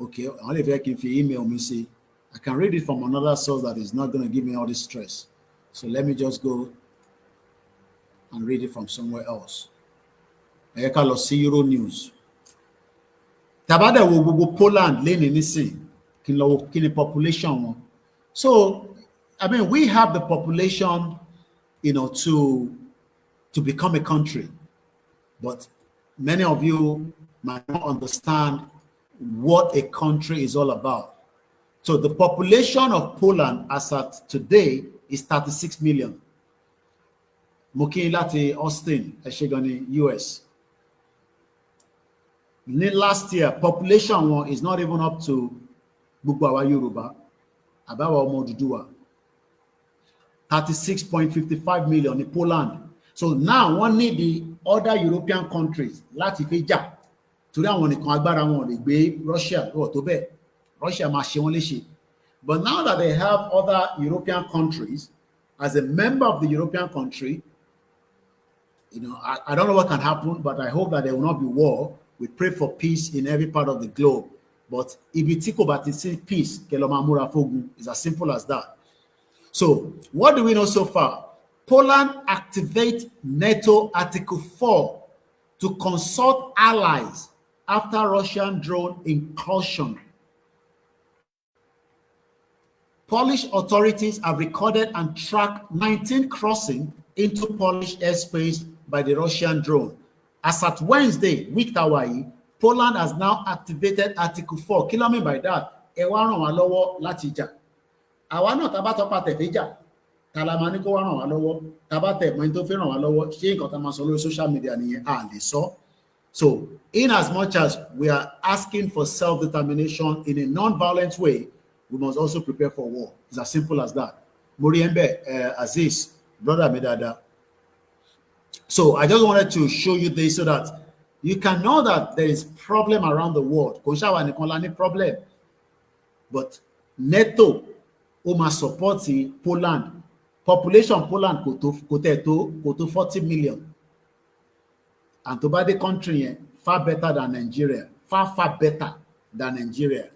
Okay, only if I can email me, see, I can read it from another source that is not going to give me all this stress. So let me just go and read it from somewhere else. I can see Euro News. Tabada wo Poland lane anything. Kin population. So I mean we have the population, to become a country, but many of you might not understand what a country is all about. So the population of Poland as at today is 36 million. Mokilati Austin, Eshegani, US. Last year, population one is not even up to Bugbawa Yoruba, Abawa Modudua. 36.55 million in Poland. So now one need the other European countries, Latvia, to that one, Russia or Tobe. Russia máa ṣe wọ́n léṣe. But now that they have other European countries, as a member of the European country, you know, I don't know what can happen, but I hope that there will not be war. We pray for peace in every part of the globe. But if you think about it, peace, is as simple as that. So, what do we know so far? Poland activate NATO Article 4 to consult allies after Russian drone incursion. Polish authorities have recorded and tracked 19 crossings into Polish airspace by the Russian drone. As at Wednesday, week Hawaii, Poland has now activated Article 4. Kí ló mean by that? Ẹ wá ràn wá lọ́wọ́ láti jà. Àwa náà tá bá tọ́pa tẹ̀fẹ́ jà, ta la máa ní kó wá ràn wá lọ́wọ́. Tá bá tẹ̀ mọ́ tó fẹ́ ràn wá lọ́wọ́, ṣé nǹkan tá máa sọ lórí social media nìyẹn? A lè sọ. So, in as much as we are asking for self-determination in a non-violent way, we must also prepare for war. It's as simple as that. Muriembe, Aziz, brother Medada. So I just wanted to show you this so that you can know that there is problem around the world. Problem. But NATO, Oma supporting Poland. Population Poland go to 40 million. And to buy the country far better than Nigeria. Far better than Nigeria.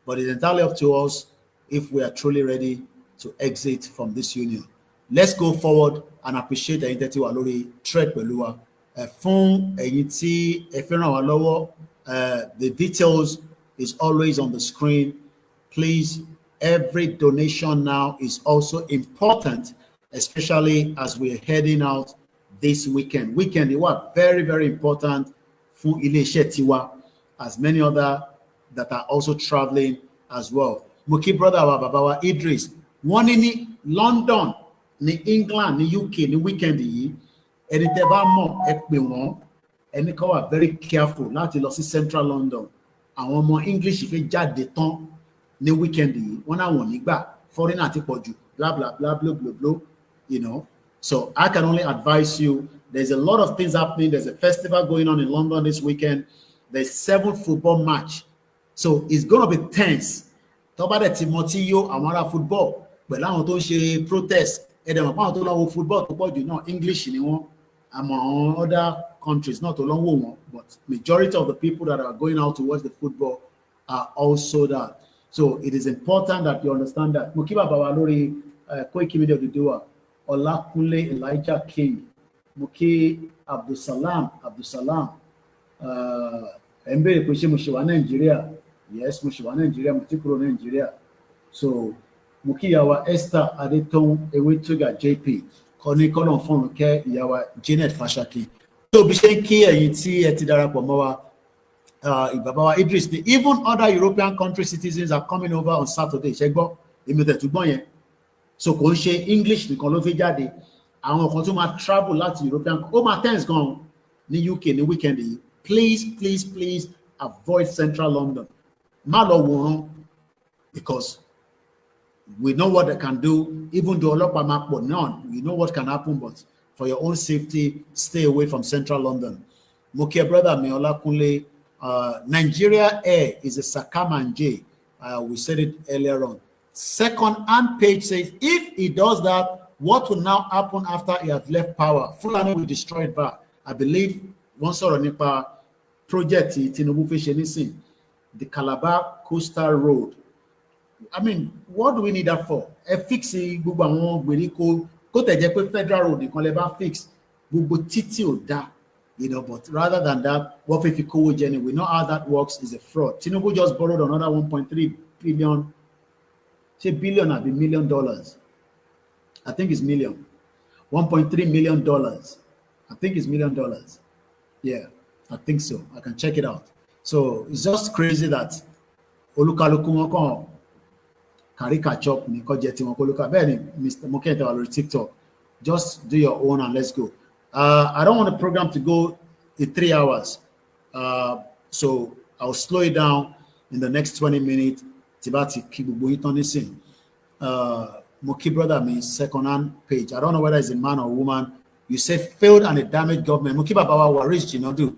But it's entirely up to us if we are truly ready to exit from this union. Let's go forward and appreciate the identity wa lórí thread pẹ̀lú wa. Fún ẹ̀yin tí ẹ fẹ́ ràn wá lọ́wọ́, the details is always on the screen. Please, every donation now is also important, especially as we're heading out this weekend. Weekend is what? Very, very important fún ilé-iṣẹ́ tiwa, as many other that are also traveling as well. Muki brother wa baba wa Idris, one in London, ní England, ní UK, ní weekend yìí, ẹni tẹ́ bá mọ̀ ẹ pè wọ́n, ẹni kan wà very careful láti lọ sí Central London. Àwọn ọmọ English fẹ́ jáde tán ní weekend yìí, wọ́n náà wọ́n nígbà, foreigner ti pọ̀ jù, blah blah blah blah blah blah, you know. So I can only advise you. There's a lot of things happening. There's a festival going on in London this weekend. There's 7 football match. So it's going to be tense. Tó bá dẹ̀ ti mọ̀ tí yó àwọn ará football pẹ̀lú àwọn tó ń ṣe protest. Ẹ̀dẹ̀ mọ̀ pé àwọn tó lọ́wọ́ football tó pọ̀ jù náà English ni wọ́n. Àmọ́ other countries not tó lọ́wọ́ wọn, but majority of the people that are going out to watch the football are also that. So it is important that you understand that. Mo kí bàbá wa lórí Koikimedia Oduduwa, Olakunle Elijah King, mo kí Abdulsalam, ẹ̀ ń béèrè pé ṣé mo ṣe wà Nàìjíríà? Yes, mo ṣe wà Nàìjíríà, mo ti kúrò Nàìjíríà. So mo kí ìyá wa Esther Adétọ́un Ewétóga JP, kọ́ni kọ́nà fọ́nrún kẹ́ ìyá wa Janet Fashaki. So bí ṣe ń kí ẹ̀yin tí ẹ ti darapọ̀ mọ́ wa, ìbàbá wa Idris ni even other European country citizens are coming over on Saturday. Ṣé gbọ́? Èmi tẹ̀ túgbọ́n yẹn. So kò ń ṣe English nìkan ló fi jáde. Àwọn kan tó máa travel láti European, ó máa tense gan ní UK ní weekend yìí. Please avoid Central London. Má lọ wòran, because we know what they can do. Even though ọlọ́pàá máa pọ̀ náà, we know what can happen, but for your own safety, stay away from Central London. Mo kí brother mi Olakunle, Nigeria Air is a Sakamanje. We said it earlier on. Second-hand page says, if he does that, what will now happen after he has left power? Fulani will destroy it back. I believe one sọ̀rọ̀ nípa project Tinubu fẹ́ ṣe nísìn, the Calabar Coastal Road. I mean, what do we need that for? Ẹ fix gbogbo àwọn gbèríko, kó tẹ̀ jẹ́ pé federal road nìkan lè bá fix, gbogbo títì ò dá, you know. But rather than that, what if you kówó jẹ ni? We know how that works, is a fraud. Tinubu just borrowed another 1.3 billion, say billion or $1 million. I think it's million. $1.3 million. I think it's $1 million. Yeah, I think so. I can check it out. So it's just crazy that Olukaluku wọn kàn caricature ní kọjá tí wọn kó lóka. Bẹ́ẹ̀ ni Mr. Mokente wà lórí TikTok. Just do your own and let's go. I don't want the program to go in 3 hours. So I'll slow it down in the next 20 minutes. Tibati Kibubu Itonising. Moki brother means second-hand page. I don't know whether it's a man or woman. You say failed and a damaged government. Mukiba Bawa Waris, you know, do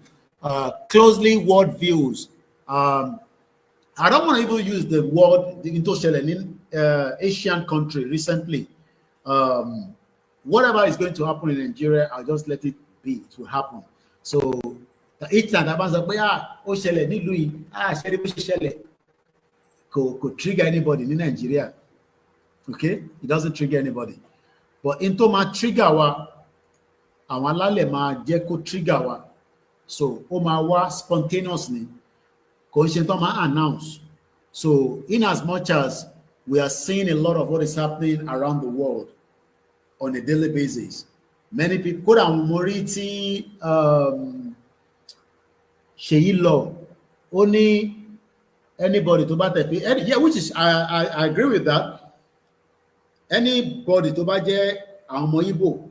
closely world views. I don't want to even use the word into in Asian country recently. Whatever is going to happen in Nigeria, I'll just let it be. It will happen. So each time that happens, could trigger anybody in Nigeria. Okay, it doesn't trigger anybody. But into my trigger wa, àwọn alálẹ̀ máa jẹ́ kó trigger wa. So ó máa wá spontaneously. Kò ṣe tó máa announce. So in as much as we are seeing a lot of what is happening around the world on a daily basis, many people, kódà àwọn mórí tí Ṣèyí lọ, ó ní anybody tó bá tẹ̀ pé, yeah, which is, I agree with that. Anybody tó bá jẹ́ àwọn ọmọ Igbo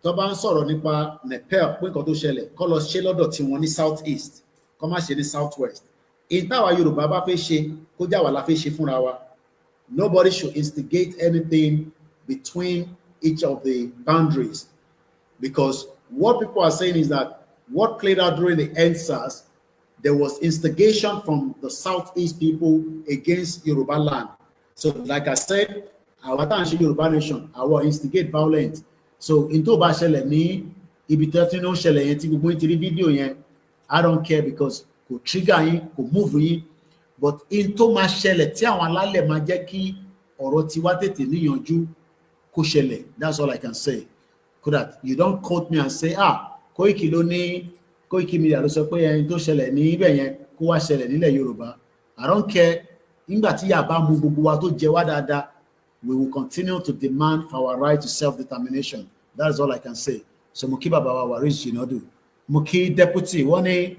tó bá ń sọ̀rọ̀ nípa Nepal pé nǹkan tó ṣẹlẹ̀ kó lọ ṣe lọ́dọ̀ tí wọ́n ní south east kó má ṣe ní south west. Ìtawà Yorùbá bá fẹ́ ṣe kó jà wà la fẹ́ ṣe fúnra wa. Nobody should instigate anything between each of the boundaries, because what people are saying is that what played out during the EndSARS, there was instigation from the southeast people against Yoruba land. So like I said, our Yoruba nation, our instigate violence. So into bá ṣẹlẹ̀ ní ibi tí ó ṣẹlẹ̀ yẹn tí gbogbo ti rí fídíò yẹn, I don't care because kò trigger yín, kò move yín. But into máa ṣẹlẹ̀ tí àwọn alálẹ̀ máa jẹ́ kí ọ̀rọ̀ tiwa tètè níyànjú kó ṣẹlẹ̀. That's all I can say. So that you don't quote me and say, Koiki ló ní Koikimedia ló sọ pé ẹni tó ṣẹlẹ̀ ní ibẹ̀ yẹn kó wá ṣẹlẹ̀ nílẹ̀ Yorùbá. I don't care. Nígbà tí yà bá mú gbogbo wa tó jẹ wá dáadáa, we will continue to demand for our right to self-determination. That's all I can say. So mo kí bàbá wa Waris Jinadu, mo kí deputy, wọ́n ní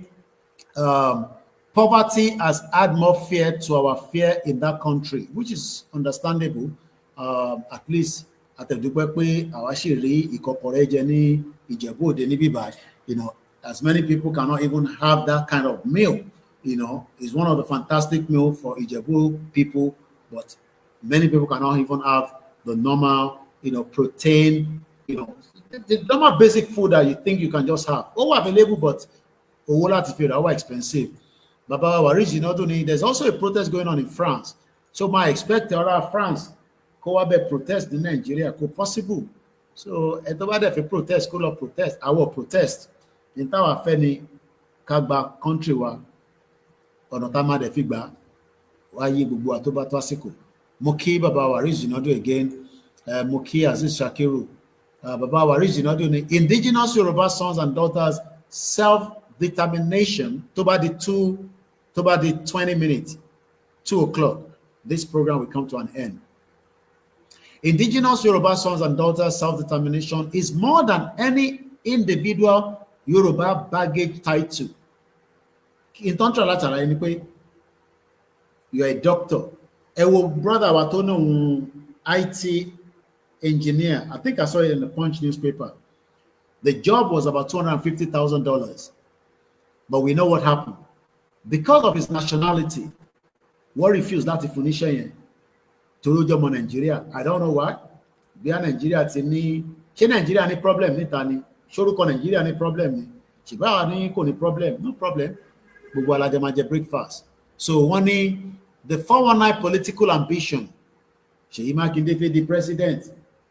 poverty has added more fear to our fear in that country, which is understandable. At least àtẹ̀dúpẹ́ pé àwa ṣì rí ìkọ̀kọ̀rẹ́ jẹ ní Ìjẹ̀bú Òde ní bíbá. You know, as many people cannot even have that kind of meal. You know, it's one of the fantastic meal for Ìjẹ̀bú people, but many people cannot even have the normal, you know, protein, you know, the normal basic food that you think you can just have. All available, but all expensive. Baba Waris Jinadu, there's also a protest going on in France. So my expect France go have protest in Nigeria, could possible. So if a protest, call up protest, I will protest. In Tower Feni, Kagba country wa, or Notama de Figba, why you go to Batwasiko. Moki Baba Waris Jinadu again, Moki Aziz Shakiru, Baba Waris Jinadu, indigenous Yoruba sons and daughters, self-determination, to about the 20 minutes, 2 o'clock. This program will come to an end. Indigenous Yoruba sons and daughters, self-determination is more than any individual Yoruba baggage title. In Tantra, you're a doctor. A brother Watono, IT engineer. I think I saw it in the Punch newspaper. The job was about $250,000. But we know what happened. Because of his nationality, what refused that definition to Rojomo Nigeria. I don't know why. Be a Nigeria tini. Nigeria any problem ni tani. Shoruko Nigeria any problem ni. Chiba ni ko ni problem. No problem. Gbogbo alaje ma jẹ breakfast. So one the 419 political ambition. Ṣèyí Mákindé fẹ́ di president.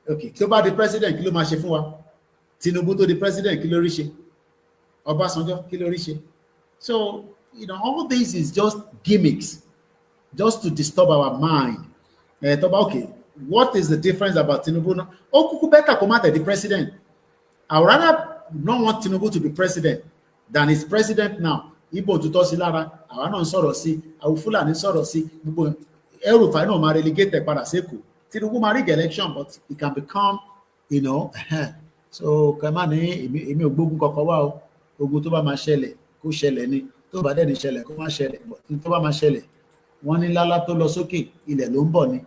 Okay, kí ló bá di president, kí ló máa ṣe fún wa? Tinubu tó di president, kí ló rí ṣe? Ọbásanjọ́, kí ló rí ṣe? So, you know, all this is just gimmicks, just to disturb our mind. Okay, what is the difference about Tinubu now? Oh, kuku better come out the president. I would rather not want Tinubu to be president than he's president now. Ibo to tosi lara, àwa náà sọ̀rọ̀ sí, àwọn Fúlàní sọ̀rọ̀ sí, gbogbo El-Rufai náà máa relegate padà sẹ́kù. Tinubu máa rig election, but it can become, you know, so kẹ́mà ní èmi ò gbógun kọ̀ọ̀kan wá o, ogun tó bá máa ṣẹlẹ̀ kó ṣẹlẹ̀ ni, tó bá dẹ̀ ní ṣẹlẹ̀ kó má ṣẹlẹ̀, tó bá máa ṣẹlẹ̀ wọ́n ní lálá tó lọ sókè ilẹ̀ ló ń bọ̀ ni,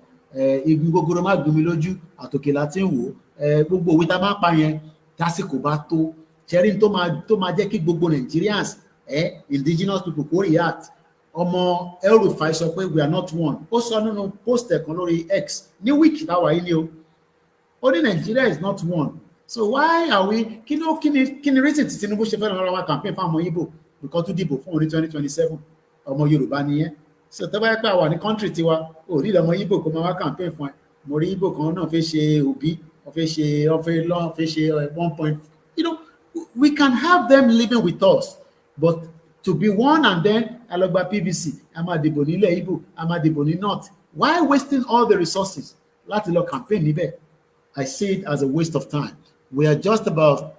igi gogoro má gún mi lójú àtòkè láti ń wò, gbogbo òwe tá a máa pa yẹn tásìkò bá tó ṣẹ́rí tó máa jẹ́ kí gbogbo Nigerians indigenous people kó react. Ọmọ El-Rufai sọ pé we are not one. Ó sọ nínú post kan lórí X ní wíìkì táwa yìí ni o. Ó ní Nigeria is not one. So why are we? Kí ni reason tí Tinubu ṣe fẹ́ràn lọ́wọ́ campaign fún ọmọ Igbo because tó dìbò fún orí 2027 ọmọ Yorùbá nìyẹn. so tó bá yẹ pé àwa ní country tiwa ò ní lọ́mọ Igbo kó máa wá campaign fún ẹ mo rí Igbo kan náà fẹ́ ṣe òbí wọ́n fẹ́ ṣe 1 point, you know, we can have them living with us, but to be one and then alogba PVC a máa dìbò nílẹ̀ Igbo a máa dìbò ní north, why wasting all the resources láti lọ campaign níbẹ̀? I see it as a waste of time. We are just about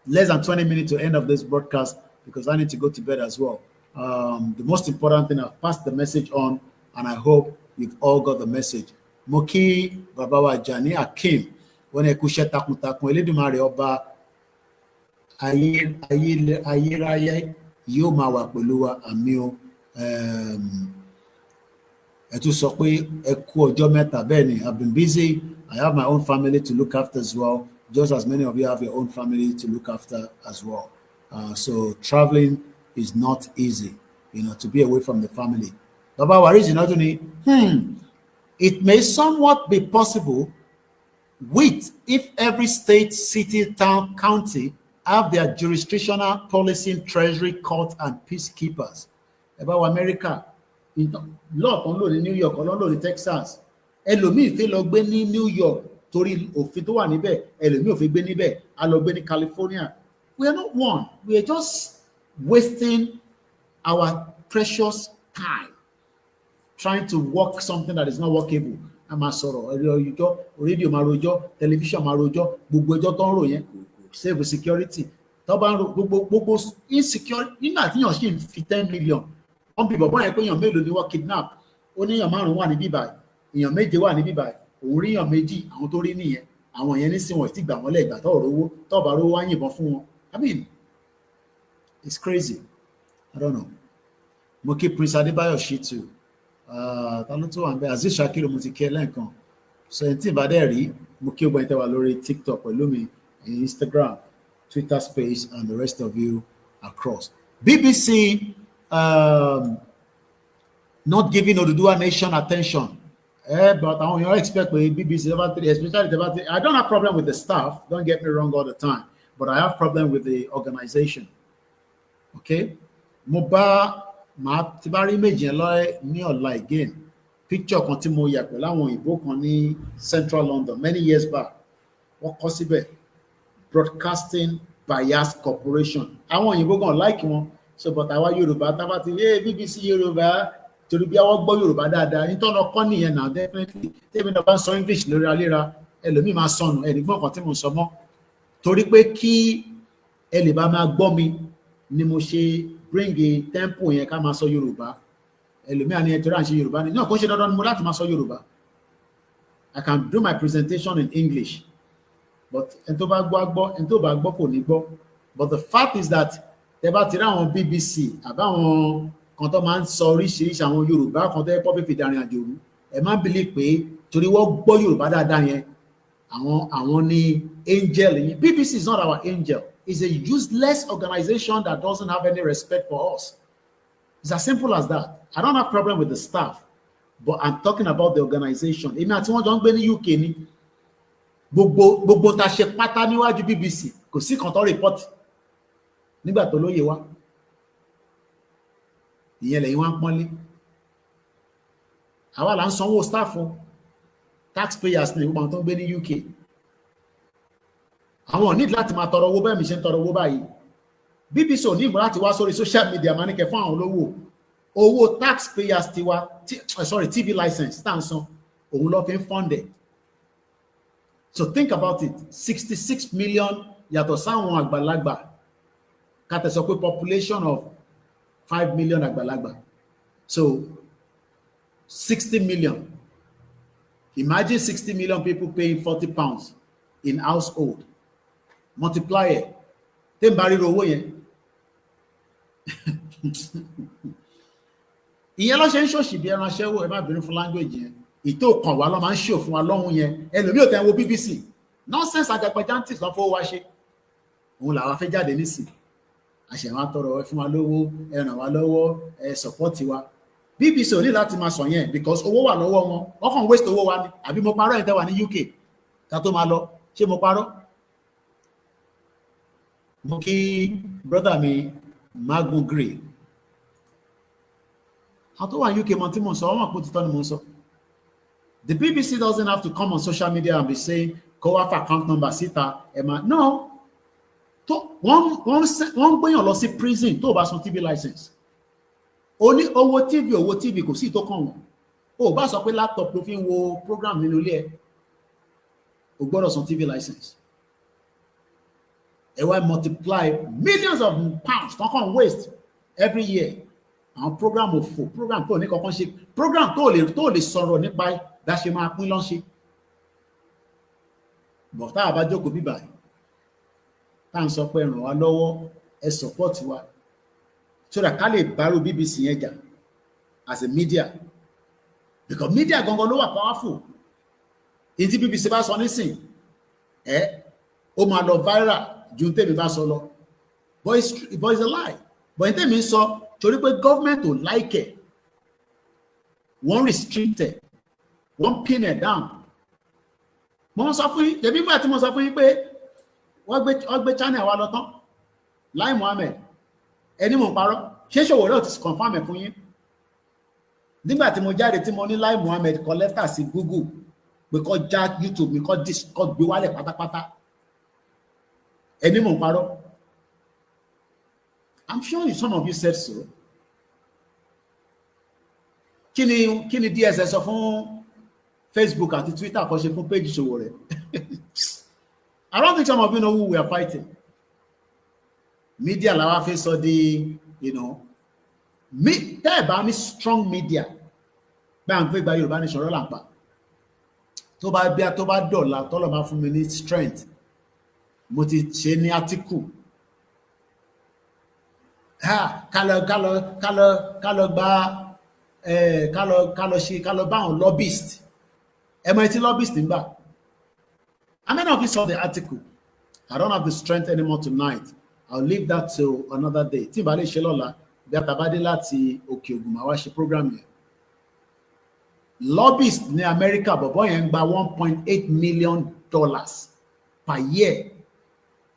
less than 20 minutes to end of this broadcast because I need to go to bed as well. The most important thing, I've passed the message on, and I hope you've all got the message. Moki Babawa Jani Akim, when I kushe takuntakun Elédùmarè ọba ayérayé yóò máa wà pẹ̀lú wa, àmín o. Ẹ tún sọ pé ẹ kú ọjọ́ mẹ́ta. Bẹ́ẹ̀ ni, I've been busy. I have my own family to look after as well, just as many of you have your own family to look after as well. So traveling is not easy, you know, to be away from the family. Baba Wariji Naduni, it may somewhat be possible with if every state, city, town, county have their jurisdictional policing, treasury, court, and peacekeepers. About America, law kan lò ní New York, kan lò ní Texas. Ẹlòmíì fẹ́ lọ gbé ní New York torí òfin tó wà níbẹ̀, ẹlòmíì ò fẹ́ gbé níbẹ̀, a lọ gbé ní California. We are not one. We are just wasting our precious time trying to work something that is not workable. A máa sọ̀rọ̀ ẹ̀rọ rédíò máa rojọ́, tẹlifíṣàn máa rojọ́, gbogbo ẹjọ́ tó ń rò yẹn kò save security. Tó bá ń ro gbogbo insecurity, nígbà tí èèyàn sì ń fi 10 million, wọ́n bí bọ̀bọ́ yẹn pé èèyàn mélòó ni wọ́n kidnap, ó ní èèyàn 5 wà ní bíbáyìí, èèyàn 7 wà ní bíbáyìí, òun rí èèyàn 2, àwọn tó rí nìyẹn, àwọn yẹn ní sí wọn ti gbà wọ́n lẹ́gbàá tó rówó, tó bá rówó wá yìnbọn fún wọn. I mean, it's crazy. I don't know. Mo kí Prince Adébáyọ̀ Shitu. Ta ló tó wà ń bẹ? Aziz Shakiru mo ti kí ẹ lẹ́ẹ̀kan. So ẹni tí ì bá dẹ̀ rí, mo kí ogbon ìtẹ́wà lórí TikTok pẹ̀lú mi, Instagram, Twitter space, and the rest of you across. BBC not giving Oduduwa Nation attention. But I don't expect BBC, especially I don't have problem with the staff, don't get me wrong all the time, but I have problem with the organization. Okay? Mo bá ti bá rí méjì yẹn lọ ní ọ̀la again. Picture kan tí mo yà pẹ̀lú àwọn òyìnbó kan ní Central London many years back. Wọ́n kọ síbẹ̀ Broadcasting Bias Corporation. Àwọn òyìnbó gan like wọn. So but àwa Yorùbá tá bá ti BBC Yorùbá torí bí àwọn gbọ́ Yorùbá dáadáa nítorí ọkọ nìyẹn náà definitely tẹ́mi náà bá ń sọ English lórí aléra ẹlòmíì máa sọnù ẹnìgbọ́n kan tí mo sọ mọ́ torí pé kí ẹ lè bá máa gbọ́ mi ni mo ṣe bring a tempo yẹn ká máa sọ Yorùbá ẹlòmíì àní ẹjọ́ ránṣẹ́ Yorùbá ni náà kó ṣe dandan ni mo láti máa sọ Yorùbá. I can do my presentation in English but ẹni tó bá gbọ́ gbọ́ ẹni tó bá gbọ́ kò ní gbọ́ but the fact is that tẹ́ bá ti rí àwọn BBC àbáwọn kan tó máa ń sọ oríṣiríṣi àwọn Yorùbá kan tó yẹ pọ́ fífi darin àjò rú ẹ má believe pé torí wọ́n gbọ́ Yorùbá dáadáa yẹn àwọn ni angel yìí. BBC is not our angel. It's a useless organization that doesn't have any respect for us. It's as simple as that. I don't have problem with the staff, but I'm talking about the organization. Èmi àti wọn jọ ń gbé ní UK ni gbogbo ta ṣe pátá níwájú BBC kò sí kan tó report nígbà tó lóye wá. Ìyẹn lẹ́yìn wá ń pọ́nlé. Àwa là ń sanwó staff fún taxpayers ní gbogbo àwọn tó ń gbé ní UK. Àwọn ò ní láti máa tọrọ owó bẹ́ẹ̀ mi ṣe ń tọrọ owó báyìí. BBC ò ní ìmọ̀ láti wá sórí social media máa ní kẹ fún àwọn olówó. Owó taxpayers tiwa TV license tá à ń san òun ló fi ń funded. So think about it, 66 million yàtọ̀ sáwọn àgbàlagbà ká tẹ̀ sọ pé population of 5 million àgbàlagbà. So 60 million. Imagine 60 million people paying £40 in household. Multiply it. Then bá ríro owó yẹn. Ìyẹn ló ṣe ń ṣòṣì bí ẹran aṣẹ́wó ẹ má bínú fún language yẹn. Ìtò kan wà ló máa ń ṣò fún wa lọ́hùn yẹn. Ẹlòmíì ò tẹ́ ń wo BBC. Nonsense àjàgbàjántì lọ́ fowó wa ṣe. Òun làwa fẹ́ jáde nísìn. Àṣẹ̀wọ̀n àtọrọ ẹ fún wa lówó, ẹ ràn wá lọ́wọ́, ẹ support wa. BBC ò ní láti máa sọ yẹn because owó wà lọ́wọ́ wọn. Wọ́n kàn waste owó wa ni. Àbí mo parọ́ ẹ̀ tẹ́ wà ní UK. Ká tó máa lọ. Ṣé mo parọ́? Mo kí brother mi Magun Gray. Àwọn tó wà ní UK mọ̀ tí mo sọ, wọ́n mọ̀ pé òtítọ́ ni mo sọ. The BBC doesn't have to come on social media and be saying, kó wá fà account number síta, no. Wọ́n gbéyàn lọ sí prison tó bá san TV license. Ó ní owó TV kò sí tó kàn wọ́n. Ó bá sọ pé laptop ló fi ń wo program nínú ilé ẹ̀. Ó gbọ́dọ̀ san TV license. Ẹ wá multiply millions of pounds tó kàn waste every year. Àwọn program òfò, program tó ní kankan ṣe, program tó lè sọ̀rọ̀ nípa bá ṣe máa pín lọ́nṣe. But tá a bá jókòó bíbá yìí, tá à ń sọ pé ràn wá lọ́wọ́, ẹ support wa, so that ká lè bárò BBC yẹn jà as a media, because media gangan ló wà powerful. Èyí tí BBC bá sọ nísìn, ó máa lọ viral ju tèmi bá sọ lọ, but it's a lie. But ní tèmi sọ, torí pé government ò like it, wọ́n restrict it, wọ́n pin it down. Mo sọ fún yín, tèmi gbà tí mo sọ fún yín pé wọ́n gbé channel wa lọ tán, Lai Mohammed, ẹni mo parọ́, ṣé Sowore ò ti confirm ẹ̀ fún yín? Nígbà tí mo jáde tí mo ní Lai Mohammed kọ lẹ́tà sí Google pé kó já YouTube mi kó gbé wálẹ̀ pátápátá, ẹni mo parọ́. I'm sure some of you said so. Kí ni DSS sọ fún Facebook àti Twitter kò ṣe fún page Sowore? I don't think some of you know who we are fighting. Media làwa fi sọ di, tẹ́ ẹ̀ bá ní strong media, bá ń pè gba Yorùbá ní ṣọ̀rọ̀ làǹpà. Tó bá dọ̀la, tọ́lọ̀ máa fún mi ní strength. Mo ti ṣe ní article. Ká lọ bá àwọn lobbyist. Ẹ mọ̀ etí lobbyist ń gbà. I may not have saw the article. I don't have the strength anymore tonight. I'll leave that till another day. Tí ìbálẹ̀ ṣe lọ́la, bí a tàbá dé láti Òkè Ògùn máa wá ṣe program yẹn. Lobbyist ní America, bọ̀bọ̀ yẹn ń gba $1.8 million per year.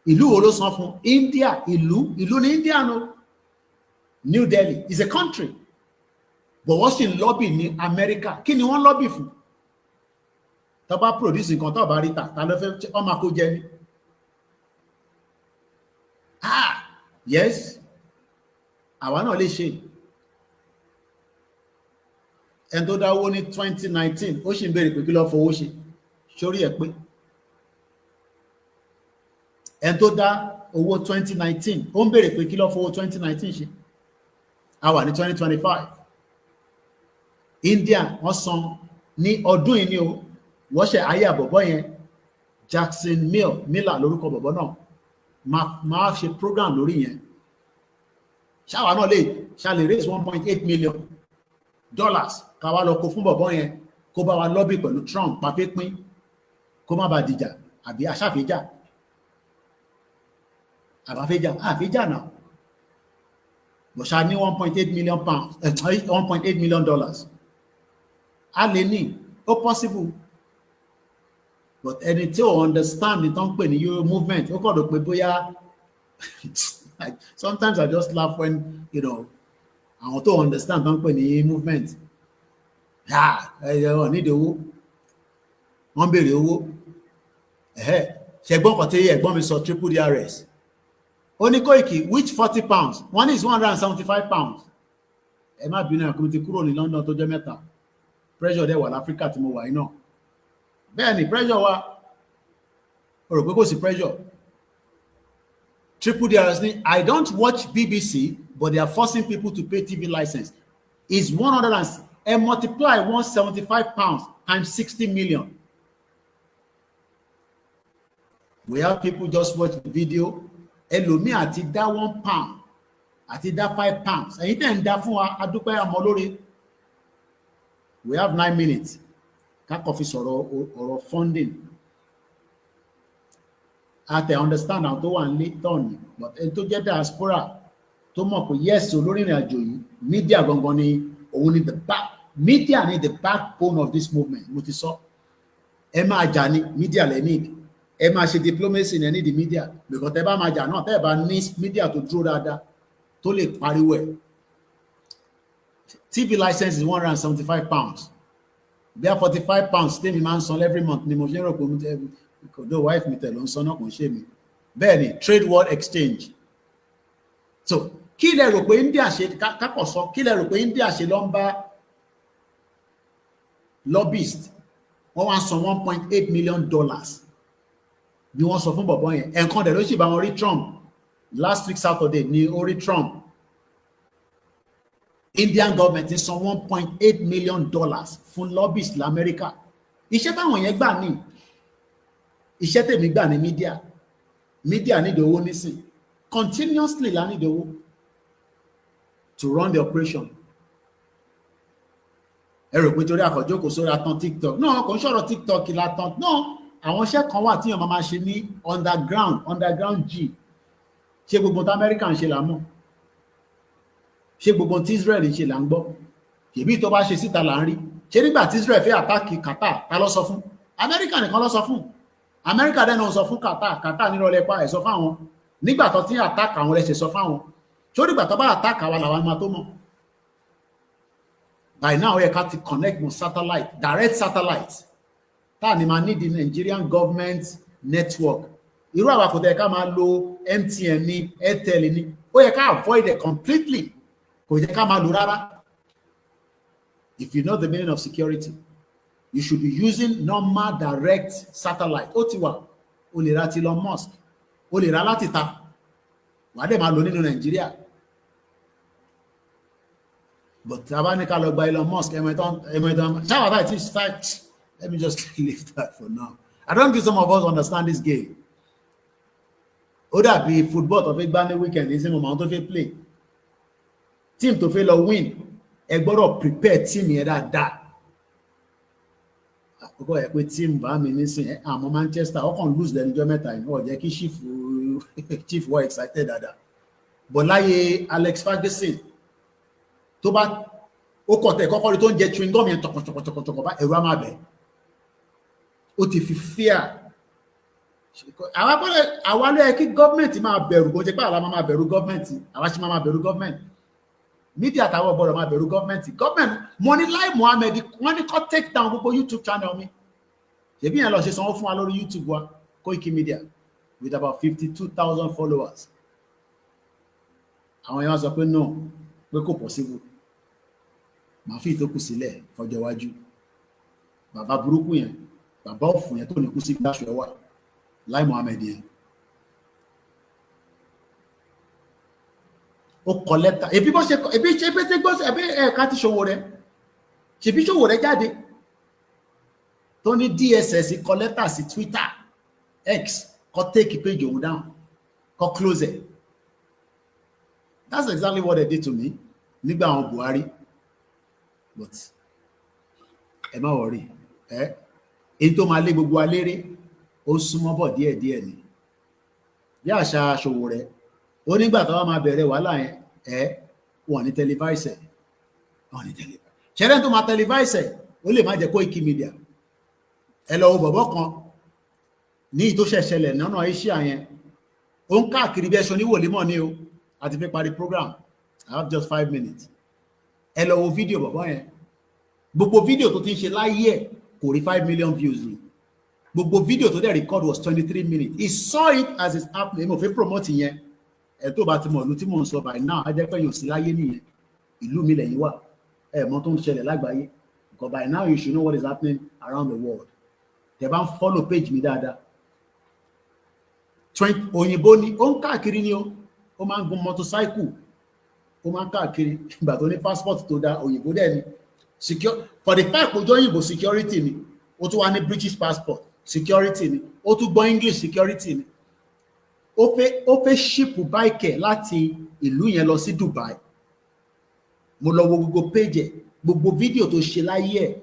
Ìlú wo ló san fún? India, ìlú ní India no. New Delhi is a country. But wọ́n sì ń lobby ní America. Kí ni wọ́n lobby fún? Tó bá produce nǹkan tó bá rí ta ló fẹ́ ọmọ akó jẹ ní. Yes, àwa náà lè ṣe. Ẹni tó dáwó ní 2019 ó sì ń béèrè pé kí ló fowó ṣe, sórí ẹ̀ pé. Ẹni tó dá owó 2019 ó ń béèrè pé kí ló fowó 2019 ṣe. A wà ní 2025. India wọ́n san ní ọdún yìí ni o, wọ́n ṣe ayé àbọ̀bọ̀ yẹn, Jackson Miller lórúkọ bọ̀bọ̀ náà, máa ṣe program lórí yẹn. Ṣáwa náà lè raise $1.8 million ká wá lọ kó fún bọ̀bọ̀ yẹn kó bá wa lobby pẹ̀lú Trump pàpé pín kó má bàa dìjà àbí aṣáfẹ́jà àfẹ́jà náà. Bọ̀ṣà ní $1.8 million $1.8 million. A lè ní, ó possible. But ẹni tí ó understand ní tán pè ní Euro movement, ó kọ̀ rò pé bóyá sometimes I just laugh when, àwọn tó understand tán pè ní movement. Wọ́n nídìí owó, wọ́n béèrè owó. Ṣẹ̀gbọ́n kan tí ẹ̀gbọ́n mi sọ triple DRS. Ó ní Koiki, which £40? One is £175. Ẹ má bínú ẹ̀kọ́ mi ti kúrò ní London tó jẹ́ mẹ́ta. Pressure dẹ̀ wà l'Africa tí mo wà iná. Bẹ́ẹ̀ ni pressure wa, o rò pé kò sí pressure. Triple DRS ni, I don't watch BBC, but they are forcing people to pay TV license. Is 100 and multiply £175 times 60 million. We have people just watch the video. Ẹlòmíì àti dá £1 àti dá £5. Ẹ̀yin tẹ́ ń dá fún wa, adúpẹ́ àmọ́ lórí. We have 9 minutes. Kákọ́ fi sọ̀rọ̀ ọ̀rọ̀ funding. A tẹ̀ understand àwọn tó wà ní tọ́ọ̀nì, but ẹni tó jẹ́ diaspora tó mọ̀ pé yes olórí ìrìn àjò yìí, media gangan ni òun ni media ni the backbone of this movement. Mo ti sọ, ẹ máa jà ní media lẹ́ need, ẹ máa ṣe diplomacy ní the media, because tẹ́ bá máa jà náà tẹ́ bá ní media tó dúró dáadáa tó lè pariwo ẹ̀. TV license is £175. Bí a £45 tèmi máa ń san every month ni mo ṣe ń rò pé mo tẹ́ kòdó wife mi tẹ̀lé ń san náà kò ń ṣe mi. Bẹ́ẹ̀ ni trade world exchange. So kí lẹ rò pé India ṣe kákọ̀ sọ kí lẹ rò pé India ṣe lọ ń bá lobbyist wọ́n wá san $1.8 million bí wọ́n sọ fún bọ̀bọ̀ yẹn ẹ̀ǹkan dẹ̀ ló sì bá wọn rí Trump last week Saturday ni ó rí Trump. Indian government ti san $1.8 million fún lobbyist l'Amẹ́ríkà. Iṣẹ́ táwọn yẹn gbà ní iṣẹ́ tèmi gbà ní media need owó nísìn continuously la need owó to run the operation. Ẹ rò pé torí àkọ́jókòó sórí atán TikTok náà kò ń sọ̀rọ̀ TikTok ìlàtàn náà àwọn iṣẹ́ kan wà tí èèyàn máa ṣe ní underground G ṣé gbogbo tí Amẹ́ríkà ń ṣe là mọ̀ ṣé gbogbo tí Israel ń ṣe là ń gbọ́ ṣèbí tó bá ṣe síta là ń rí ṣé nígbà tí Israel fẹ́ àtàkì Qatar ta ló sọ fún Amẹ́ríkà nìkan ló sọ fún Amẹ́ríkà dẹ́nu sọ fún Qatar nírọ̀lẹ́ pa ẹ̀ sọ fáwọn nígbà tó ti àtàkì àwọn ẹlẹ́sẹ̀ sọ fáwọn ṣó nígbà tó bá àtàkì àwọn làwọn máa tó mọ̀. By now we have to connect with satellite, direct satellite. Tá ni máa need the Nigerian government network. Irú àwa kò tẹ́ ká máa lo MTN ní Airtel ní. Ó yẹ ká avoid it completely. Kò yẹ ká máa lò rárá. If you know the meaning of security, you should be using normal direct satellite. Ó ti wà. O lè ra ti Elon Musk. O lè ra láti ta. Wàá dẹ̀ máa lò nínú Nàìjíríà. But Tabanika lọ gba Elon Musk, let me just leave that for now. I don't think some of us understand this game. Ó dàbí football tó fẹ́ gbá ní weekend ní sínú ọmọ tó fẹ́ play. Team tó fẹ́ lọ win, ẹ gbọ́dọ̀ prepare team yẹn dáadáa. Àkókò ẹ̀ pé team bá mi nísìn àmọ́ Manchester ọkàn lose lẹ́nu ọjọ́ mẹ́ta yìí wọ́n jẹ́ kí chief were excited dáadáa. But láyé Alex Ferguson tó bá ó kọ̀tẹ̀ kọ́kọ́ rí tó ń jẹ chewing gum yẹn tọkọtọkọtọkọ bá ẹ̀rọ máa bẹ̀ ó ti fi fear àwa ló yẹ kí gọ́ọ̀mẹ̀ntì máa bẹ̀rù bó jẹ́ pé àwa máa bẹ̀rù gọ́ọ̀mẹ̀ntì àwa sì máa bẹ̀rù gọ́ọ̀mẹ̀ntì mídíà táwọn ọgbọ́dọ̀ máa bẹ̀rù gọ́ọ̀mẹ̀ntì mo ní Lai Muhammed wọ́n ní kó take down gbogbo YouTube channel mi ṣèbí yẹn lọ ṣe sanwó fún wa lórí YouTube wa Koikimedia with about 52,000 followers àwọn yẹn wá sọ pé no pé kò possible màá fi ìtókù sílẹ̀ fọjọ́ iwájú bàbá burúkú yẹn bàbá ọ̀fun yẹn tó ní kú sí gbáṣọ ẹwà Lai Muhammed yẹn ó kọ lẹ́tà ebi bó ṣe ebi ṣe pé tí gbọ́sẹ̀ ẹbí ẹ̀ka ti ṣòwò rẹ̀ ṣèbí ṣòwò rẹ̀ jáde tó ní DSS kọ lẹ́tà sí Twitter X kọ take page òun down kọ close it. That's exactly what they did to me nígbà àwọn Buhari but ẹ má worry èyí tó máa lé gbogbo aléré ó súnmọ́ bọ̀ díẹ̀díẹ̀ ni bí àṣà aṣòwò rẹ̀ ó nígbà tó wá máa bẹ̀rẹ̀ wàhálà yẹn wọ́n ní tẹlifáìsẹ̀ ṣẹlẹ̀ tó máa tẹlifáìsẹ̀ ó lè má jẹ́ Koikimedia ẹ lọ wo bọ̀bọ̀ kan ní ìtó ṣẹ̀ṣẹlẹ̀ nánà Asia yẹn ó ń káàkiri bí ẹṣọ níwòlímọ̀ ní o àti fẹ́ parí program I have just 5 minutes ẹ lọ wo fídíò bọ̀bọ̀ yẹn gbogbo fídíò tó ti ń ṣe láyé ẹ̀ kò rí 5 million views ni gbogbo fídíò tó dẹ̀ record was 23 minutes he saw it as it's happening mo fẹ́ promote yẹn ẹ̀ tó bá ti mọ̀ ìlú tí mò ń sọ by now á jẹ́ pé èèyàn sí láyé nìyẹn ìlú mi lẹ́yìn wà ẹ̀ mọ̀ tó ń ṣẹlẹ̀ lágbàáyé because by now you should know what is happening around the world tẹ́ bá ń follow page mi dáadáa òyìnbó ni ó ń káàkiri ni ó máa ń gun motorcycle ó máa ń káàkiri ìgbà tó ní passport tó dá òyìnbó dẹ̀ ni for the fact ojú òyìnbó security ni ó tún wá ní British passport security ni ó tún gbọ́ English security ni ó fẹ́ ship báìkẹ̀ láti ìlú yẹn lọ sí Dubai mo lọ wo gbogbo page ẹ̀ gbogbo fídíò tó ṣe láyé ẹ̀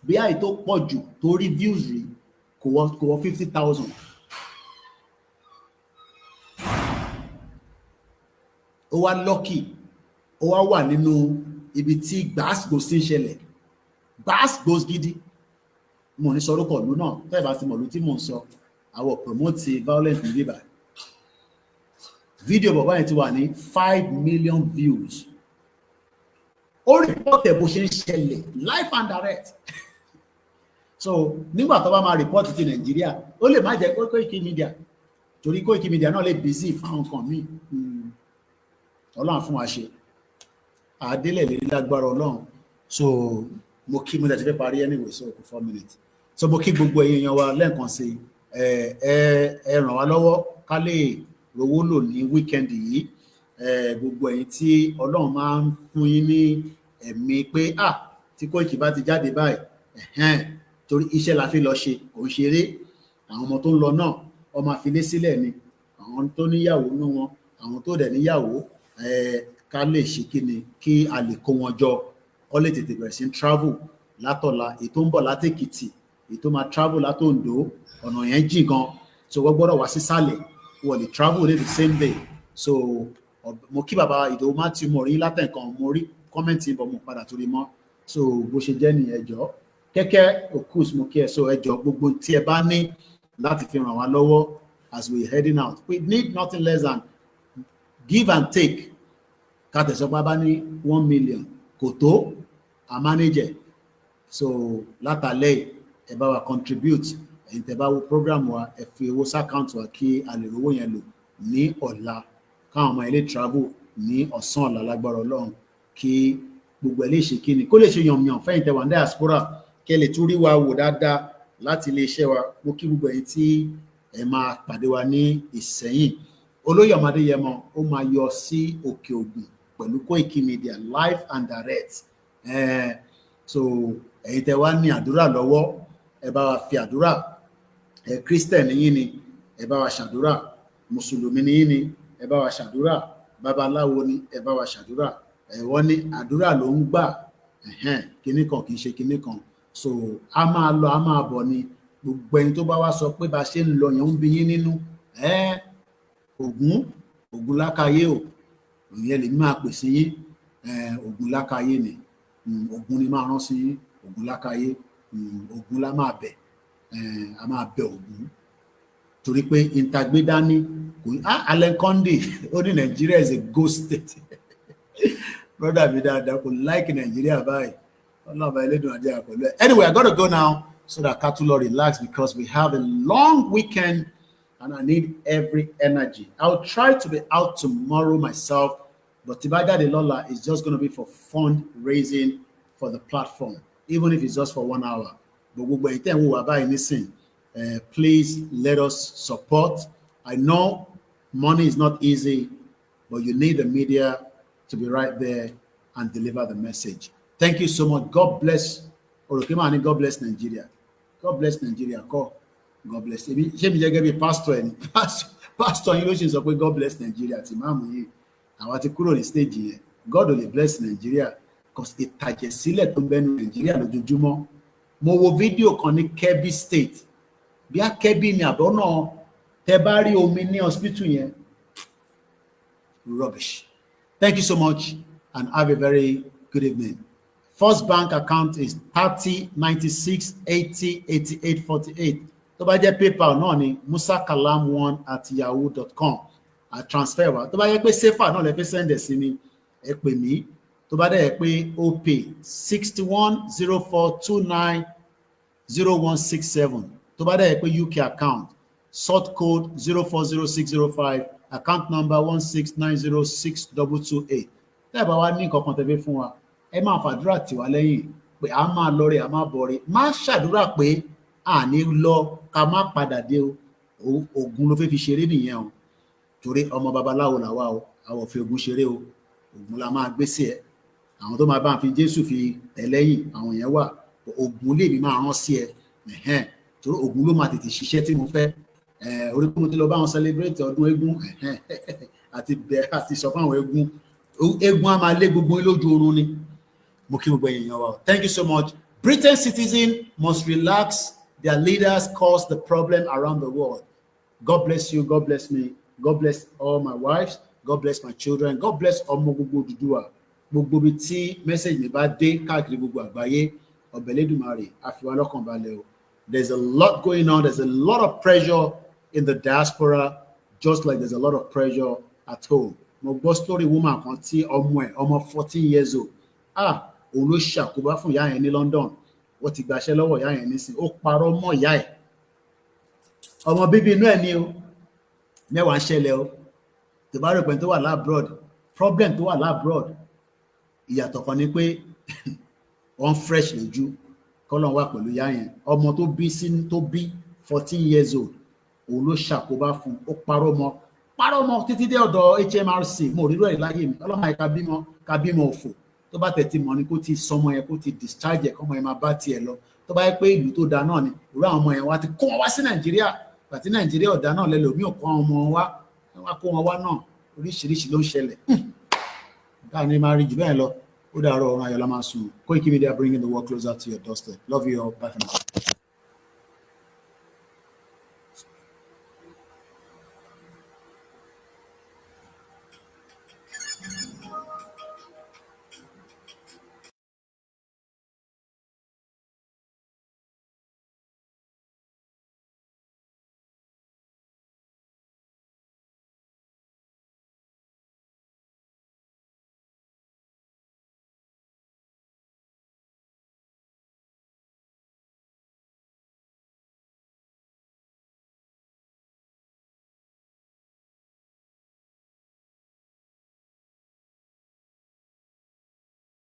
bí àì tó pọ̀ jù tó rí views rí kò wọ 50,000 ó wá lucky ó wá wà nínú ibi tí gbàásgbòs ti ń ṣẹlẹ̀ gbàásgbòs gidi mo ní sọrúkọ ìlú náà tẹ́ẹ̀ bá ti mọ̀ ìlú tí mò ń sọ àwọ̀ promote violence ní bíbá fídíò bàbá yẹn ti wà ní 5 million views ó report ẹ̀ bó ṣe ń ṣẹlẹ̀ live and direct. So nígbà tó bá máa report ti Nàìjíríà ó lè má jẹ́ Koikimedia torí Koikimedia náà lè busy fáwọn kan míì. Ọlọ́run fún wa ṣe àdélẹ̀ lè lágbára Ọlọ́run. So mo kí mo ti fẹ́ parí anyway so 4 minutes. So mo kí gbogbo èèyàn wa lẹ́ẹ̀kan sí ẹ ràn wá lọ́wọ́ ká lè rówó lò ní weekend yìí. Gbogbo ẹ̀yin tí Ọlọ́run máa ń fún yín ní ẹ̀mí pé tí Koiki bá ti jáde báyìí torí iṣẹ́ la fi lọ ṣe kò ń ṣeré. Àwọn ọmọ tó ń lọ náà ọmọ àfilé sílẹ̀ ni, àwọn tó níyàwó nínú wọn, àwọn tó dẹ̀ níyàwó ká lè ṣe kíni kí a lè kó wọn jọ kó lè tètè bẹ̀rẹ̀ sí travel látọ̀la. Èyí tó ń bọ̀ látèkìtì, èyí tó máa travel látòǹdó, ọ̀nà yẹn jìn gan, so wọ́n gbọ́dọ̀ wá sísàlẹ̀ wọ́n lè travel ní the same day. So mo kí bàbá Ìdòwú Matthew mo rí látẹ̀kan, mo rí kọ́mẹ́ǹtì bọ̀ mo padà torí mọ́. So bó ṣe jẹ́ ní ẹjọ́ Kẹ́kẹ́ Okus mo kí ẹ. So ẹjọ́ gbogbo tí ẹ bá ní láti fi ràn wá lọ́wọ́ as we heading out, we need nothing less than give and take. Ká tẹ̀sọ́ pé a bá ní 1 million kò tó a manager. So látàlẹ́ ẹ bá wa contribute, ẹ̀yin tẹ́ bá wo program wa ẹ fi owó s'account wa kí a lè rówó yẹn lò ní ọ̀la káwọn ọmọ ilé travel ní ọ̀sán ọ̀la lágbára Ọlọ́run kí gbogbo ẹ̀ lè ṣe kíni kó lè ṣe yànmùyàn fẹ́yìn tẹ́ wà ní diaspora kí ẹ lè tún rí wa wò dáadáa láti ilé iṣẹ́ wa. Mo kí gbogbo ẹ̀yin tí ẹ máa pàdé wa ní Ìsẹ́yìn. Olóyè Adéyẹmọ ó máa yọ sí Òkè Ògùn pẹ̀lú Koikimedia live and direct. So ẹ̀yin tẹ́ wá ní àdúrà lọ́wọ́ ẹ bá wa fi àdúrà, Christian yín ni ẹ bá wa ṣàdúrà, Mùsùlùmí ni yín ni ẹ bá wa ṣàdúrà, babaláwo ni ẹ bá wa ṣàdúrà. Wọ́n ní àdúrà ló ń gbà kíní kan kì í ṣe kíní kan. So a máa lọ a máa bọ̀ ni. Gbogbo ẹni tó bá wá sọ pé bá ṣe ń lọ yẹn ń bí yín nínú Ògún lákàyé o ìyẹn lèmi máa pè sí yín. Ògún lákàyé ni Ògún ni máa rán sí yín. Ògún lákàyé Ògún la máa bẹ̀. A máa bẹ̀ Ògún torí pé ìtagbé dání kò Allen Conde ó ní Nigeria is a ghost state. Brother mi dáadáa kò like Nigeria báyìí. Anyway, I gotta go now so that Katulo relax because we have a long weekend and I need every energy. I'll try to be out tomorrow myself, but Tibada de Lola is just going to be for fundraising for the platform, even if it's just for 1 hour. But please let us support. I know money is not easy, but you need the media to be right there and deliver the message. Thank you so much. God bless Orokema and God bless Nigeria. God bless Nigeria. God bless. Pastor, pastor, you know, God bless Nigeria. Stage God will bless Nigeria because it touches sílẹ̀ tó bẹnu Nigeria lójoojúmọ́. Mo wo fídíò kan ní Kebbi State. Bí a Kebbi ni àbọ̀nà tẹ́ bá rí omi ní hospital yẹn. Rubbish. Thank you so much and have a very good evening. First bank account is 3096808848. Tó bá jẹ́ PayPal náà ni musakalam1@yahoo.com. I transfer wa. Tó bá jẹ́ pé safer náà lè fi send ẹ sí mi, ẹ pè mí. Tó bá dẹ̀ pé OPay 6104290167. Tó bá dẹ̀ pé UK account sort code 040605 account number 169062228. Tẹ́ bá wá ní nǹkan kan tẹ́ fún wa. Ẹ máa fàdúrà tì wá lẹ́yìn pé a máa lọ rẹ̀ a máa bọ̀ rẹ̀. Má ṣàdúrà pé a ní lọ ká má padà dé o. Ògún ló fẹ́ fi ṣeré nìyẹn o. Torí ọmọ babaláwo làwa o. Àwọn fi Ògún ṣeré o. Ògún la máa gbé sí ẹ. Àwọn tó máa bá fi Jésù fi tẹ̀lẹ́yìn àwọn yẹn wà. Ògún lè mi máa rán sí ẹ. Torí Ògún ló máa tètè ṣiṣẹ́ tí mo fẹ́. Orí pé mo ti lọ bá wọn celebrate ọdún eégún. Àti sọ fún àwọn eégún. Eégún á máa lé gbogbo lójú oorun ni. Thank you so much. Britain citizens must relax. Their leaders cause the problem around the world. God bless you. God bless me. God bless all my wives. God bless my children. God bless ọmọ gbogbo Odùduwà. Gbogbo bí tí message mi bá dé káàkiri gbogbo àgbáyé. Ọbẹ̀lẹ́dùmarè àfiwá lọ́kàn balẹ̀ o. There's a lot going on. There's a lot of pressure in the diaspora, just like there's a lot of pressure at home. Mo gbọ́ story woman kan tí ọmọ 14 years old. òun ló ṣàkóbá fún ìyá yẹn ní London, wọ́n ti gbaṣẹ́ lọ́wọ́ ìyá yẹn nísìn, ó parọ́ mọ́ ìyá ẹ̀, ọmọ bíbí inú ẹ̀ ní o, mẹ́wàá ń ṣẹlẹ̀ o, tó bá rò pé tó wà lábroad, problem tó wà lábroad, ìyàtọ̀ kan ni pé wọ́n fresh lójú, kọ́lọ́n wà pẹ̀lú ìyá yẹn, ọmọ tó bí 14 years old, òun ló ṣàkóbá fún, ó parọ́ mọ́ títí dé ọ̀dọ̀ HMRC, mo rí rẹ̀ láyé mi, ọlọ́mọ yẹn ká bímọ òfò, tó bá tẹ̀ tí mọ̀ ni kó ti sọmọ yẹn, kó ti discharge ẹ̀, kọ́mọ yẹn máa bá tiẹ̀ lọ, tó bá yẹ pé ìlú tó da náà ni irú àwọn ọmọ yẹn wá ti kó wọn wá sí Nàìjíríà, àti Nàìjíríà ọ̀dà náà lẹ́lòmíì kó àwọn ọmọ wá kó wọn wá náà, oríṣiríṣi ló ń ṣẹlẹ̀. Káà ní máa rí jù bẹ́ẹ̀ lọ, ó dàárọ̀ ọ̀run ayọ̀ la máa sùn. Koiki Media, bringing the world closer to your doorstep. Love you all. Bye for now.